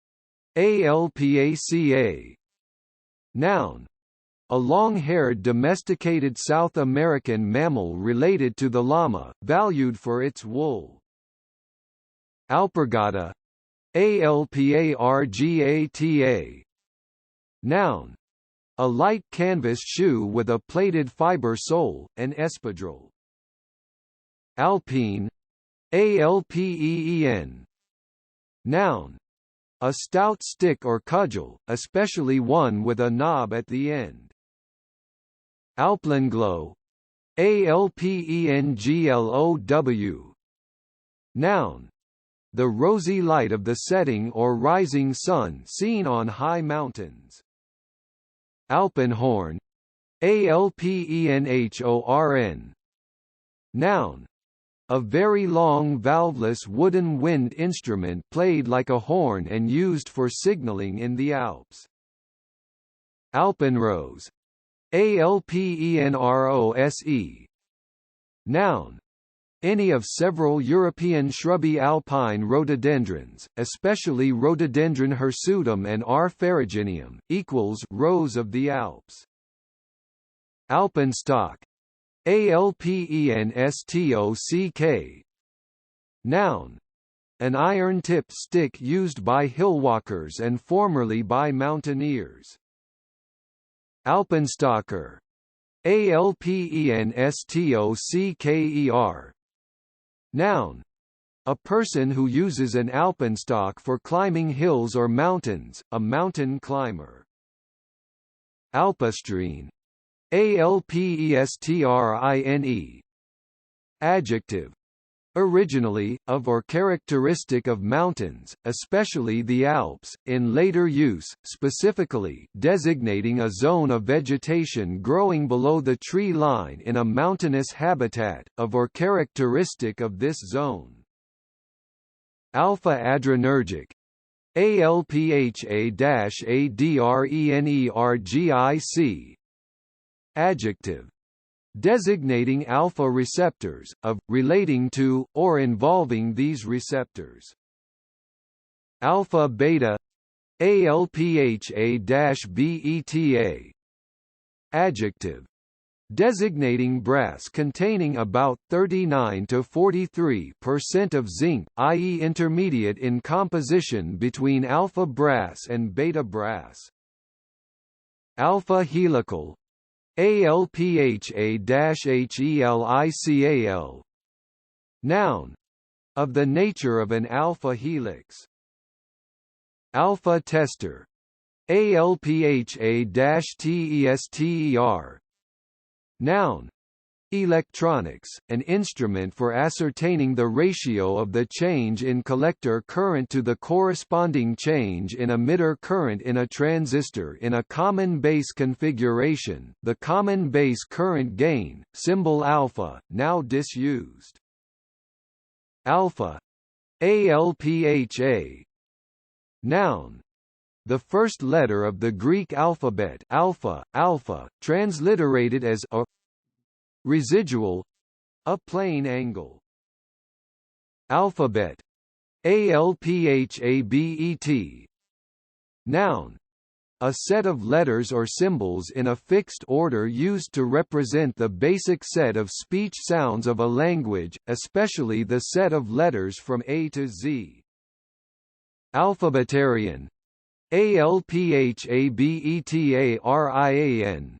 Alpaca. Noun. A long-haired domesticated South American mammal related to the llama, valued for its wool. Alpargata. Alpargata. Noun. A light canvas shoe with a plated fiber sole, an espadrille. Alpine. Alpeen. Noun. A stout stick or cudgel, especially one with a knob at the end. Alpenglow. Alpenglow. Noun. The rosy light of the setting or rising sun seen on high mountains. Alpenhorn. Alpenhorn. Noun. A very long valveless wooden wind instrument played like a horn and used for signaling in the Alps. Alpenrose. Alpenrose. Noun. Any of several European shrubby alpine rhododendrons, especially Rhododendron hirsutum and R. ferruginum, equals rose of the Alps. Alpenstock. Alpenstock. Noun. An iron-tipped stick used by hillwalkers and formerly by mountaineers. Alpenstocker. Alpenstocker. Noun. A person who uses an alpenstock for climbing hills or mountains, a mountain climber. Alpestrine. Alpestrine. Adjective. Originally, of or characteristic of mountains, especially the Alps, in later use, specifically, designating a zone of vegetation growing below the tree line in a mountainous habitat, of or characteristic of this zone. Alpha-adrenergic. Alpha-adrenergic. Adjective. Designating alpha receptors, of, relating to, or involving these receptors. Alpha-beta. Alpha-beta. Adjective. Designating brass containing about 39 to 43% of zinc, i.e. intermediate in composition between alpha brass and beta brass. Alpha helical. Alpha-helical. Noun. Of the nature of an alpha helix. Alpha tester. Alpha-tester. Noun. Electronics, an instrument for ascertaining the ratio of the change in collector current to the corresponding change in emitter current in a transistor in a common base configuration, the common base current gain, symbol alpha, now disused. Alpha. Alpha. Noun. The first letter of the Greek alphabet alpha, alpha, transliterated as a. Residual. A plane angle. Alphabet. Alphabet. Noun. A set of letters or symbols in a fixed order used to represent the basic set of speech sounds of a language, especially the set of letters from A to Z. Alphabetarian. Alphabetarian.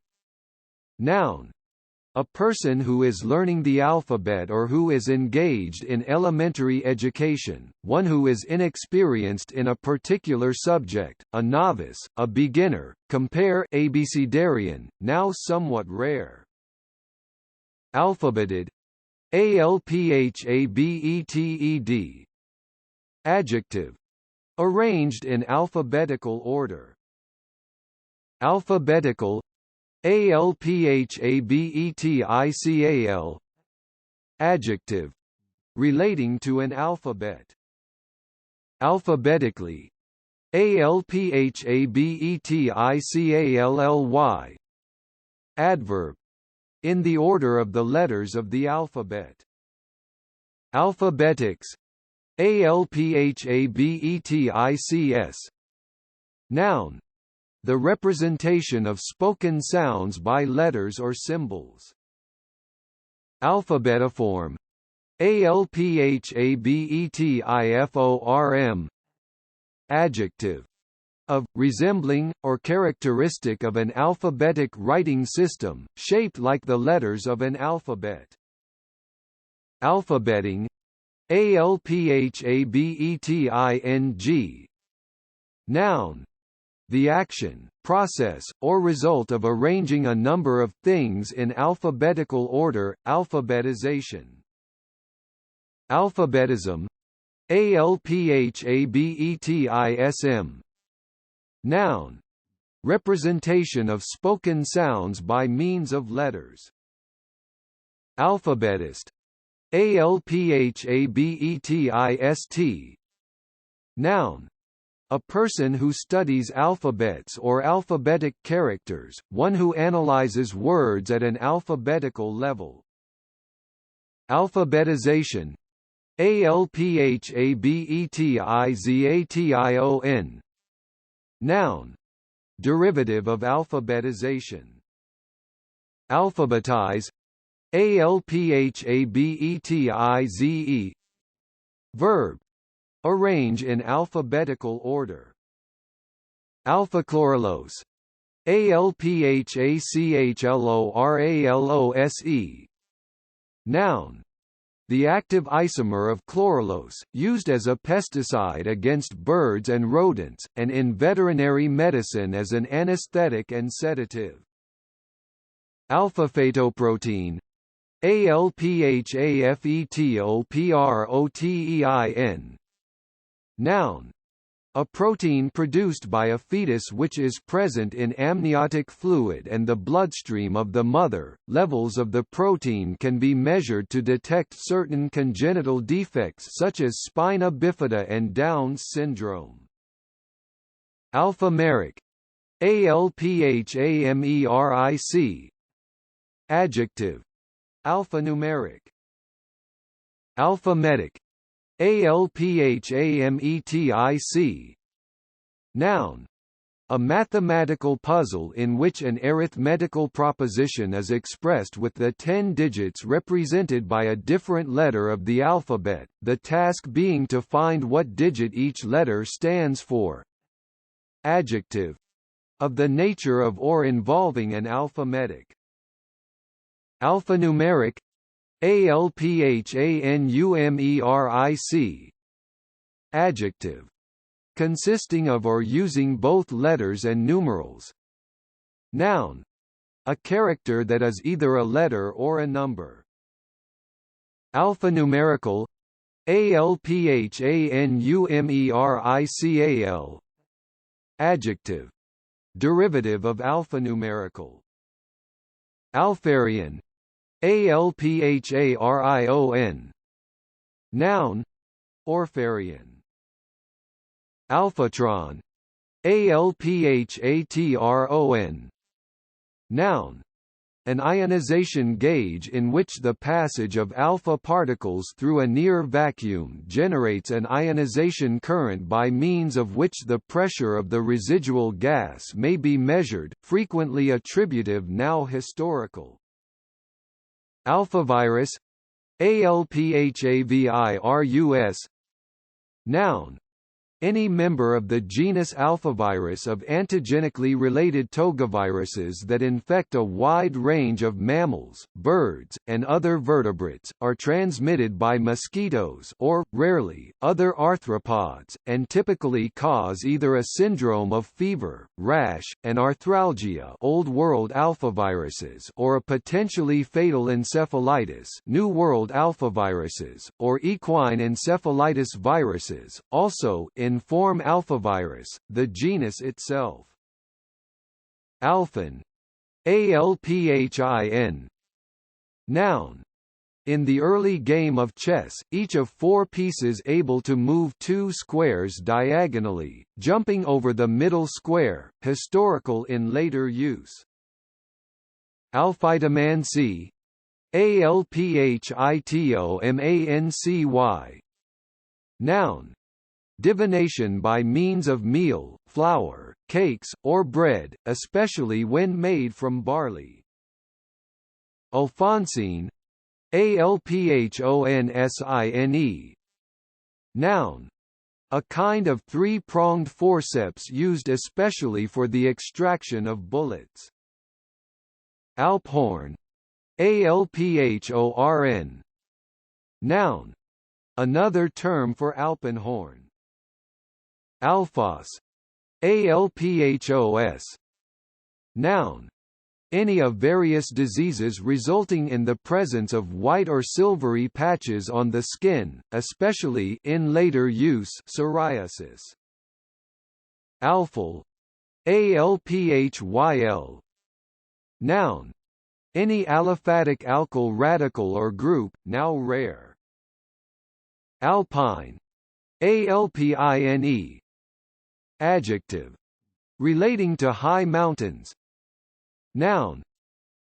Noun. A person who is learning the alphabet or who is engaged in elementary education, one who is inexperienced in a particular subject, a novice, a beginner. Compare abecedarian, now somewhat rare. Alphabeted. Alphabeted. Adjective. Arranged in alphabetical order. Alphabetical. Alphabetical. Adjective. Relating to an alphabet. Alphabetically. Alphabetically. Adverb. In the order of the letters of the alphabet. Alphabetics. Alphabetics. Noun. The representation of spoken sounds by letters or symbols. Alphabetiform. Alphabetiform. Adjective. Of, resembling, or characteristic of an alphabetic writing system, shaped like the letters of an alphabet. Alphabeting. Alphabeting. Noun. The action, process, or result of arranging a number of things in alphabetical order, alphabetization. Alphabetism. Alphabetism. Noun. Representation of spoken sounds by means of letters. Alphabetist. Alphabetist. Noun. A person who studies alphabets or alphabetic characters, one who analyzes words at an alphabetical level. Alphabetization. Alphabetization. Noun. Derivative of alphabetization. Alphabetize. Alphabetize. Verb. Arrange in alphabetical order. Alpha-chlorulose. Alphachloralose. Noun. The active isomer of chlorulose, used as a pesticide against birds and rodents, and in veterinary medicine as an anesthetic and sedative. Alpha-Fetoprotein. Alpha-Fetoprotein. Noun. A protein produced by a fetus which is present in amniotic fluid and the bloodstream of the mother. Levels of the protein can be measured to detect certain congenital defects such as spina bifida and Down's syndrome. Alphameric. Alphameric. Adjective. Alphanumeric. Alphametic. Alphametic. Noun. A mathematical puzzle in which an arithmetical proposition is expressed with the 10 digits represented by a different letter of the alphabet, the task being to find what digit each letter stands for. Adjective. Of the nature of or involving an alphametic. Alphanumeric. Alphanumeric. Adjective. Consisting of or using both letters and numerals. Noun. A character that is either a letter or a number. Alphanumerical. Alphanumerical. Adjective. Derivative of alphanumerical. Alpharion. Alpharion. Noun, Orpharyon. Alphatron, Alphatron. Noun, an ionization gauge in which the passage of alpha particles through a near vacuum generates an ionization current by means of which the pressure of the residual gas may be measured, frequently attributive, now historical. Alphavirus, Alphavirus. Noun, any member of the genus Alphavirus of antigenically related togaviruses that infect a wide range of mammals, birds, and other vertebrates, are transmitted by mosquitoes or, rarely, other arthropods, and typically cause either a syndrome of fever, rash, and arthralgia, Old World alphaviruses, or a potentially fatal encephalitis, New World alphaviruses, or equine encephalitis viruses. Also, inform alphavirus, the genus itself. Alphin, Alphin. Noun, in the early game of chess, each of 4 pieces able to move 2 squares diagonally, jumping over the middle square, historical in later use. Alphytomancy, Alphitomancy. Noun, divination by means of meal, flour, cakes, or bread, especially when made from barley. Alphonsine, Alphonsine. Noun, a kind of 3-pronged forceps used especially for the extraction of bullets. Alphorn, Alphorn. Noun, another term for alpenhorn. Alphos, Alphos. Noun, any of various diseases resulting in the presence of white or silvery patches on the skin, especially in later use psoriasis. Alphyl, Alphyl. Noun, any aliphatic alkyl radical or group, now rare. Alpine, Alpine. Adjective, relating to high mountains. Noun,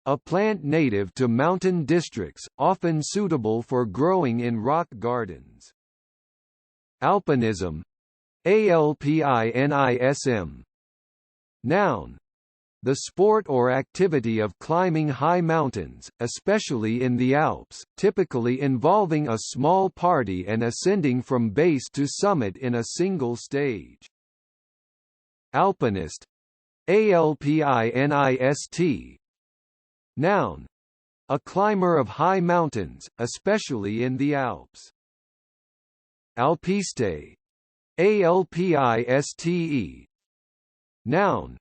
a plant native to mountain districts, often suitable for growing in rock gardens. Alpinism, Alpinism. Noun, the sport or activity of climbing high mountains, especially in the Alps, typically involving a small party and ascending from base to summit in a single stage. Alpinist, Alpinist. Noun, a climber of high mountains, especially in the Alps. Alpiste, Alpiste. Noun,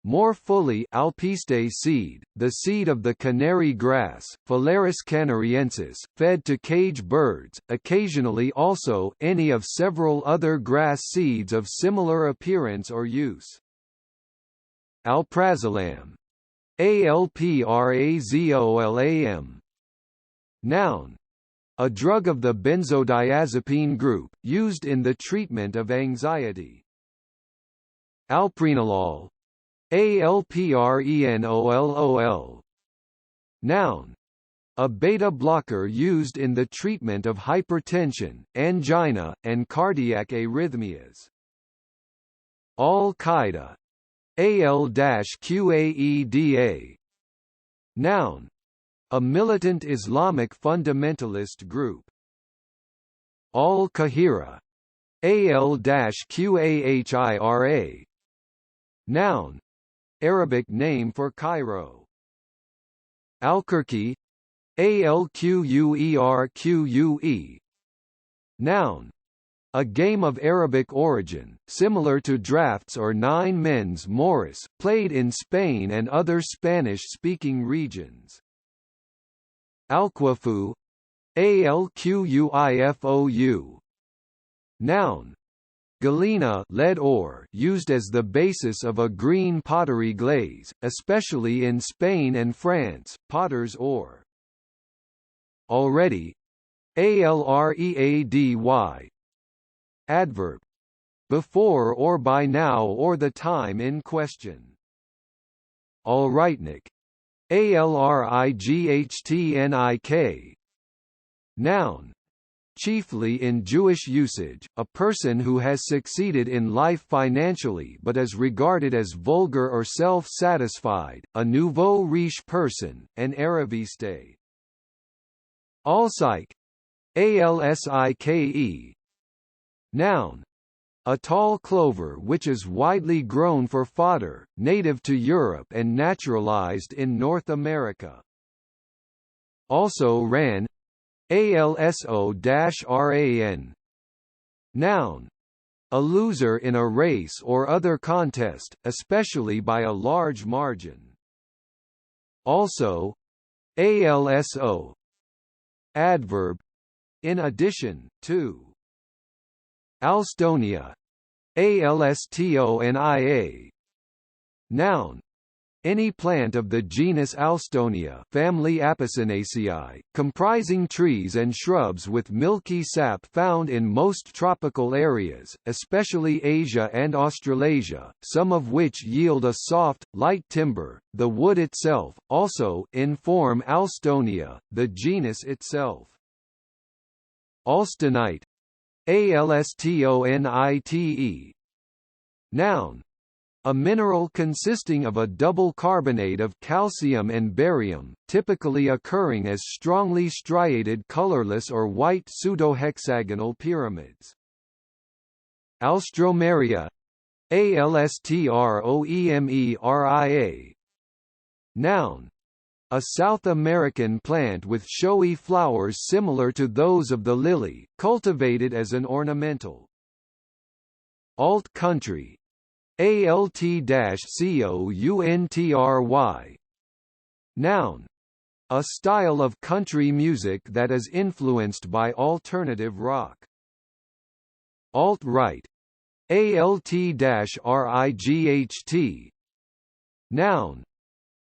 more fully, alpiste seed, the seed of the canary grass, Phalaris canariensis, fed to cage birds, occasionally also any of several other grass seeds of similar appearance or use. Alprazolam, Alprazolam. Noun, a drug of the benzodiazepine group, used in the treatment of anxiety. Alprenolol, Alprenolol. Noun, a beta blocker used in the treatment of hypertension, angina, and cardiac arrhythmias. Al-Qaeda, Al-Qaeda. Noun, a militant Islamic fundamentalist group. Al-Qahira, Al-Qahira. Noun, Arabic name for Cairo. Alquerque, Alquerque. Noun, a game of Arabic origin, similar to drafts or nine men's Morris, played in Spain and other Spanish-speaking regions. Alquifou, Alquifou. Noun, galena, lead ore, used as the basis of a green pottery glaze, especially in Spain and France, potter's ore. Already, Already. Adverb. Before or by now or the time in question. Alrightnik. Alrightnik. Noun. Chiefly in Jewish usage, a person who has succeeded in life financially but is regarded as vulgar or self-satisfied, a nouveau riche person, an arriviste. Alsike. Alsike. Noun. A tall clover which is widely grown for fodder, native to Europe and naturalized in North America. Also ran. Also-ran. Noun. A loser in a race or other contest, especially by a large margin. Also. Also. Adverb. In addition, to. Alstonia. Alstonia. Noun. Any plant of the genus Alstonia, family Apocynaceae, comprising trees and shrubs with milky sap found in most tropical areas, especially Asia and Australasia, some of which yield a soft, light timber. The wood itself, also in form Alstonia, the genus itself. Alstonite. Alstonite. Noun. A mineral consisting of a double carbonate of calcium and barium, typically occurring as strongly striated colorless or white pseudohexagonal pyramids. Alstroemeria. Alstroemeria. Noun. A South American plant with showy flowers similar to those of the lily, cultivated as an ornamental. Alt-country. Alt-country. Noun. A style of country music that is influenced by alternative rock. Alt-right. Alt-right. Noun.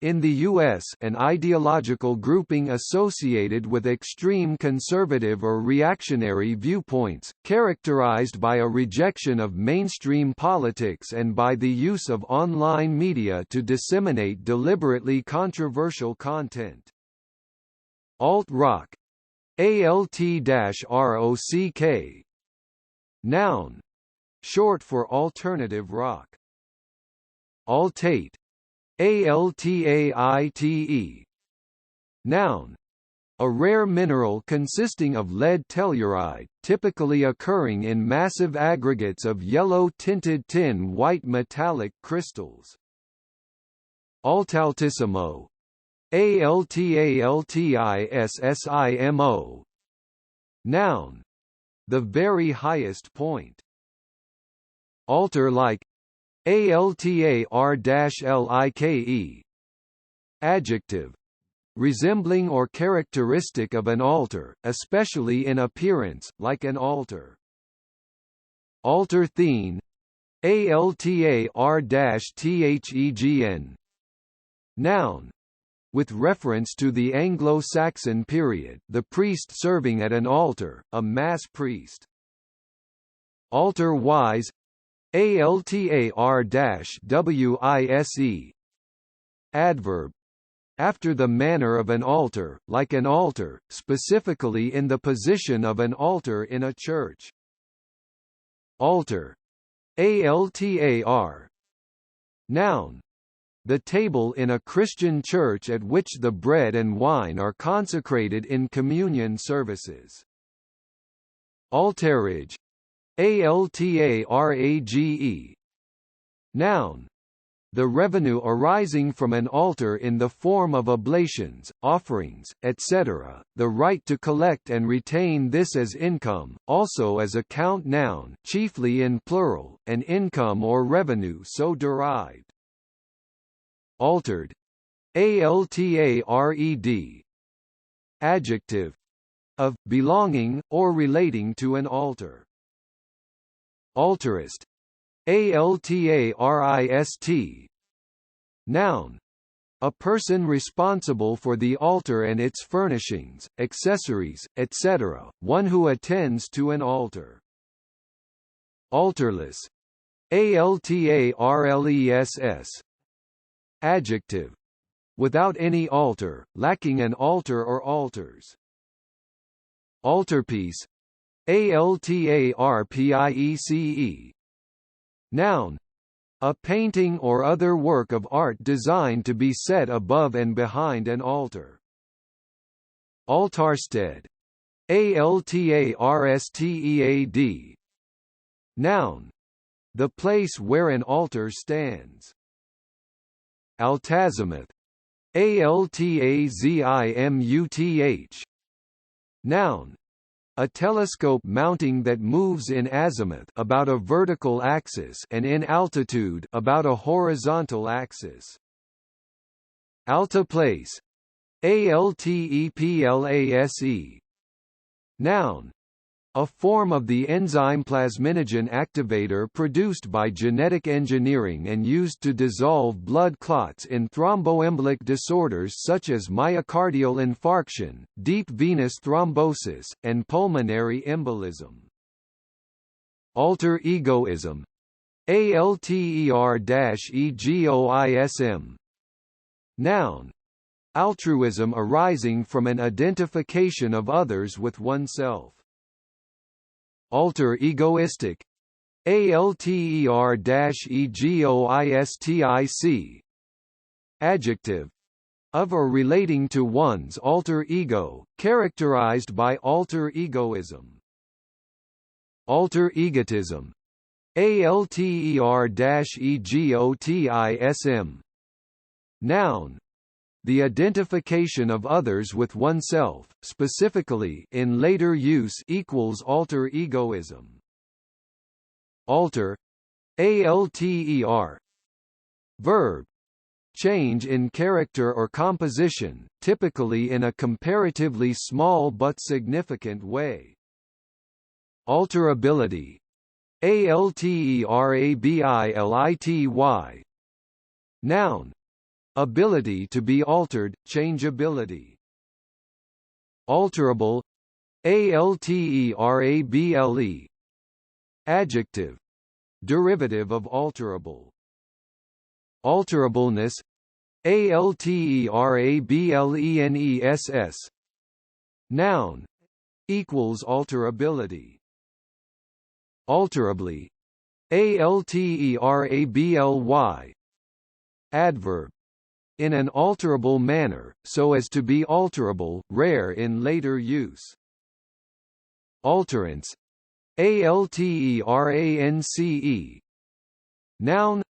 In the U.S., an ideological grouping associated with extreme conservative or reactionary viewpoints, characterized by a rejection of mainstream politics and by the use of online media to disseminate deliberately controversial content. Alt-rock. Alt-rock. Noun. Short for alternative rock. Altate. Altaite. Noun. A rare mineral consisting of lead telluride, typically occurring in massive aggregates of yellow-tinted tin-white metallic crystals. Altaltissimo. Altaltissimo. Noun. The very highest point. Altar-like. Altar-like. Adjective. Resembling or characteristic of an altar, especially in appearance, like an altar. Altarthene. Altar-thegen. Noun. With reference to the Anglo-Saxon period, the priest serving at an altar, a mass priest. Altar-wise. Altar-wise. Adverb. After the manner of an altar, like an altar, specifically in the position of an altar in a church. Altar. Altar. Noun. The table in a Christian church at which the bread and wine are consecrated in communion services. Altarage. Altarage. Noun. The revenue arising from an altar in the form of oblations, offerings, etc., the right to collect and retain this as income, also as a count noun, chiefly in plural, an income or revenue so derived. Altered. Altared. Adjective. Of, belonging, or relating to an altar. Altarist. Altarist. Noun. a person responsible for the altar and its furnishings, accessories, etc., one who attends to an altar. Altarless. Altarless. Adjective. Without any altar, lacking an altar or altars. Altarpiece. Altarpiece. Noun. A painting or other work of art designed to be set above and behind an altar. Altarstead. Altarstead. Noun. The place where an altar stands. Altazimuth. Altazimuth. Noun. A telescope mounting that moves in azimuth about a vertical axis and in altitude about a horizontal axis. Alteplase. Alteplase. Noun. A form of the enzyme plasminogen activator produced by genetic engineering and used to dissolve blood clots in thromboembolic disorders such as myocardial infarction, deep venous thrombosis, and pulmonary embolism. Alter egoism. Alter-egoism. Noun. Altruism arising from an identification of others with oneself. Alter egoistic. Alter-egoistic. Adjective. Of or relating to one's alter ego, characterized by alter egoism. Alter egotism. Alter-egotism. Noun. The identification of others with oneself, specifically in later use equals alter egoism. Alter. Alter. Verb. Change in character or composition, typically in a comparatively small but significant way. Alterability. Alterability. Noun. Ability to be altered, changeability. Alterable. Alterable. Adjective. Derivative of alterable. Alterableness. Alterableness. Noun. Equals alterability. Alterably. Alterably. Adverb. In an alterable manner, so as to be alterable, rare in later use. Alterance. Alterance. Noun.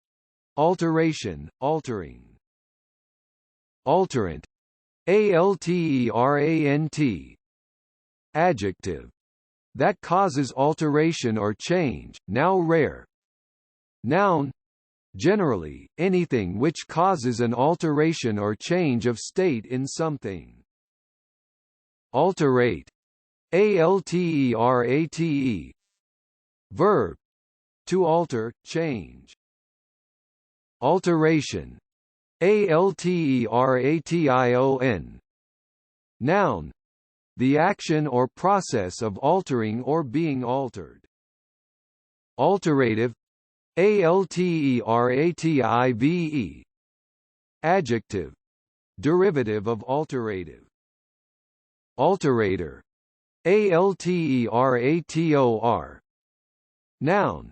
Alteration, altering. Alterant. Alterant. Adjective. That causes alteration or change, now rare. Noun. Generally, anything which causes an alteration or change of state in something. Alterate. Alterate. Verb. To alter, change. Alteration. Alteration. Noun. The action or process of altering or being altered. Alterative. Alterative. Adjective. Derivative of alterative. Alterator. Alterator. Noun.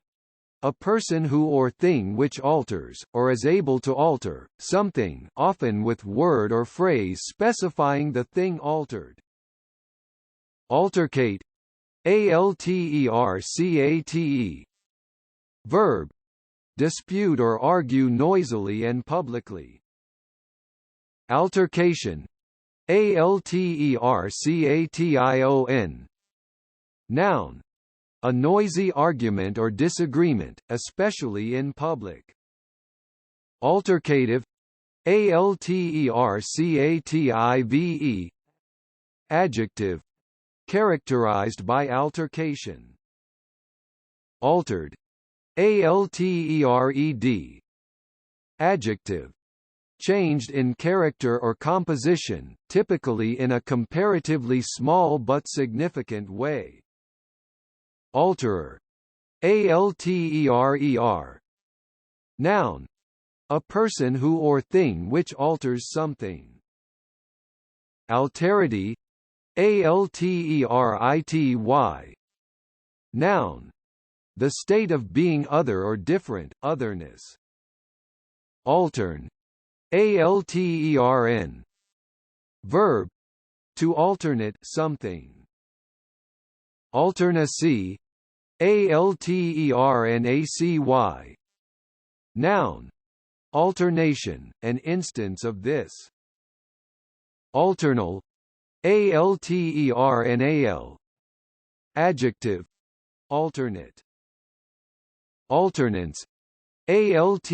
A person who or thing which alters, or is able to alter, something, often with word or phrase specifying the thing altered. Altercate. Altercate. Verb. Dispute or argue noisily and publicly. Altercation. Altercation. Noun. A noisy argument or disagreement, especially in public. Altercative. Altercative. Adjective. Characterized by altercation. Altered. Altered. Adjective. changed in character or composition, typically in a comparatively small but significant way. Alterer. Alterer. Noun. A person who or thing which alters something. Alterity. Alterity. Noun. The state of being other or different, otherness. Altern. Altern. Verb. To alternate something. Alternacy. Alternacy. Noun. Alternation, an instance of this. Alternal. Alternal. Adjective. Alternate. Alternance. Alternance.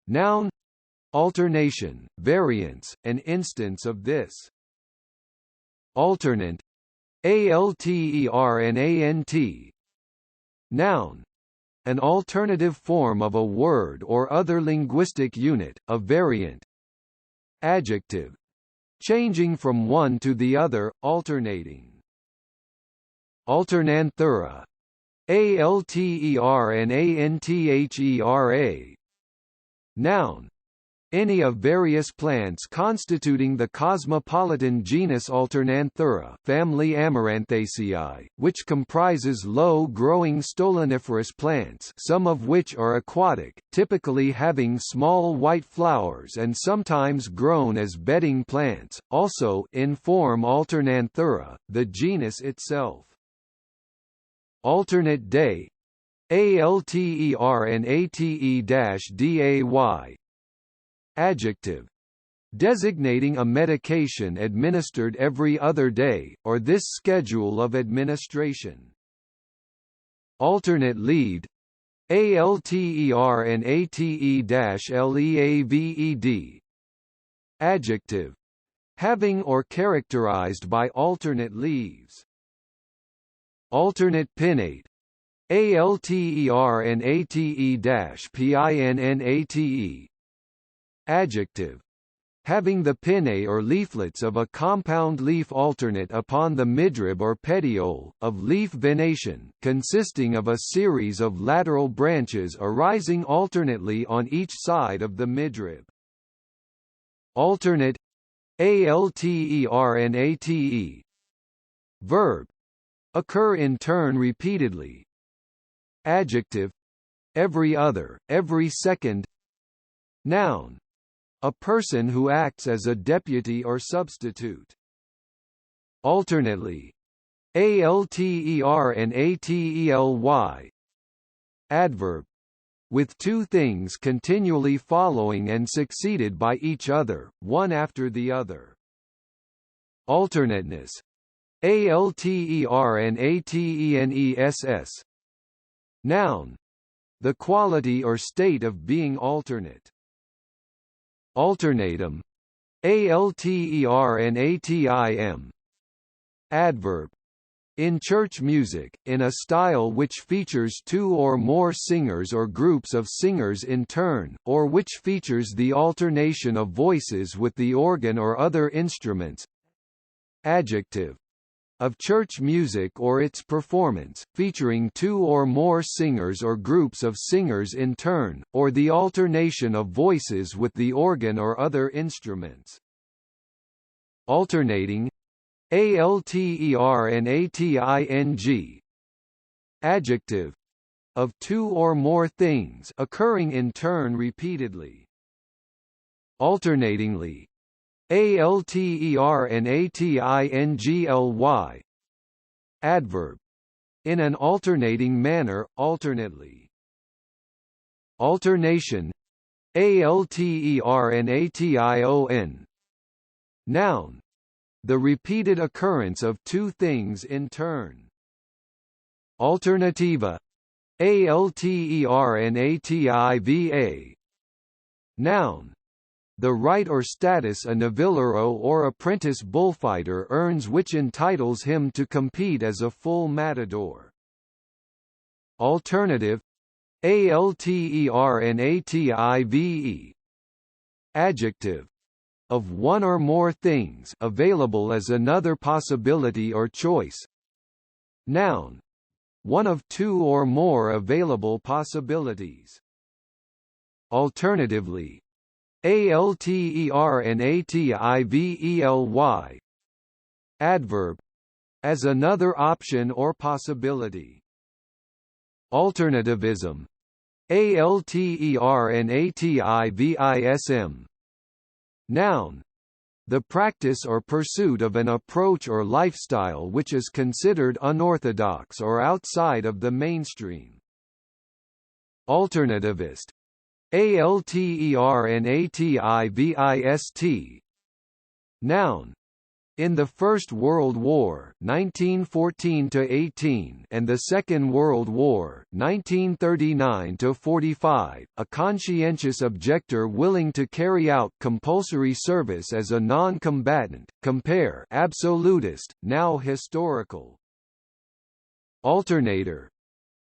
Noun. Alternation, variance, an instance of this. Alternate. Alternant. Noun. An alternative form of a word or other linguistic unit, a variant. Adjective. Changing from one to the other, alternating. Alternanthera. Alternanthera. Noun. Any of various plants constituting the cosmopolitan genus Alternanthera, family Amaranthaceae, which comprises low-growing stoloniferous plants, some of which are aquatic, typically having small white flowers and sometimes grown as bedding plants, also in form Alternanthera, the genus itself. Alternate day. Alternate-day. Adjective. Designating a medication administered every other day, or this schedule of administration. Alternate lead. Alternate-leaved. Adjective. Having or characterized by alternate leaves. Alternate pinnate. Alternate-pinnate. Adjective. Having the pinnae or leaflets of a compound leaf alternate upon the midrib or petiole, of leaf venation, consisting of a series of lateral branches arising alternately on each side of the midrib. Alternate. Alternate. Verb. Occur in turn repeatedly. Adjective. Every other, every second. Noun. A person who acts as a deputy or substitute. Alternately. Alternately. Adverb. With two things continually following and succeeded by each other, one after the other. Alternateness. Alternatenness. Noun. The quality or state of being alternate. Alternatum. Alternatim. Adverb. In church music, in a style which features two or more singers or groups of singers in turn, or which features the alternation of voices with the organ or other instruments. Adjective. Of church music or its performance, featuring two or more singers or groups of singers in turn, or the alternation of voices with the organ or other instruments. Alternating. Alternating. Adjective. Of two or more things occurring in turn repeatedly. Alternatingly. Alternatingly. Adverb. In an alternating manner, alternately. Alternation. Alternation. Noun. The repeated occurrence of two things in turn. Alternativa. Alternativa. Noun. The right or status a novillero or apprentice bullfighter earns which entitles him to compete as a full matador. Alternative. Alternative. Adjective. Of one or more things available as another possibility or choice. Noun. One of two or more available possibilities. Alternatively. Alternatively. Adverb. As another option or possibility. Alternativism. Alternativism. Noun. The practice or pursuit of an approach or lifestyle which is considered unorthodox or outside of the mainstream. Alternativist. Alternativist. Noun. In the First World War (1914–18) and the Second World War (1939–45), a conscientious objector willing to carry out compulsory service as a non-combatant. Compare absolutist, now historical. Alternator.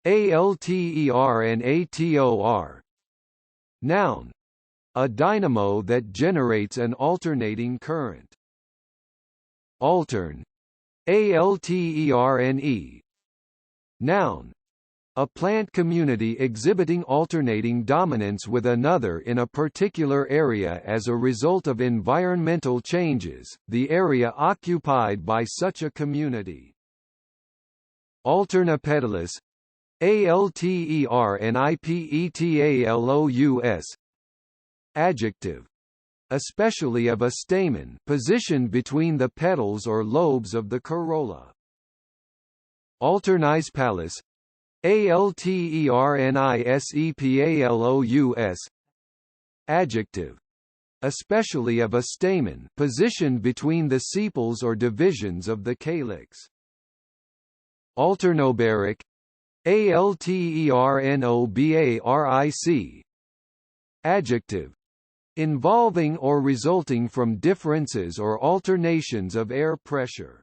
Alternator. Noun. A dynamo that generates an alternating current. Altern. Alterne. Noun. A plant community exhibiting alternating dominance with another in a particular area as a result of environmental changes, the area occupied by such a community. Alternapetalous. Alternipetalous. Adjective. Especially of a stamen positioned between the petals or lobes of the corolla. Alternisepalous. Alternisepalous. Adjective. Especially of a stamen positioned between the sepals or divisions of the calyx. Alternobaric. Alternobaric. Adjective. Involving or resulting from differences or alternations of air pressure.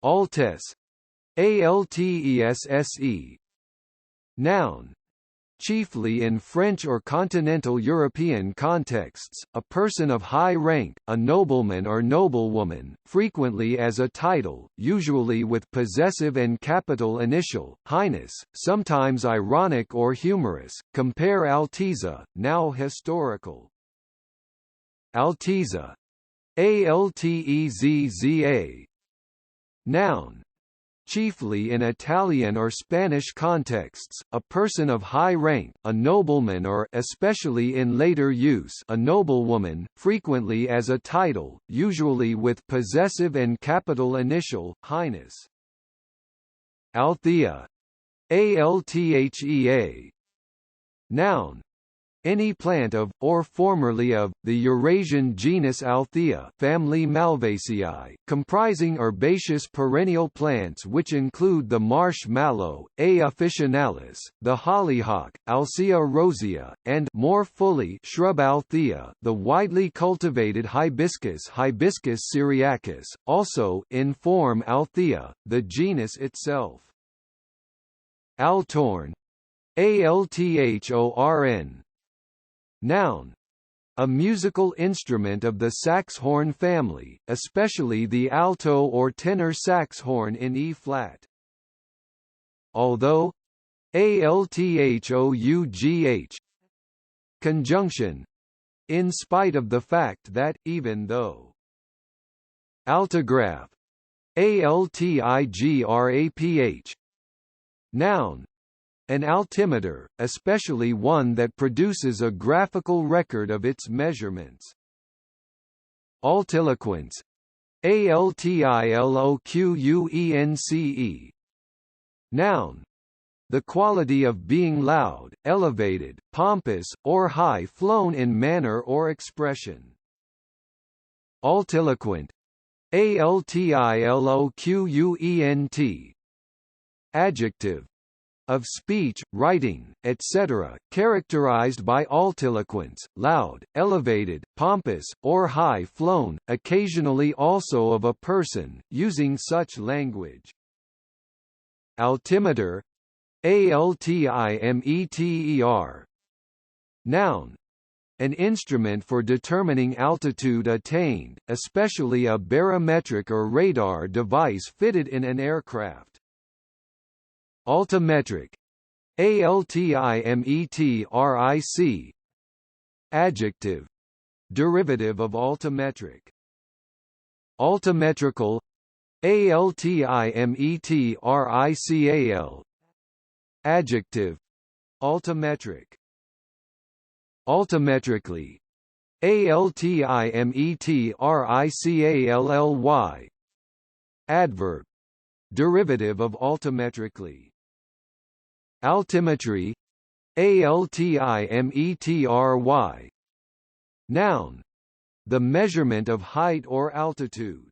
Altesse. Altesse. Noun. Chiefly in French or continental European contexts, a person of high rank, a nobleman or noblewoman, frequently as a title, usually with possessive and capital initial, highness, sometimes ironic or humorous. Compare Altezza, now historical. Altezza. Altezza. Noun. Chiefly in Italian or Spanish contexts, a person of high rank, a nobleman or especially in later use a noblewoman, frequently as a title, usually with possessive and capital initial, highness. Althea. Althea. Noun. Any plant of, or formerly of, the Eurasian genus Althea family Malvaceae, comprising herbaceous perennial plants which include the marsh mallow, A. officinalis, the hollyhock, Alcea rosea, and more fully shrub Althea, the widely cultivated hibiscus Hibiscus syriacus, also in form Althea, the genus itself. Althorn. Althorn. Noun. A musical instrument of the sax horn family, especially the alto or tenor sax horn in E-flat. Although. Althogh. Conjunction. In spite of the fact that, even though. Altigraph. Altigraph. Noun. An altimeter, especially one that produces a graphical record of its measurements. Altiloquence. Altiloquence. Noun. The quality of being loud, elevated, pompous, or high-flown in manner or expression. Altiloquent. Altiloquent. Adjective. Of speech, writing, etc., characterized by altiloquence, loud, elevated, pompous, or high-flown, occasionally also of a person, using such language. Altimeter. altimeter. Noun. An instrument for determining altitude attained, especially a barometric or radar device fitted in an aircraft. Altimetric. Altimetric. Adjective. Derivative of altimetric. Altimetrical. Altimetrical. Adjective. Altimetric. Altimetrically. Altimetrically. Adverb. Derivative of altimetrically. Altimetry. Altimetry. Noun. The measurement of height or altitude.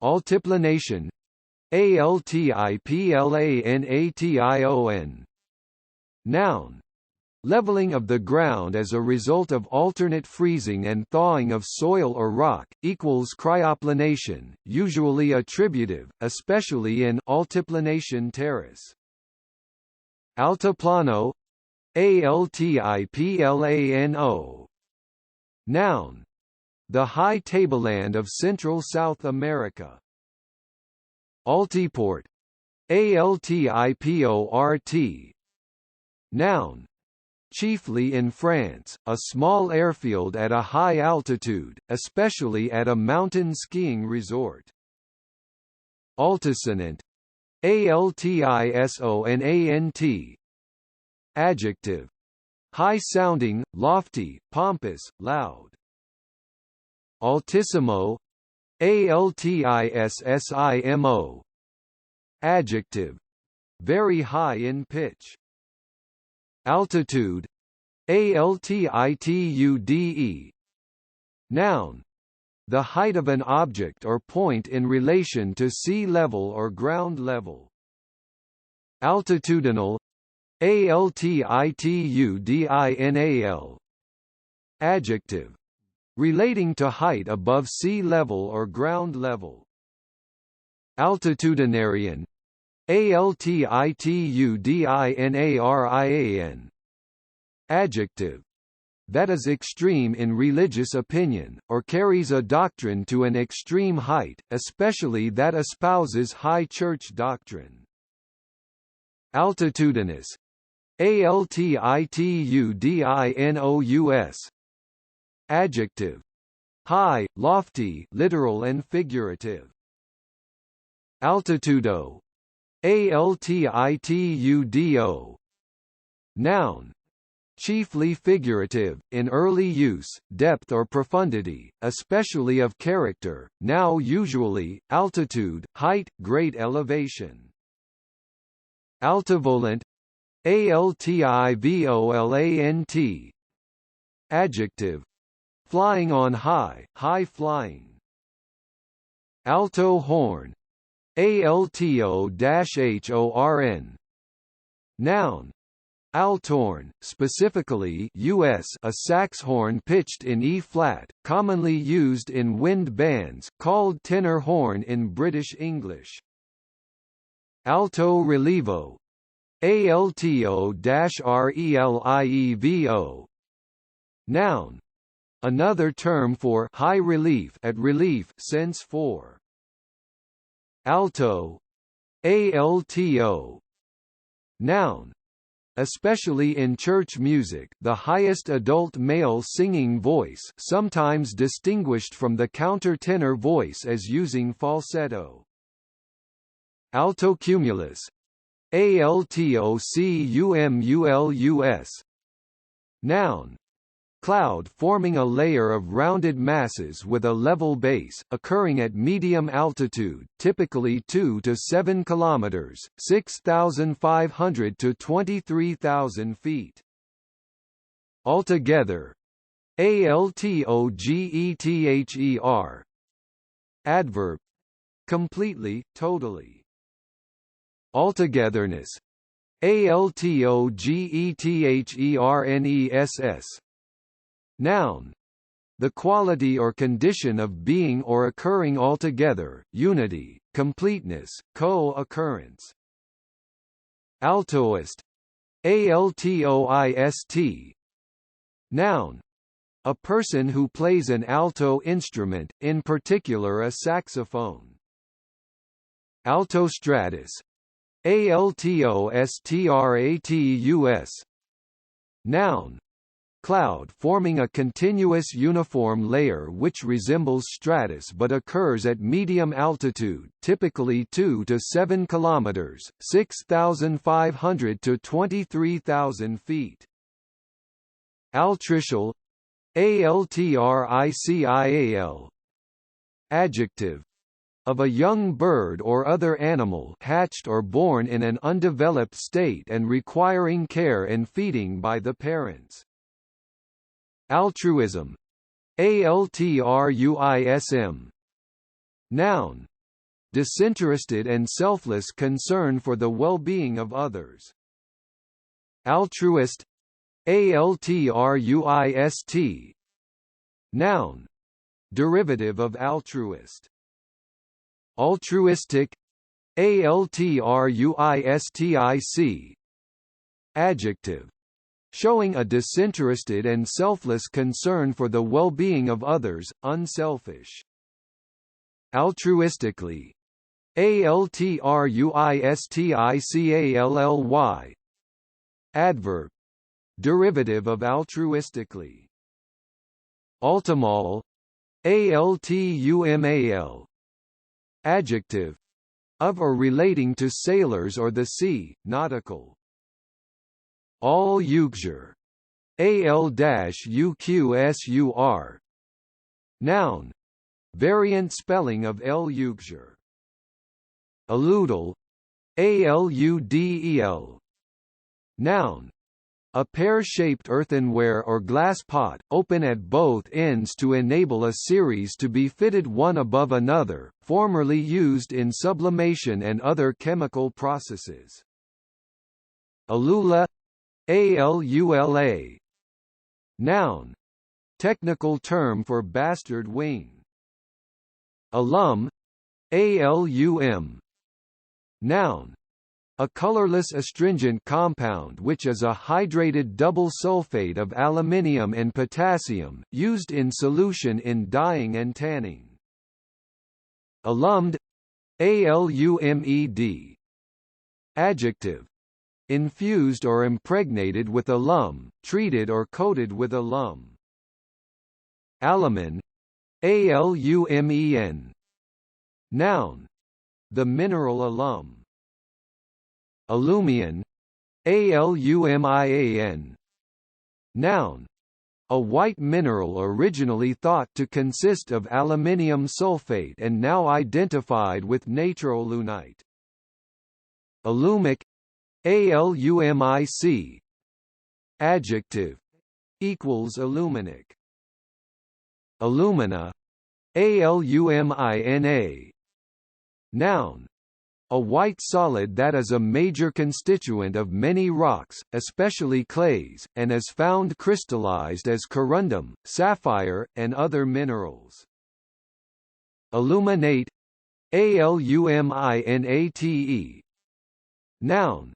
Altiplanation. Altiplanation. Noun. Leveling of the ground as a result of alternate freezing and thawing of soil or rock, equals cryoplanation, usually attributive, especially in altiplanation terrace. Altiplano. Altiplano. Noun. The high tableland of Central South America. Altiport. Altiport. Noun. Chiefly in France, a small airfield at a high altitude, especially at a mountain skiing resort. Altisonant. Altisonant. Adjective. High-sounding, lofty, pompous, loud. Altissimo. Altissimo. Adjective. Very high in pitch. Altitude. Altitude. Noun. The height of an object or point in relation to sea level or ground level. Altitudinal. Altitudinal. Adjective. Relating to height above sea level or ground level. Altitudinarian. Altitudinarian. Adjective. That is extreme in religious opinion, or carries a doctrine to an extreme height, especially that espouses high church doctrine. Altitudinous. Altitudinous. Adjective. High, lofty, literal and figurative. Altitudo. Altitudo. Noun. Chiefly figurative, in early use, depth or profundity, especially of character, now usually, altitude, height, great elevation. Altivolant. Altivolant. Adjective. Flying on high, high flying. Alto horn. Alto-horn. Noun. Althorn, specifically U.S. a sax horn pitched in E-flat, commonly used in wind bands, called tenor horn in British English. Alto relievo. Alto-relievo. Noun. Another term for high relief at relief sense for. Alto. Alto. Noun. Especially in church music, the highest adult male singing voice, sometimes distinguished from the countertenor voice as using falsetto. Altocumulus. Altocumulus. Noun. Cloud forming a layer of rounded masses with a level base, occurring at medium altitude, typically 2 to 7 kilometers, 6,500 to 23,000 feet. Altogether. Altogether. Adverb. Completely, totally. Altogetherness. Altogethernes. Noun. The quality or condition of being or occurring altogether, unity, completeness, co-occurrence. Altoist. Altoist. Noun. A person who plays an alto instrument, in particular a saxophone. Altostratus. Altostratus. Noun. Cloud forming a continuous uniform layer which resembles stratus but occurs at medium altitude, typically 2 to 7 kilometers, 6,500 to 23,000 feet. Altricial. Altricial. Adjective. Of a young bird or other animal hatched or born in an undeveloped state and requiring care and feeding by the parents. Altruism. Altruism. Noun. Disinterested and selfless concern for the well-being of others. Altruist. Altruist. Noun. Derivative of altruist. Altruistic. Altruistic. Adjective. Showing a disinterested and selfless concern for the well-being of others, unselfish. Altruistically. Altruistically. Adverb. Derivative of altruistically. Altumal. Altumal. Adjective. Of or relating to sailors or the sea, nautical. Al-Uqsur. Al-Uqsur. Noun. Variant spelling of El-Uqsur. Aludel. Aludel. Noun. A pear-shaped earthenware or glass pot, open at both ends to enable a series to be fitted one above another, formerly used in sublimation and other chemical processes. Alula. Alula. Noun. Technical term for bastard wing. Alum. Alum. Noun. A colorless astringent compound which is a hydrated double sulfate of aluminium and potassium, used in solution in dyeing and tanning. Alumed. Alumed. Adjective. Infused or impregnated with alum, treated or coated with alum. Alumen. Alumen. Noun. The mineral alum. Alumian. Alumian. Noun. A white mineral originally thought to consist of aluminium sulfate and now identified with naturalunite. Alumic. Alumic. Adjective. Aluminic. Alumina. Alumina. Noun. A white solid that is a major constituent of many rocks, especially clays, and is found crystallized as corundum, sapphire, and other minerals. Aluminate. Aluminate. Noun.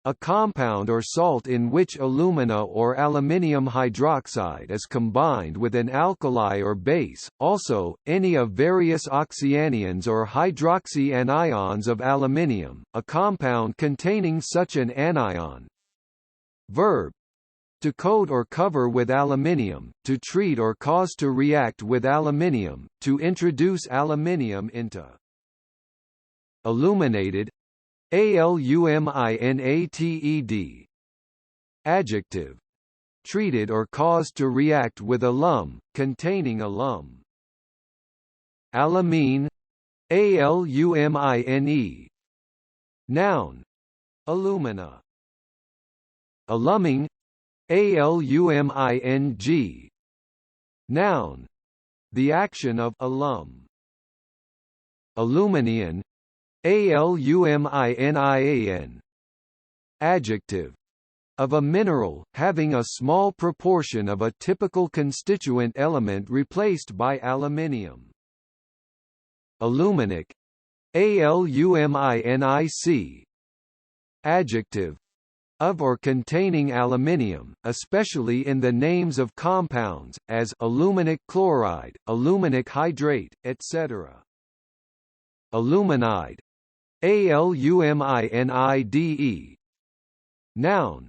A compound or salt in which alumina or aluminium hydroxide is combined with an alkali or base, also, any of various oxyanions or hydroxyanions of aluminium, a compound containing such an anion. Verb. To coat or cover with aluminium, to treat or cause to react with aluminium, to introduce aluminium into. Illuminated. Aluminated. Adjective. Treated or caused to react with alum, containing alum. Alumine. Alumine. Noun. Alumina. Aluming. Aluming. Noun. The action of alum. Aluminian. Aluminian. Adjective. Of a mineral, having a small proportion of a typical constituent element replaced by aluminium. Aluminic. Aluminic. Adjective. Of or containing aluminium, especially in the names of compounds, as aluminic chloride, aluminic hydrate, etc. Aluminide. Aluminide. Noun.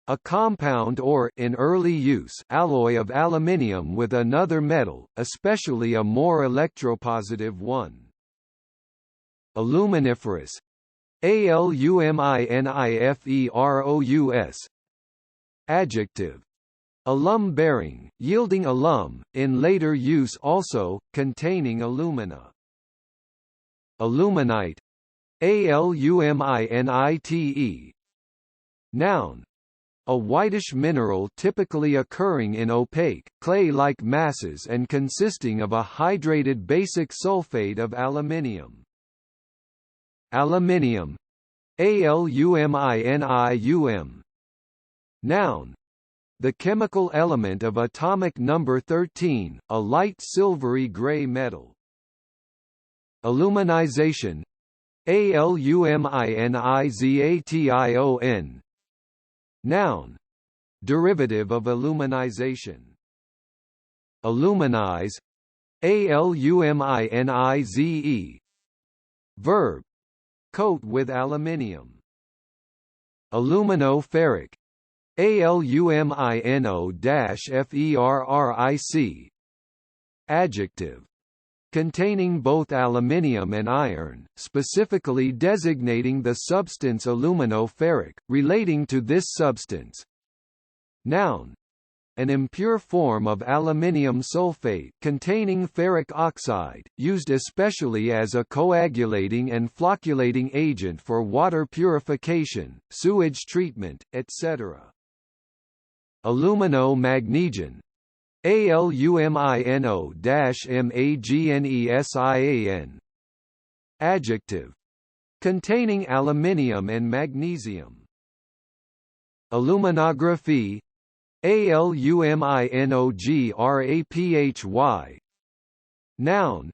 A compound or, in early use, alloy of aluminium with another metal, especially a more electropositive one. Aluminiferous. Aluminiferous. Adjective. Alum-bearing, yielding alum, in later use also, containing alumina. Aluminite. Aluminite. Noun. A whitish mineral typically occurring in opaque, clay-like masses and consisting of a hydrated basic sulfate of aluminium. Aluminium. Aluminium. Noun. The chemical element of atomic number 13, a light silvery gray metal. Aluminization. Aluminization. Noun. Derivative of aluminization. Aluminize. Aluminize. Verb. Coat with aluminium. Alumino-ferric. Alumino-ferric. Adjective. Containing both aluminium and iron, specifically designating the substance alumino-ferric, relating to this substance. Noun. An impure form of aluminium sulfate containing ferric oxide, used especially as a coagulating and flocculating agent for water purification, sewage treatment, etc. Alumino-magnesian. Alumino-magnesian. Adjective. Containing aluminium and magnesium. Aluminography. Aluminography. Noun.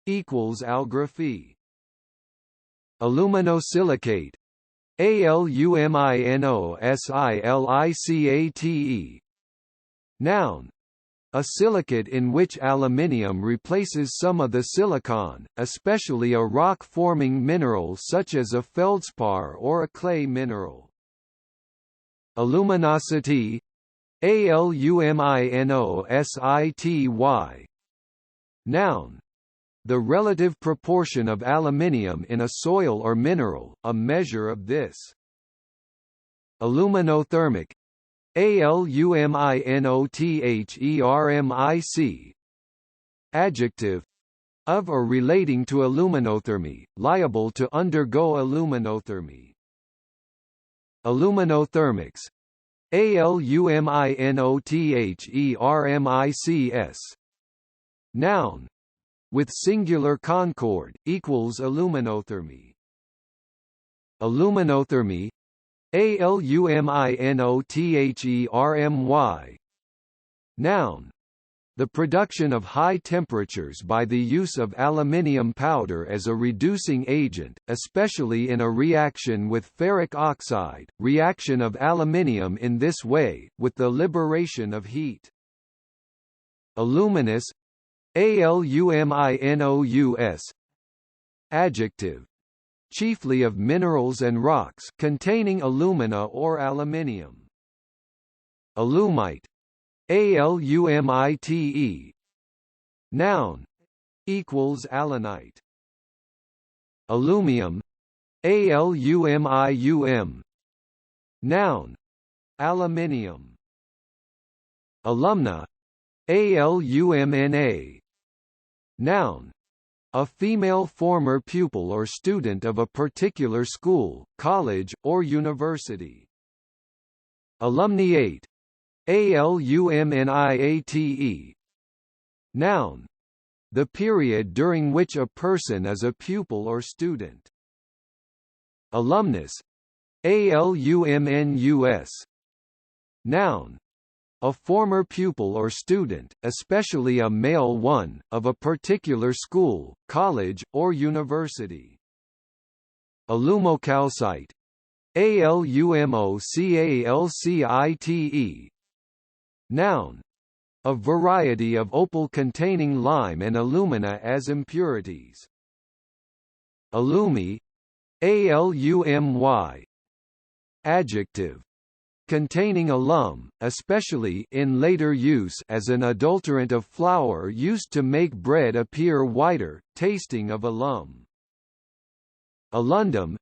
Algraphy. Aluminosilicate. Aluminosilicate. Noun. A silicate in which aluminium replaces some of the silicon, especially a rock-forming mineral such as a feldspar or a clay mineral. Aluminosity. Aluminosity. Noun. The relative proportion of aluminium in a soil or mineral, a measure of this. Aluminothermic. Aluminothermic. Adjective. Of or relating to aluminothermy, liable to undergo aluminothermy. Aluminothermics. Aluminothermics. Noun. With singular concord, equals aluminothermy. Aluminothermy. Aluminothermy. Noun. The production of high temperatures by the use of aluminium powder as a reducing agent, especially in a reaction with ferric oxide, reaction of aluminium in this way, with the liberation of heat. Aluminous. Aluminous. Adjective. Chiefly of minerals and rocks containing alumina or aluminium. Alumite. Alumite. Noun. Alunite. Alumium. Alumium. Noun. Aluminium. Alumna. Alumna. Noun. A female former pupil or student of a particular school, college, or university. Alumniate. Alumniate. Noun. The period during which a person is a pupil or student. Alumnus. Alumnus. Noun. A former pupil or student, especially a male one, of a particular school, college, or university. Alumocalcite. alumocalcite. Noun. A variety of opal containing lime and alumina as impurities. Alumi, alumy. Adjective. Containing alum, especially in later use as an adulterant of flour used to make bread appear whiter, tasting of alum. Alundum,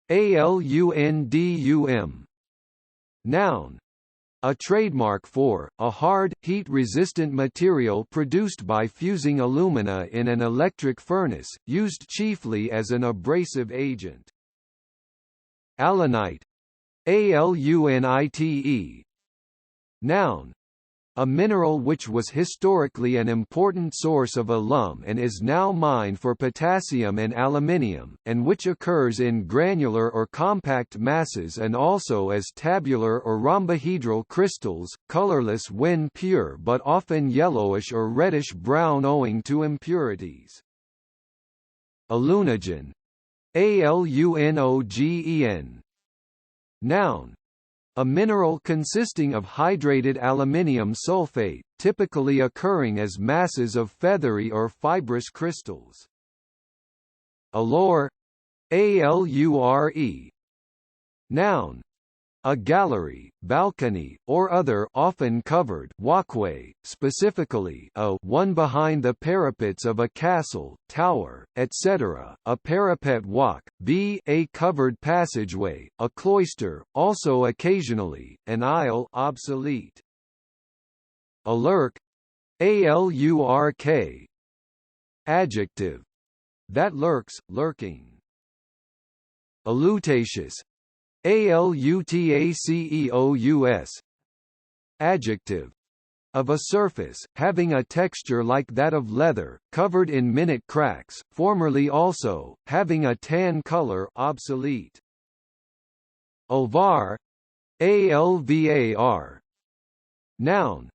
alundum. Noun. A trademark for, a hard, heat-resistant material produced by fusing alumina in an electric furnace, used chiefly as an abrasive agent. Alunite, alunite. Noun. A mineral which was historically an important source of alum and is now mined for potassium and aluminium, and which occurs in granular or compact masses and also as tabular or rhombohedral crystals, colorless when pure but often yellowish or reddish-brown owing to impurities. Alunogen, alunogen. Noun. A mineral consisting of hydrated aluminium sulfate, typically occurring as masses of feathery or fibrous crystals. Allure, alure. Noun. A gallery, balcony, or other often covered walkway, specifically a one behind the parapets of a castle, tower, etc., a parapet walk, b a covered passageway, a cloister, also occasionally, an aisle obsolete. Alurk, alurk. Adjective. That lurks, lurking. Alutaceous, alutaceous. Adjective. Of a surface, having a texture like that of leather, covered in minute cracks, formerly also, having a tan color obsolete. Ulvar, alvar. Noun.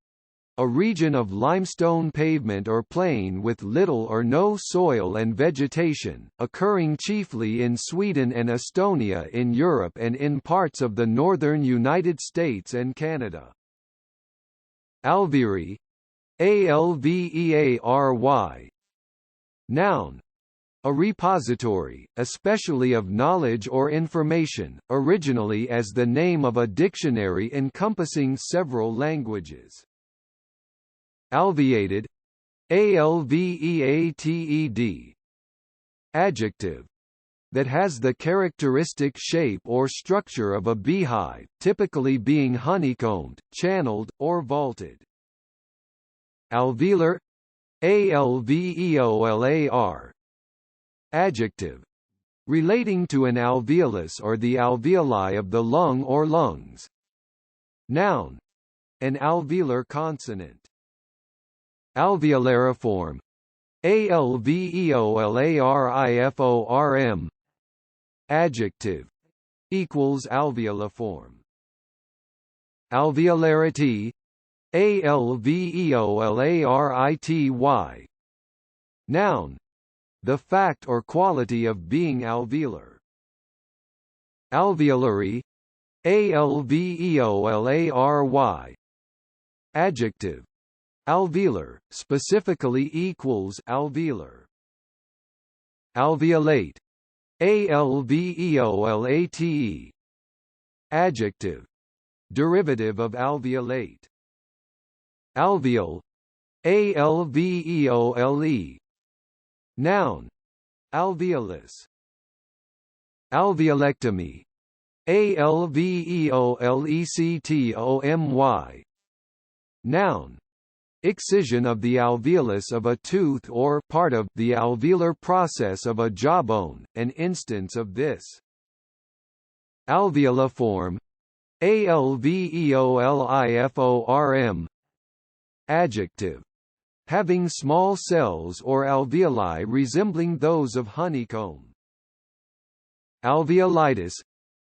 A region of limestone pavement or plain with little or no soil and vegetation, occurring chiefly in Sweden and Estonia in Europe and in parts of the northern United States and Canada. Alveri, alveary. Noun. A repository, especially of knowledge or information, originally as the name of a dictionary encompassing several languages. Alveated, alveated. Adjective. That has the characteristic shape or structure of a beehive, typically being honeycombed, channeled, or vaulted. Alveolar, alveolar. Adjective. Relating to an alveolus or the alveoli of the lung or lungs. Noun. An alveolar consonant. Alveolariform, alveolariform. Adjective. Equals alveoliform. Alveolarity, alveolarity. Noun. The fact or quality of being alveolar. Alveolary, alveolary. Adjective. Alveolar, specifically equals alveolar. Alveolate, alveolate. Adjective. Derivative of alveolate. Alveole, alveole. Noun. Alveolus. Alveolectomy, alveolectomy. Noun. Excision of the alveolus of a tooth or part of the alveolar process of a jawbone, an instance of this. Alveoliform, alveoliform. Adjective. Having small cells or alveoli resembling those of honeycomb. Alveolitis,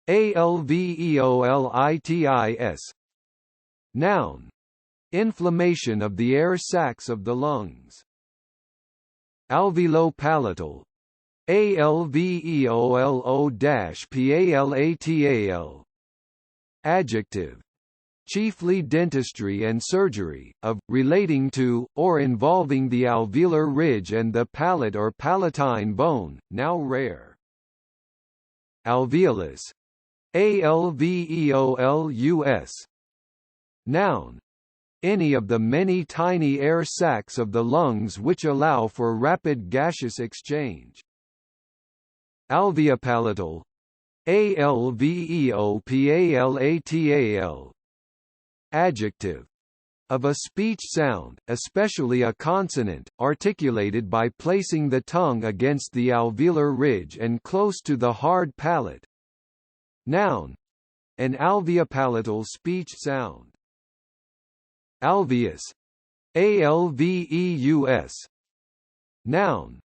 alveolitis. Noun. Inflammation of the air sacs of the lungs. Alveolo-palatal, alveolo-palatale. Adjective. Chiefly dentistry and surgery, of, relating to, or involving the alveolar ridge and the palate or palatine bone, now rare. Alveolus. Alveolus. Noun. Any of the many tiny air sacs of the lungs which allow for rapid gaseous exchange. Alveopalatal. Alveopalatal. Adjective. Of a speech sound, especially a consonant, articulated by placing the tongue against the alveolar ridge and close to the hard palate. Noun. An alveopalatal speech sound. Alveus. Alveus. Noun.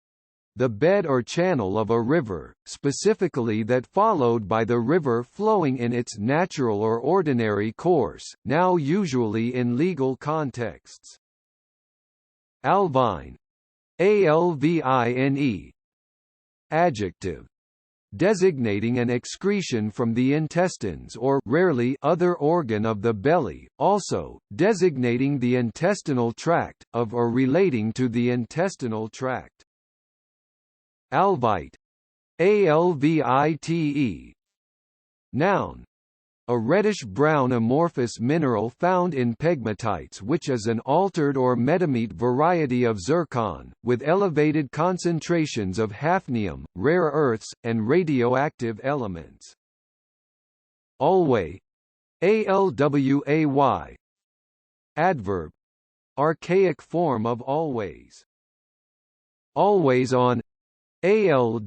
The bed or channel of a river, specifically that followed by the river flowing in its natural or ordinary course, now usually in legal contexts. Alvine. Alvine. Adjective. Designating an excretion from the intestines or rarely other organ of the belly, also, designating the intestinal tract, of or relating to the intestinal tract. Alvite. Alvite. Noun. A reddish-brown amorphous mineral found in pegmatites which is an altered or metamete variety of zircon, with elevated concentrations of hafnium, rare earths, and radioactive elements. Alway. Alway. Adverb. Archaic form of always. Always on. Always-on.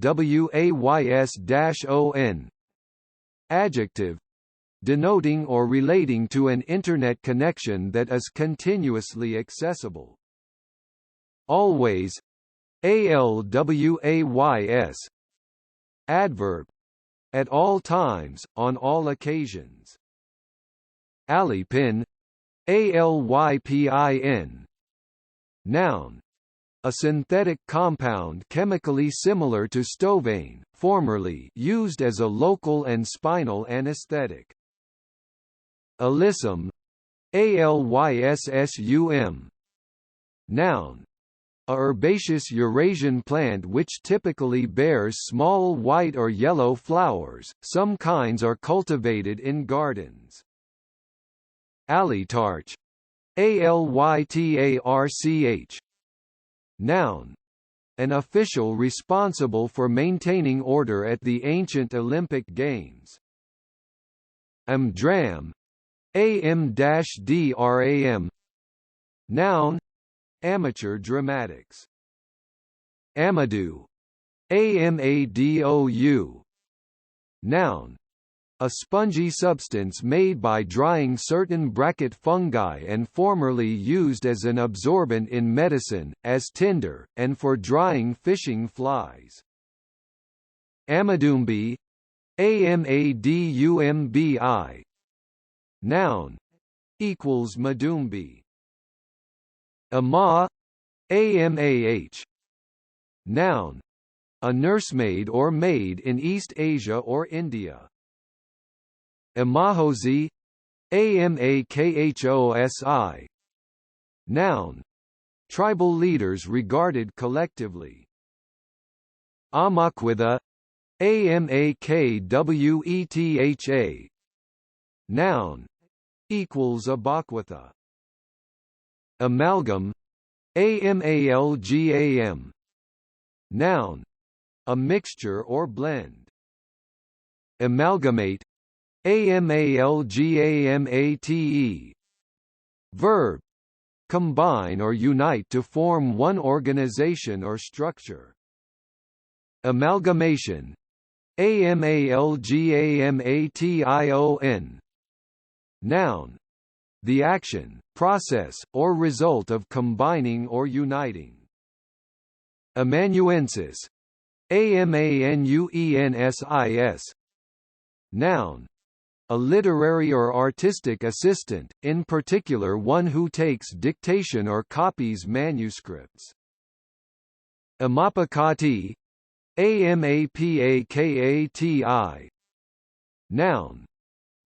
Adjective. Denoting or relating to an Internet connection that is continuously accessible. Always. Always. Adverb. At all times, on all occasions. Alypin. Alypin. Noun. A synthetic compound chemically similar to stovane, formerly used as a local and spinal anesthetic. Alyssum. Alyssum. Noun. A herbaceous Eurasian plant which typically bears small white or yellow flowers, some kinds are cultivated in gardens. Alytarch. Alytarch. Noun. An official responsible for maintaining order at the ancient Olympic Games. Amdram. Am-dram. Noun. Amateur dramatics. Amadou. Amadou. Noun. A spongy substance made by drying certain bracket fungi and formerly used as an absorbent in medicine, as tinder, and for drying fishing flies. Amadumbi. Amadumbi. Noun. Equals madumbi. Ama. Amah. Noun. A nursemaid or maid in East Asia or India. Amahosi. Amakhosi. Noun. Tribal leaders regarded collectively. Amakwitha. Amakwetha. Noun. Equals Abakwitha. Amalgam. Amalgam. Noun. A mixture or blend. Amalgamate. Amalgamate. Verb. Combine or unite to form one organization or structure. Amalgamation. Amalgamation. Noun. The action, process, or result of combining or uniting. Amanuensis. Amanuensis. Noun. A literary or artistic assistant, in particular one who takes dictation or copies manuscripts. Amapakati. amapakati. Noun.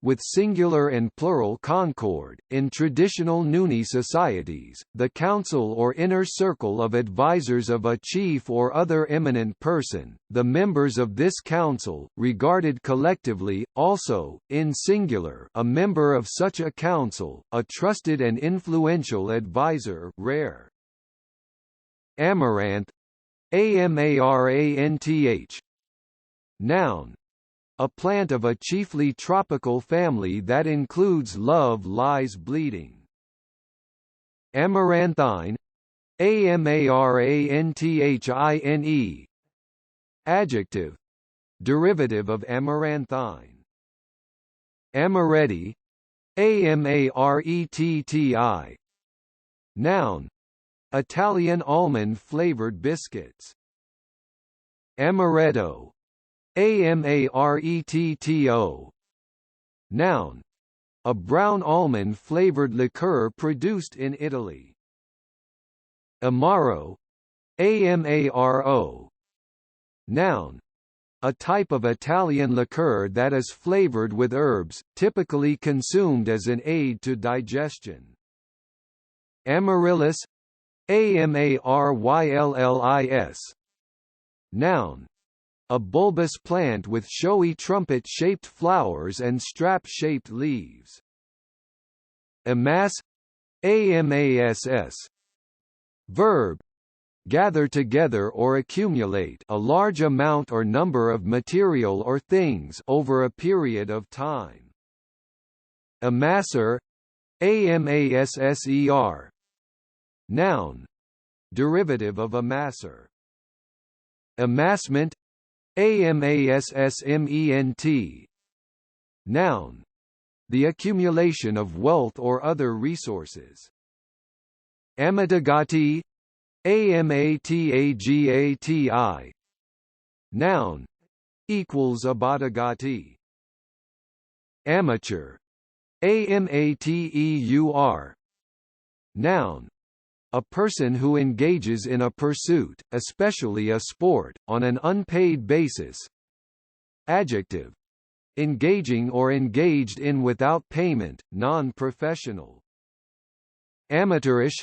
With singular and plural concord, in traditional Nuni societies, the council or inner circle of advisors of a chief or other eminent person, the members of this council, regarded collectively, also, in singular, a member of such a council, a trusted and influential advisor, rare. Amaranth. Amaranth. Noun. A plant of a chiefly tropical family that includes love lies bleeding. Amaranthine. Amaranthine. Adjective. Derivative of amaranthine. Amaretti. Amaretti. Noun. Italian almond-flavored biscuits. Amaretto. Amaretto. Noun. A brown almond-flavored liqueur produced in Italy. Amaro. Amaro. Noun. A type of Italian liqueur that is flavored with herbs, typically consumed as an aid to digestion. Amaryllis. Amaryllis. Noun. A bulbous plant with showy trumpet-shaped flowers and strap-shaped leaves. Amass. Amass. Verb. Gather together or accumulate a large amount or number of material or things over a period of time. Amasser. Amasser. Noun. Derivative of amasser. Amassment. Amassment. Noun. The accumulation of wealth or other resources. Amatagati. Amatagati. Noun. Equals abatagati. Amateur. Amateur. Noun. A person who engages in a pursuit, especially a sport, on an unpaid basis. Adjective. Engaging or engaged in without payment, non-professional. Amateurish.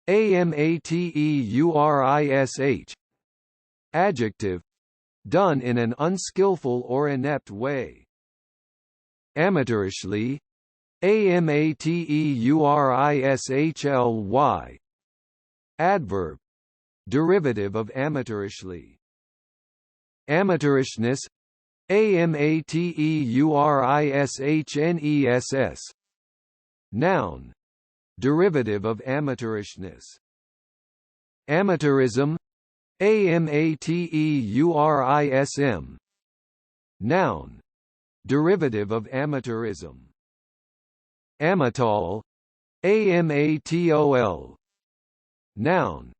Amateurish. Adjective. Done in an unskillful or inept way. Amateurishly. Amateurishly. Adverb. Derivative of amateurishly. Amateurishness. Amateurishnness. Noun. Derivative of amateurishness. Amateurism. Amateurism. Noun. Derivative of amateurism. Amatol. Amatol. Noun.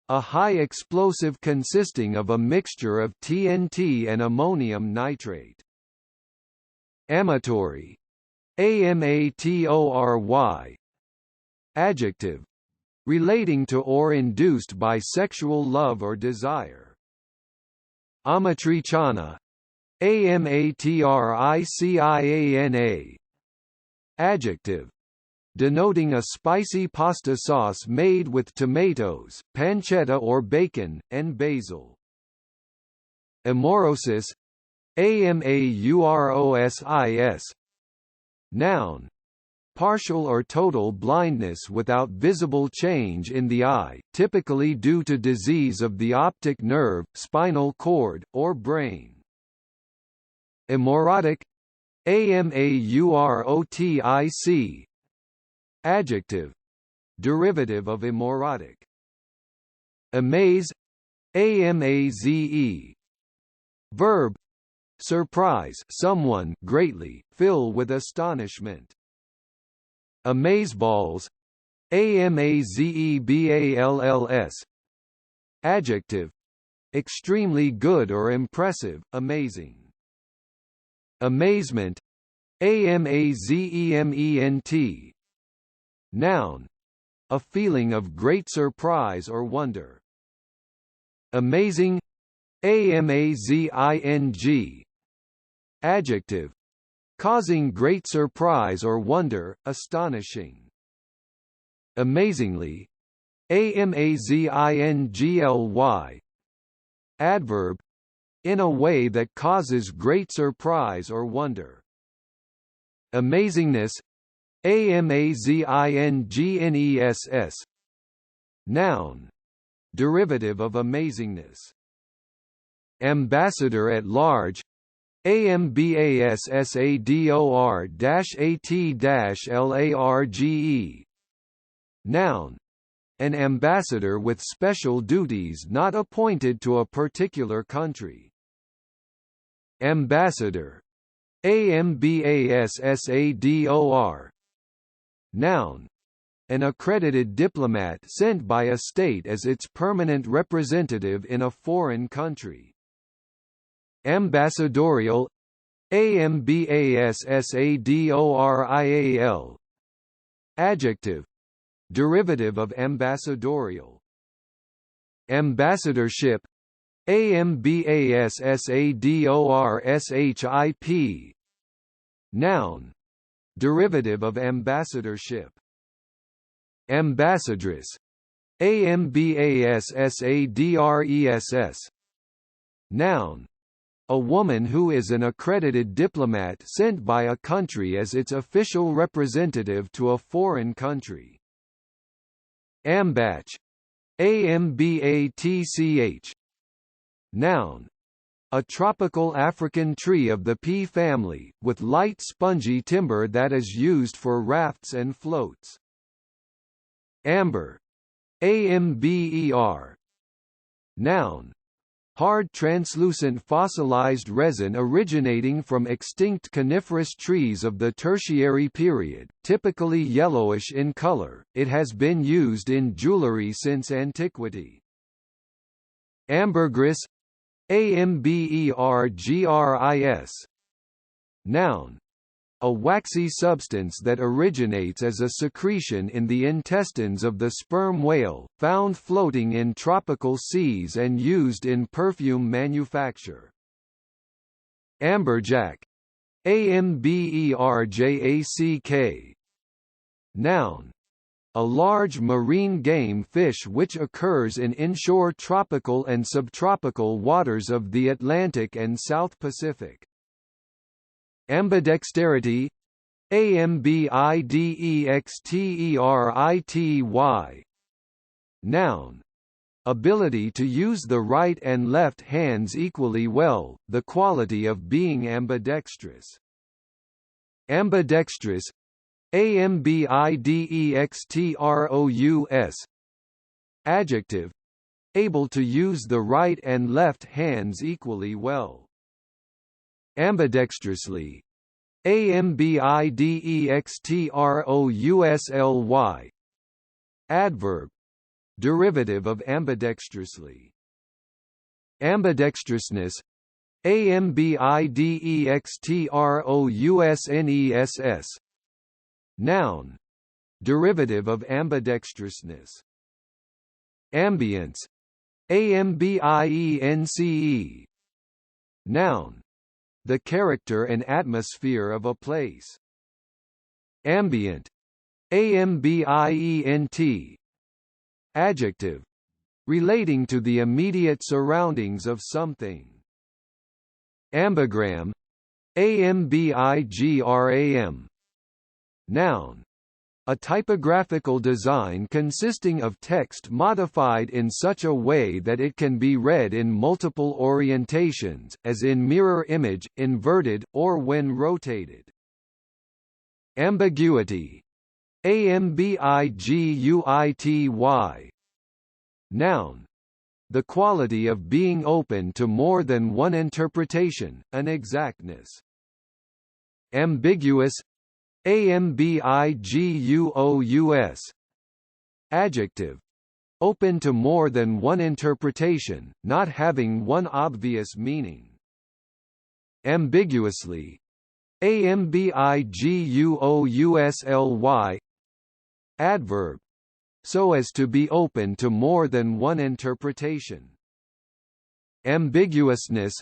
A high explosive consisting of a mixture of TNT and ammonium nitrate. Amatory. Amatory. Adjective. Relating to or induced by sexual love or desire. Amatriciana. Amatriciana. Adjective. Denoting a spicy pasta sauce made with tomatoes, pancetta or bacon, and basil. Amaurosis. Amaurosis. Noun. Partial or total blindness without visible change in the eye, typically due to disease of the optic nerve, spinal cord, or brain. Amaurotic. Amaurotic. Adjective. Derivative of amaurotic. Amaze. Amaze. Verb. Surprise someone greatly, fill with astonishment. Amazeballs. Amazeballs. Adjective. Extremely good or impressive, amazing. Amazement. Amazement. Noun. A feeling of great surprise or wonder. Amazing. amazing. Adjective, causing great surprise or wonder, astonishing. Amazingly, amazingly. Adverb, in a way that causes great surprise or wonder. Amazingness, amazingess. Noun, derivative of amazingness. Ambassador at large, ambassador-at-large. Noun, an ambassador with special duties not appointed to a particular country. Ambassador, ambassador. Noun, an accredited diplomat sent by a state as its permanent representative in a foreign country. Ambassadorial, ambassadorial. Adjective, derivative of ambassadorial. Ambassadorship, ambassadorship. Noun, derivative of ambassadorship. Ambassadress, ambassadress. Noun, a woman who is an accredited diplomat sent by a country as its official representative to a foreign country. Ambatch, ambatch. Noun, a tropical African tree of the pea family, with light spongy timber that is used for rafts and floats. Amber, amber. Noun, hard translucent fossilized resin originating from extinct coniferous trees of the Tertiary period, typically yellowish in color. It has been used in jewelry since antiquity. Ambergris, ambergris. Noun, a waxy substance that originates as a secretion in the intestines of the sperm whale, found floating in tropical seas and used in perfume manufacture. Amberjack, amberjack. Noun, a large marine game fish which occurs in inshore tropical and subtropical waters of the Atlantic and South Pacific. Ambidexterity, ambidexterity. Noun, ability to use the right and left hands equally well, the quality of being ambidextrous. Ambidextrous, ambidextrous. Adjective, able to use the right and left hands equally well. Ambidextrously, ambidextrously. Adverb, derivative of ambidextrously. Ambidextrousness, ambidextrousness. Noun, derivative of ambidextrousness. Ambience, ambience. Noun, the character and atmosphere of a place. Ambient, ambient. Adjective, relating to the immediate surroundings of something. Ambigram, ambigram. Noun, a typographical design consisting of text modified in such a way that it can be read in multiple orientations, as in mirror image, inverted, or when rotated. Ambiguity, ambiguity. Noun, the quality of being open to more than one interpretation, an exactness. Ambiguous, ambiguous. Adjective, open to more than one interpretation, not having one obvious meaning. Ambiguously, ambiguously. Adverb, so as to be open to more than one interpretation. Ambiguousness,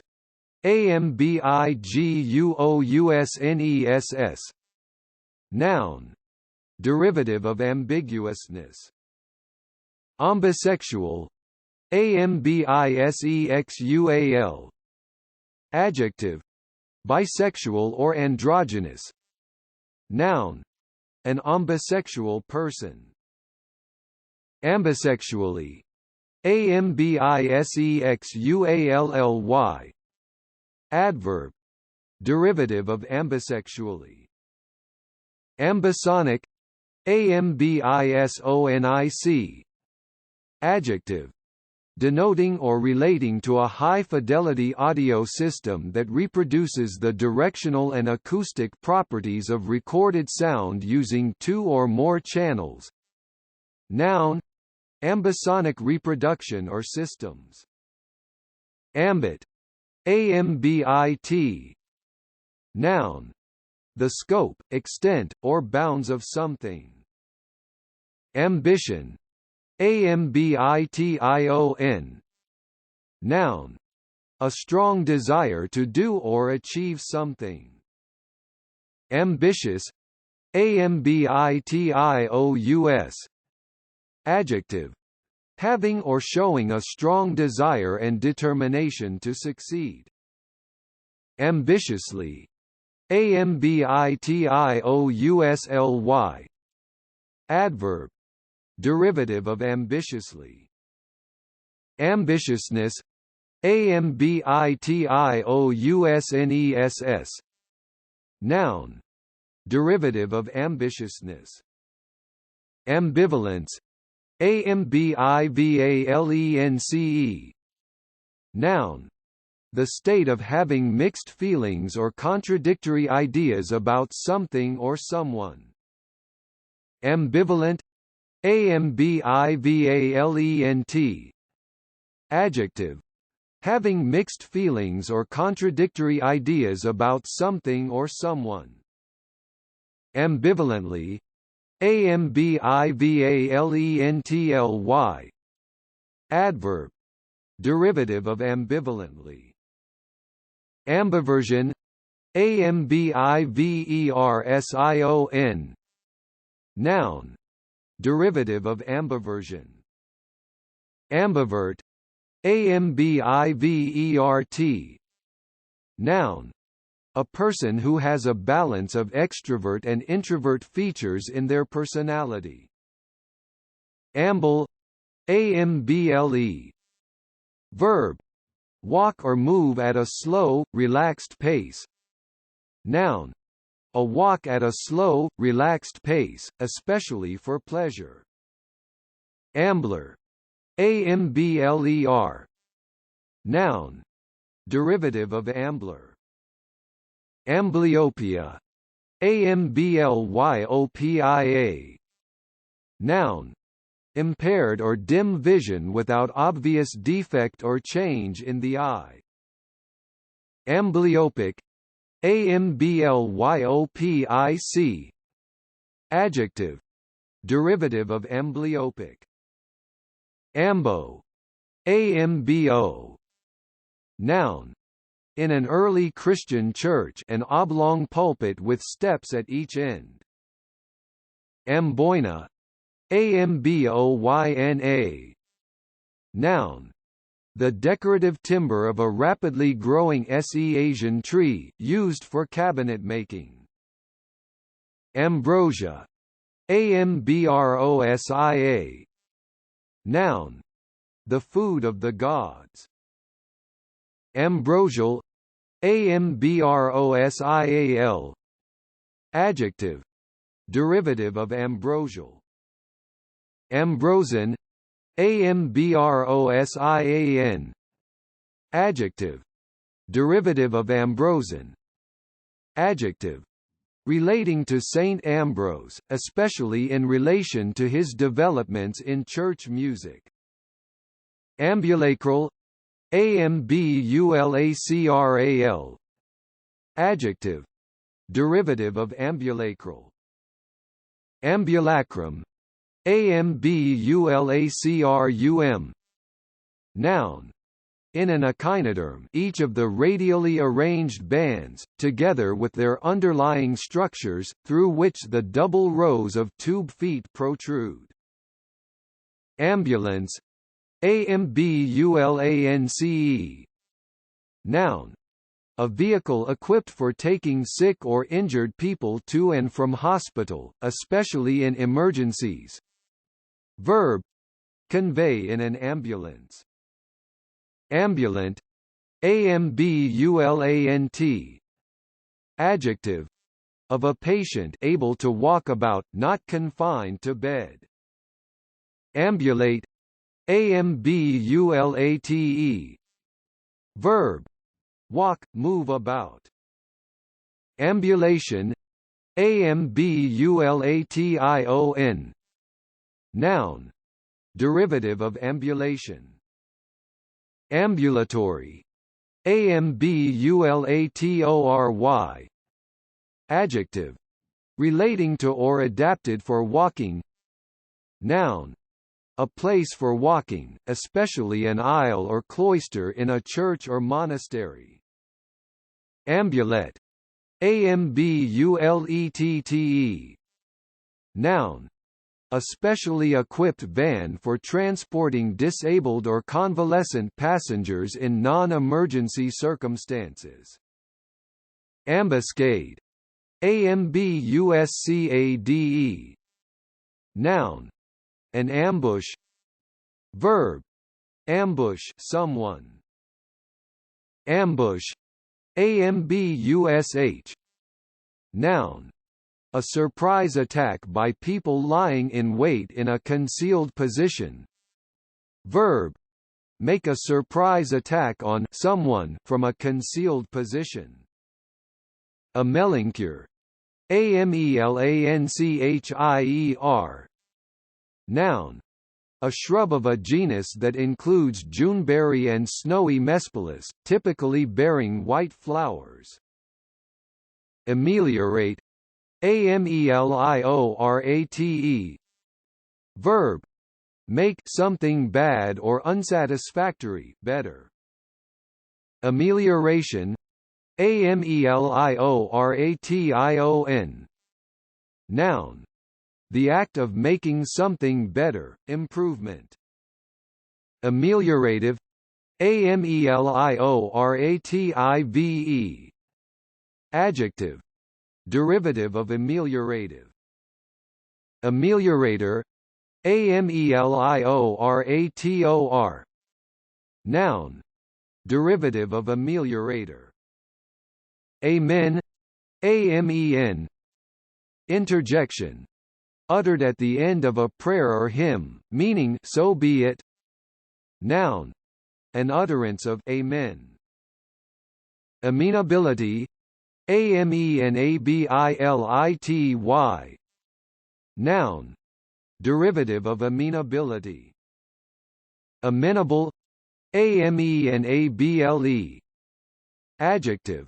ambiguousness. Noun, derivative of ambiguousness. Ambisexual, ambisexual. Adjective, bisexual or androgynous. Noun, an ambisexual person. Ambisexually, ambisexually. Adverb, derivative of ambisexually. Ambisonic, ambisonic. Adjective, denoting or relating to a high-fidelity audio system that reproduces the directional and acoustic properties of recorded sound using two or more channels. Noun, ambisonic reproduction or systems. Ambit, ambit. Noun, the scope, extent, or bounds of something. Ambition, ambition. Noun, a strong desire to do or achieve something. Ambitious, ambitious. Adjective, having or showing a strong desire and determination to succeed. Ambitiously, ambitiously. Adverb, derivative of ambitiously. Ambitiousness, ambitiousness. Noun, derivative of ambitiousness. Ambivalence, ambivalence. Noun, the state of having mixed feelings or contradictory ideas about something or someone. Ambivalent, ambivalent. Adjective, having mixed feelings or contradictory ideas about something or someone. Ambivalently, ambivalently. Adverb, derivative of ambivalently. Ambiversion, ambiversion. Noun, derivative of ambiversion. Ambivert, ambivert. Noun, a person who has a balance of extrovert and introvert features in their personality. Amble, amble. Verb, walk or move at a slow, relaxed pace. Noun, a walk at a slow, relaxed pace, especially for pleasure. Ambler, ambler. Noun, derivative of ambler. Amblyopia, amblyopia. Noun, impaired or dim vision without obvious defect or change in the eye. Amblyopic, amblyopic. Adjective, derivative of amblyopic. Ambo, ambo. Noun, in an early Christian church, an oblong pulpit with steps at each end. Amboyna, amboyna. Noun, the decorative timber of a rapidly growing Asian tree, used for cabinet making. Ambrosia, ambrosia. Noun, the food of the gods. Ambrosial, ambrosial. Adjective, derivative of ambrosial. Ambrosan, ambrosian. Adjective, derivative of ambrosan. Adjective, relating to Saint Ambrose, especially in relation to his developments in church music. Ambulacral, ambulacral. Adjective, derivative of ambulacral. Ambulacrum, ambulacrum. Noun, In an echinoderm, each of the radially arranged bands, together with their underlying structures, through which the double rows of tube feet protrude. Ambulance, ambulance. Noun. A vehicle equipped for taking sick or injured people to and from hospital, especially in emergencies. Verb. Convey in an ambulance. Ambulant, ambulant. Adjective. Of a patient able to walk about, not confined to bed. Ambulate, ambulate. Verb. Walk, move about. Ambulation, ambulation. Noun. Derivative of ambulation. Ambulatory, ambulatory. Adjective. Relating to or adapted for walking. Noun. A place for walking, especially an aisle or cloister in a church or monastery. Ambulette, ambulette. Noun. A specially equipped van for transporting disabled or convalescent passengers in non-emergency circumstances. Ambuscade, ambuscade. Noun. An ambush. Verb. Ambush someone. Ambush, ambush. Noun. A surprise attack by people lying in wait in a concealed position. Verb. Make a surprise attack on someone from a concealed position. Amelincure, amelancier. Noun. A shrub of a genus that includes juneberry and snowy mespalus, typically bearing white flowers. Ameliorate, ameliorate. Verb. Make something bad or unsatisfactory better. Amelioration, amelioration. Noun. The act of making something better, improvement. Ameliorative, ameliorative. Adjective. Derivative of ameliorative. Ameliorator, ameliorator. Noun. Derivative of ameliorator. Amen, amen. Interjection. Uttered at the end of a prayer or hymn, meaning so be it. Noun. An utterance of amen. Amenability, amenability. Noun. Derivative of amenability. Amenable, amenable. Adjective.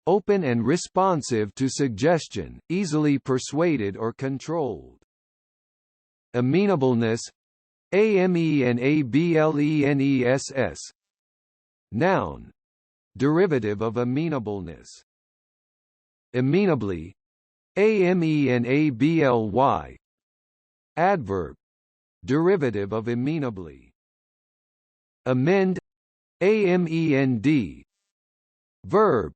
Open and responsive to suggestion, easily persuaded or controlled. Amenableness, amenableness. Noun. Derivative of amenableness. Amenably, amenably. Adverb. Derivative of amenably. Amend, amend. Verb.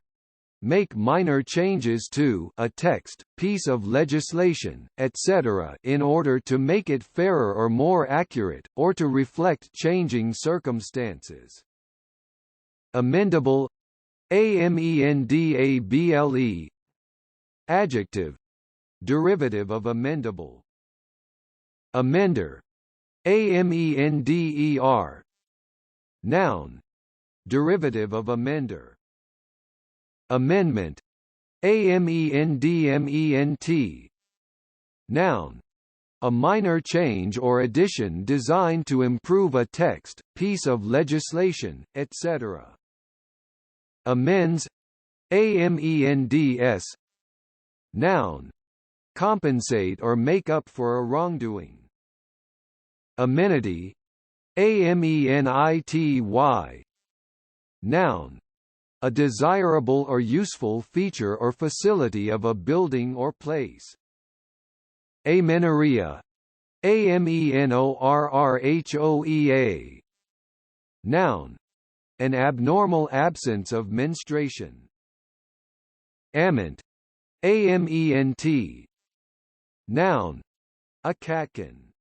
Make minor changes to a text, piece of legislation, etc. in order to make it fairer or more accurate, or to reflect changing circumstances. Amendable, amendable. Adjective. Derivative of amendable. Amender, amender. Noun. Derivative of amender. Amendment, amendment. Noun. A minor change or addition designed to improve a text, piece of legislation, etc. Amends, amends. Noun. Compensate or make up for a wrongdoing. Amenity, amenity. Noun. A desirable or useful feature or facility of a building or place. Amenorrhea. Amenorrhoea. Noun. An abnormal absence of menstruation. Ament. Ament. Noun. A catkin.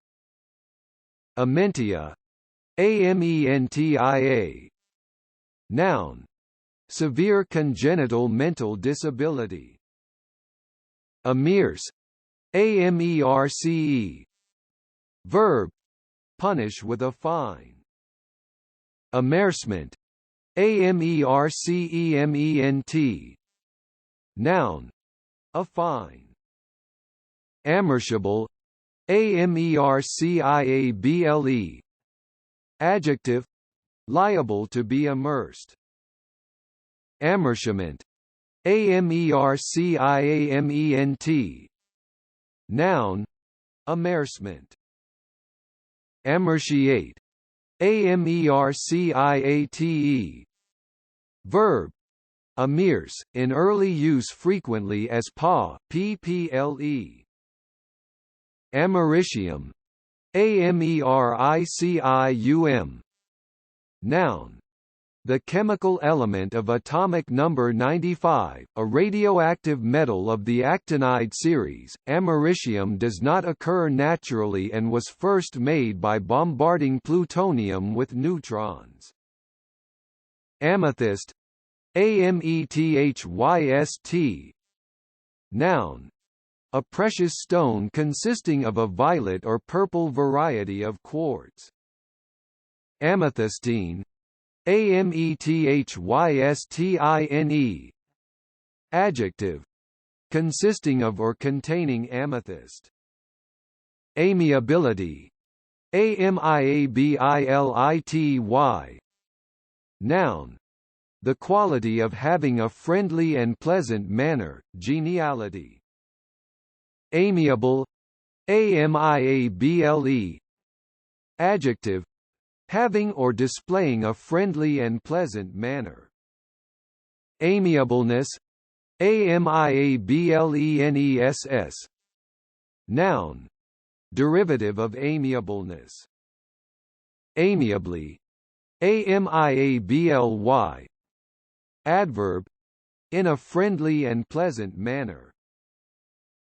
Amentia. Amentia. Noun. Severe congenital mental disability. Amerce. Amerce. Verb. Punish with a fine. Amercement. Amercement. Noun. A fine. Amerciable. Amerciable. Adjective. Liable to be amerced. Amerciament. Amerciament. Noun. Amercement. Amerciate. Amerciate. Verb. Amerce, in early use frequently as pple. Americium. Americium. Noun. The chemical element of atomic number 95, a radioactive metal of the actinide series. Americium does not occur naturally and was first made by bombarding plutonium with neutrons. Amethyst. Amethyst. Noun. A precious stone consisting of a violet or purple variety of quartz. Amethystine. Amethystine. Adjective. Consisting of or containing amethyst. Amiability. Amiability. Noun. The quality of having a friendly and pleasant manner, geniality. Amiable. Amiable. Adjective. Having or displaying a friendly and pleasant manner. Amiableness. Amiableness. Noun. Derivative of amiableness. Amiably. Amiably. Adverb. In a friendly and pleasant manner.